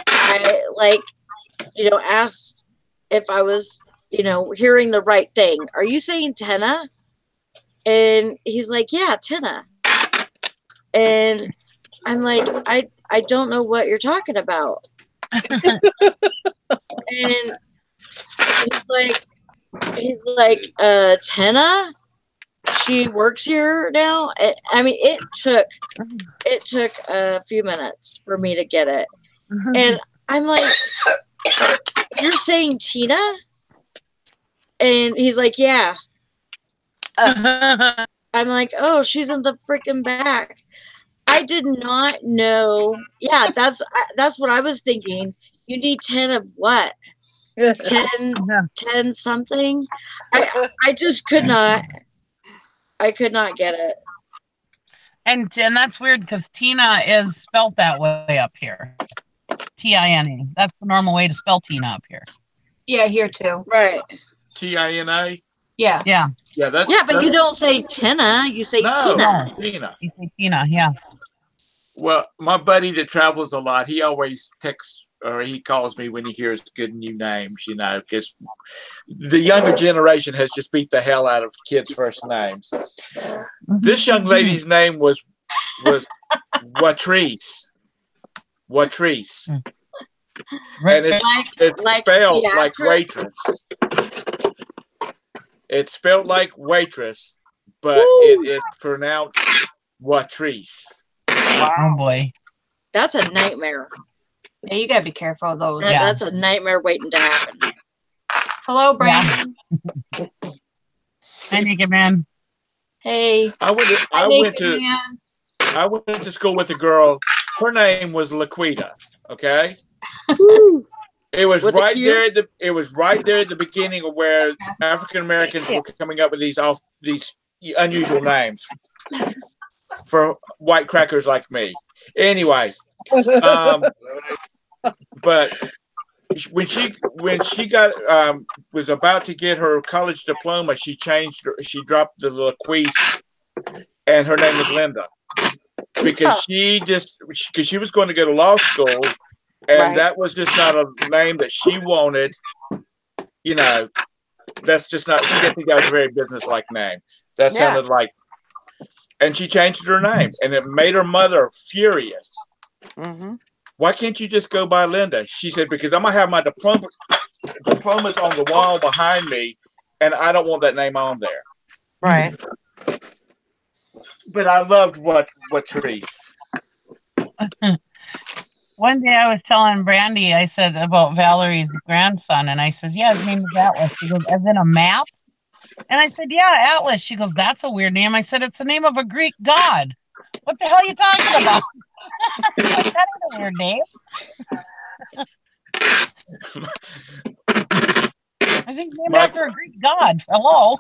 I asked if I was, hearing the right thing. "Are you saying Tina?" And he's like, "Yeah, Tina." And I'm like, I don't know what you're talking about. And he's like, Tina? She works here now? It took a few minutes for me to get it. And I'm like, "You're saying Tina?" And he's like, "Yeah." I'm like, "Oh, she's in the freaking back." I did not know. Yeah, that's what I was thinking. You need 10 of what? 10 something? I just could not. I could not get it. And that's weird because Tina is spelled that way up here. Tina. That's the normal way to spell Tina up here. Yeah, here too. Right. Tina. Yeah. Yeah. Yeah, but you don't say Tina. You say Tina. Tina. You say Tina. Yeah. Well, my buddy that travels a lot, he always texts or he calls me when he hears good new names, because the younger generation has just beat the hell out of kids' first names. This young lady's name was Watrice. Watrice. And it's spelled like waitress. It's spelled like waitress, but it is pronounced Watrice. Oh boy. That's a nightmare. Yeah, you gotta be careful of those. That's a nightmare waiting to happen. Hello, Brandon. Hi, Naked Man. Hey. I went to school with a girl. Her name was Laquita. Okay. It was right there at the beginning of where African Americans were coming up with these unusual names for white crackers like me. Anyway, but when she got was about to get her college diploma, she dropped the Laquise, and her name was Linda because she was going to go to law school. And that was just not a name that she wanted. That's just not. She didn't think that was a very business-like name. That sounded like. And she changed her name, and it made her mother furious. Mm-hmm. Why can't you just go by Linda? She said, because I'm gonna have my diplomas on the wall behind me, and I don't want that name on there. Right. But I loved Watrice. One day I was telling Brandy, I said about Valerie's grandson, and I says, yeah, his name is Atlas. She goes, as in a map? And I said, yeah, Atlas. She goes, that's a weird name. I said, it's the name of a Greek god. What the hell are you talking about? That is a weird name. I think named after a Greek god. Hello.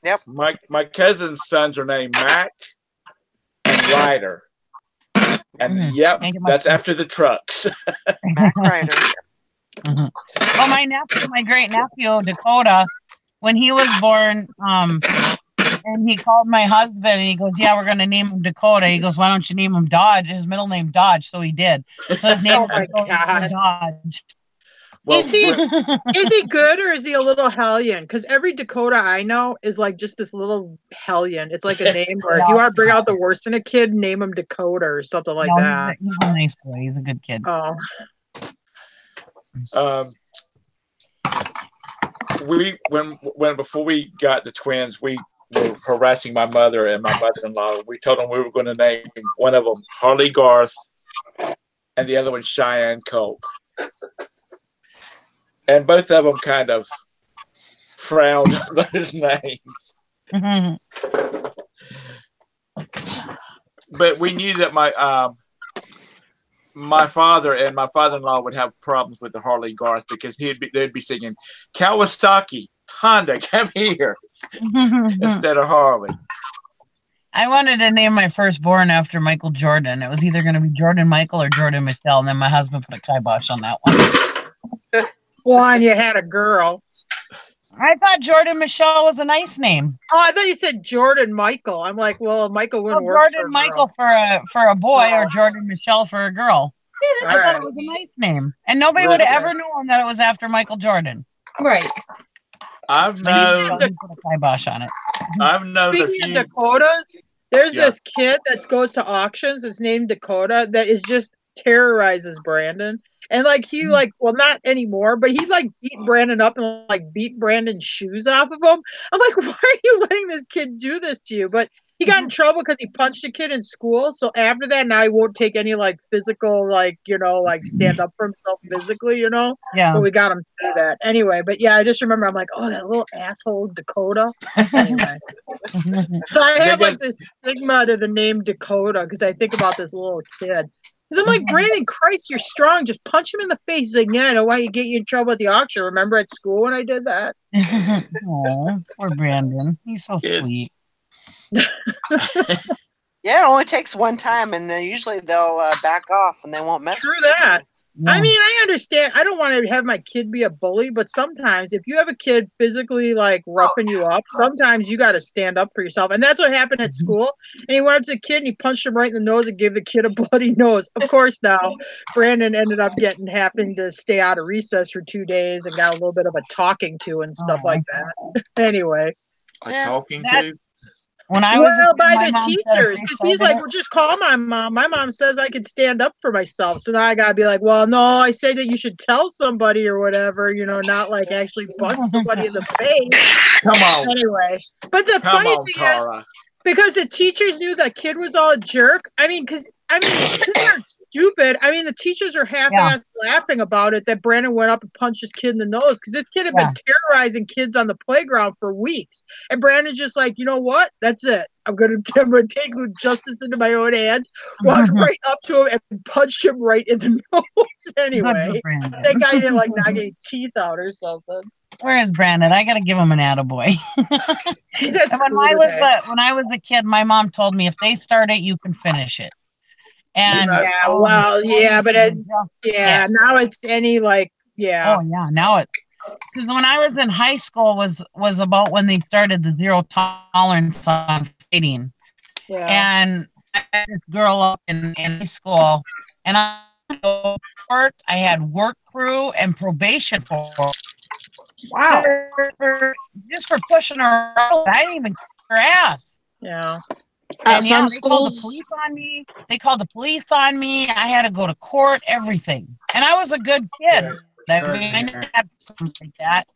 Yep. My cousin's sons are named Mac and Ryder. And that's after the trucks. Ryder. Well, my great nephew Dakota, when he was born, and he called my husband and he goes, "Yeah, we're gonna name him Dakota." He goes, "Why don't you name him Dodge?" His middle name Dodge, so he did. So his name is Dodge. Well, is he good or is he a little hellion? Because every Dakota I know is like just this little hellion. It's like a name where if you want to bring out the worst in a kid, name him Dakota or something like that. He's a nice boy. He's a good kid. Oh. Before we got the twins, we were harassing my mother and my mother-in-law. We told them we were going to name one of them Harley Garth and the other one Cheyenne Colt. And both of them kind of frowned on those names. But we knew that my father and my father-in-law would have problems with the Harley Garth because they'd be singing Kawasaki, Honda, come here, instead of Harley. I wanted to name my firstborn after Michael Jordan. It was either going to be Jordan Michael or Jordan Michelle, and then my husband put a kibosh on that one. Well, and you had a girl. I thought Jordan Michelle was a nice name. Oh, I thought you said Jordan Michael. I'm like, well, Michael wouldn't work Jordan for a Michael girl. for a boy or Jordan Michelle for a girl. I thought it was a nice name. And nobody would have ever known that it was after Michael Jordan. Right. I've known put a kibosh on it. I've known Speaking of Dakotas, there's this kid that goes to auctions. It's named Dakota that is just terrorizes Brandon. And well, not anymore, but he beat Brandon up and beat Brandon's shoes off of him. I'm like, why are you letting this kid do this to you? But he got in trouble because he punched a kid in school. So after that, now he won't take any physical, stand up for himself physically, Yeah. But we got him to do that anyway. But yeah, I just remember I'm like, oh, that little asshole Dakota. Anyway, so I have this stigma to the name Dakota because I think about this little kid. Because I'm like, Brandon, Christ, you're strong. Just punch him in the face. He's like, yeah, I don't want you to get you in trouble at the auction. Remember at school when I did that? Oh, poor Brandon. He's so sweet. Yeah, it only takes one time, and then usually they'll back off and they won't mess True with that. I mean, I understand. I don't want to have my kid be a bully, but sometimes if you have a kid physically like roughing you up, sometimes you got to stand up for yourself. And that's what happened at school. And he went up to the kid and he punched him right in the nose and gave the kid a bloody nose. Of course, now Brandon ended up having to stay out of recess for 2 days and got a little bit of a talking to and stuff like that. Anyway, talking to. When I was by the teachers, because he's like, well, just call my mom. My mom says I can stand up for myself. So now I gotta be like, well, no, I say that you should tell somebody or whatever, not like actually punch somebody in the face. Come on. Anyway, but the funny thing is, because the teachers knew that kid was all a jerk. Kids are stupid. The teachers are half-assed laughing about it that Brandon went up and punched his kid in the nose because this kid had been terrorizing kids on the playground for weeks. And Brandon's just like, you know what? That's it. I'm gonna take justice into my own hands. Walked right up to him and punched him right in the nose. Anyway, that guy didn't like knock any teeth out or something. Where is Brandon? I gotta give him an attaboy. When I was a kid, my mom told me if they start it, you can finish it. And now it's any like now it, because when I was in high school was about when they started the zero tolerance on fighting. And I had this girl up in high school, and I had work crew and probation for. Wow. Just for pushing her out. I didn't even kick her ass. Yeah. And they called the police on me. I had to go to court, everything. And I was a good kid. I never had problems like that.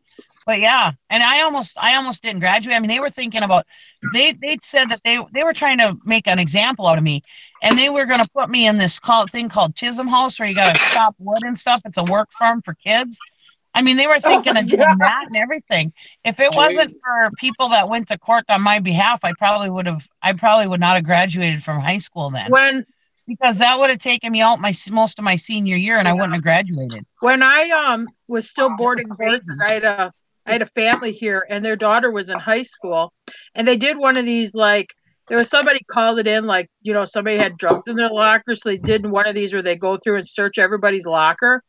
But yeah, and I almost didn't graduate. They were thinking about they said that they were trying to make an example out of me, and they were going to put me in this thing called Chisholm House where you got to chop wood and stuff. It's a work farm for kids. They were thinking of doing that and everything. If it wasn't for people that went to court on my behalf, I probably would not have graduated from high school then. Because that would have taken me out most of my senior year, and I wouldn't have graduated. When I was still boarding courses, I had a family here, and their daughter was in high school, and they did one of these like. There was somebody called it in, like, somebody had drugs in their locker, so they did one of these where they go through and search everybody's locker.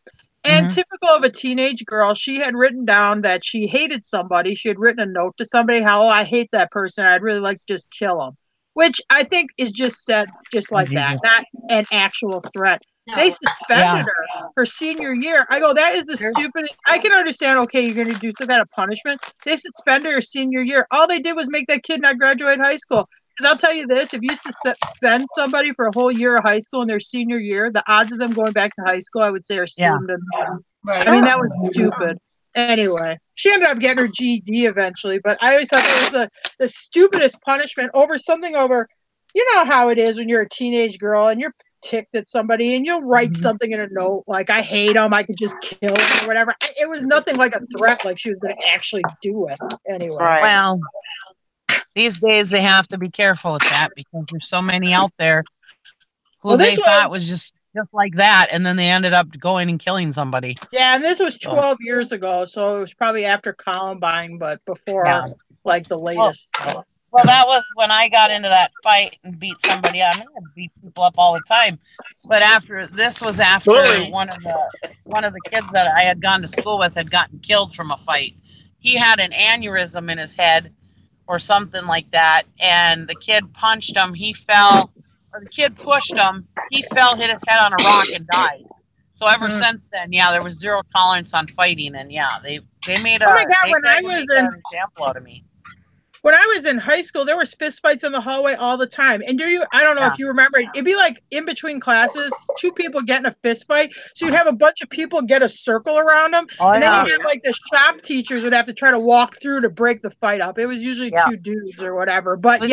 And typical of a teenage girl, she had written down that she hated somebody. She had written a note to somebody, how I hate that person. I'd really like to just kill them, which I think is just said just like that, not an actual threat. No. They suspended her senior year. I go, that is the stupidest. I can understand, okay, you're going to do some kind of punishment. They suspended her senior year. All they did was make that kid not graduate high school. Because I'll tell you this, if you suspend somebody for a whole year of high school in their senior year, the odds of them going back to high school, I would say, are slim to none. Right. That was stupid. Anyway, she ended up getting her GED eventually, but I always thought it was the stupidest punishment over something over, you know how it is when you're a teenage girl and you're ticked at somebody and you'll write something in a note like, I hate them, I could just kill them or whatever. It was nothing like a threat, like she was going to actually do it. Anyway. Well, these days they have to be careful with that because there's so many out there who they thought was just like that, and then they ended up going and killing somebody. Yeah, and this was 12 years ago, so it was probably after Columbine, but before like the latest. Well, that was when I got into that fight and beat somebody up. I beat people up all the time, but after one of the kids that I had gone to school with had gotten killed from a fight. He had an aneurysm in his head or something like that, and the kid punched him. He fell, or the kid pushed him. He fell, hit his head on a rock, and died. So ever since then, there was zero tolerance on fighting, and they made an example out of me. When I was in high school, there were fist fights in the hallway all the time. And I don't know if you remember, it'd be like in between classes, two people getting a fist fight. So you'd have a bunch of people get a circle around them. And then you'd have like the shop teachers would have to try to walk through to break the fight up. It was usually two dudes or whatever. But it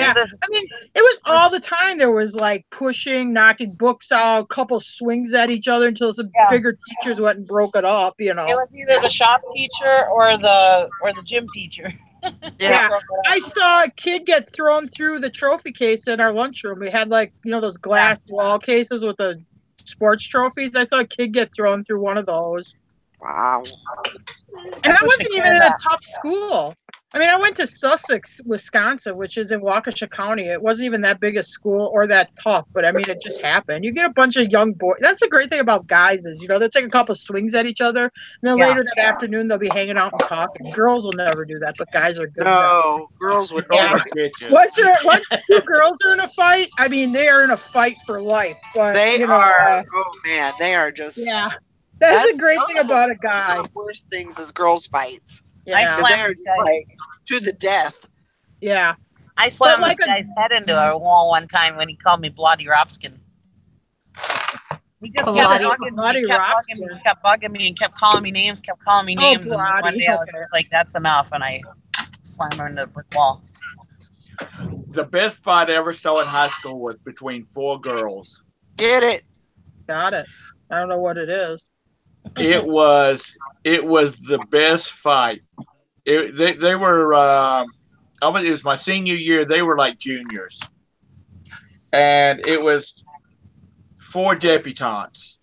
was all the time. There was like pushing, knocking books out, a couple swings at each other until some bigger teachers went and broke it up, It was either the shop teacher or the gym teacher. I saw a kid get thrown through the trophy case in our lunchroom. We had those glass wall cases with the sports trophies. I saw a kid get thrown through one of those. Wow. And I wasn't even in a tough school. I mean, I went to Sussex, Wisconsin, which is in Waukesha County. It wasn't even that big a school or that tough, but I mean, it just happened. You get a bunch of young boys. That's the great thing about guys is, they'll take a couple swings at each other, and then Yeah. later that afternoon they'll be hanging out and talking. Girls will never do that, but guys are good. No, girls would Girls never. are bitches. Once two girls are in a fight, I mean, they are in a fight for life. But They you know, are. Oh man, they are just. yeah, that's the great those thing are the- about a those are guy. the worst things is girls fights. I Yeah, Because slammed they're this just guy. like to the death. yeah. I slammed like this a- guy's head into a wall one time when he called me Bloody Ropskin. He just kept Bloody- bugging Bloody me, kept bugging me, and kept calling me names, And then one Bloody, day I was okay. just like, "That's enough," and I slammed him into the brick wall. The best fight I ever saw in high school was between 4 girls. Get it? Got it. I don't know what it is. It was the best fight. They were. It was my senior year. They were like juniors, and it was 4 debutantes,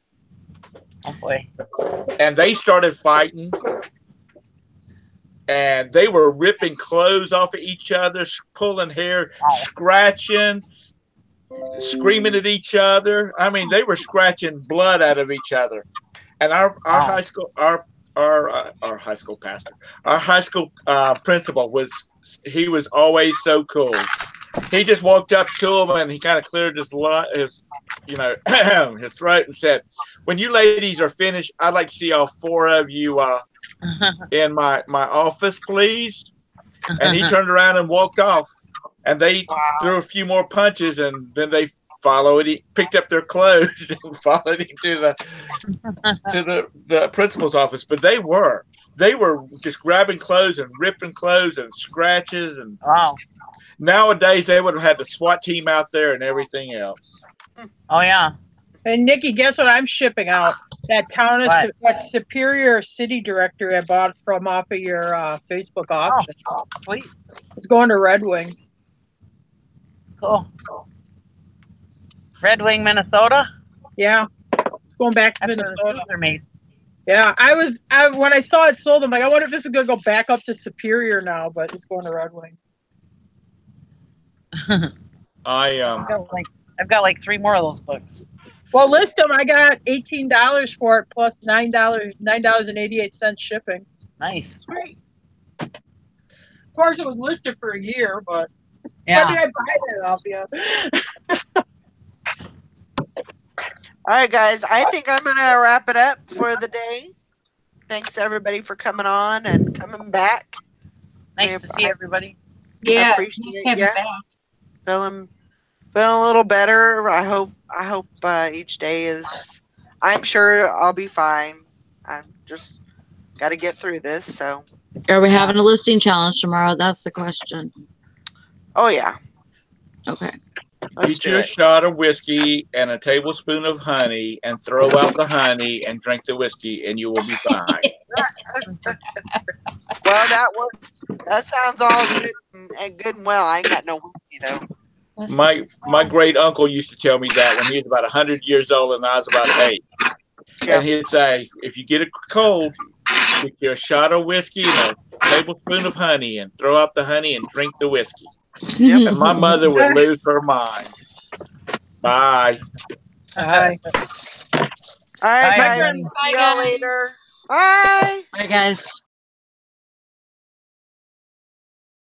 Oh boy! and they started fighting, and they were ripping clothes off of each other, pulling hair, scratching, screaming at each other. I mean, they were scratching blood out of each other. And our high school high school pastor, our high school principal was always so cool. He just walked up to him and he kind of cleared his his throat and said, "When you ladies are finished, I'd like to see all 4 of you in my office, please." And he turned around and walked off. And they threw a few more punches, and then they picked up their clothes and followed him to the principal's office. But they were just grabbing clothes and ripping clothes and scratches, and nowadays they would have had the SWAT team out there and everything else. Oh yeah. And Nikki, guess what I'm shipping out? That that Superior City Directory I bought from off of your Facebook auction. Oh, sweet. It's going to Red Wing. Cool. Red Wing, Minnesota. Yeah, going back to That's where the Minnesota. shoes are made. Yeah, when I saw it sold, I'm like, I wonder if this is gonna go back up to Superior now, but it's going to Red Wing. I've got like 3 more of those books. Well, list them. I got $18 for it plus $9.88 shipping. Nice. Of course, it was listed for a year, but Yeah. when did I buy that off you? All right, guys. I think I'm gonna wrap it up for the day. Thanks everybody for coming on and coming back. Nice to see everybody. Yeah, appreciate nice to have you ya. back. Feeling a little better. I hope each day is. I'm sure I'll be fine. I'm just got to get through this. So. Are we having a listing challenge tomorrow? That's the question. Oh yeah. Okay. Let's Get do you a it. shot of whiskey and a tablespoon of honey, and throw out the honey and drink the whiskey, and you will be fine. Well, that works. That sounds all good and well. I ain't got no whiskey though. My great uncle used to tell me that when he was about 100 years old and I was about 8. Yeah. And he'd say, if you get a cold, get you a shot of whiskey and a tablespoon of honey, and throw out the honey and drink the whiskey. Yep. And my mother would lose her mind. Bye. Bye. All right, Bye, guys. everybody. See y'all later. Bye. Bye, guys.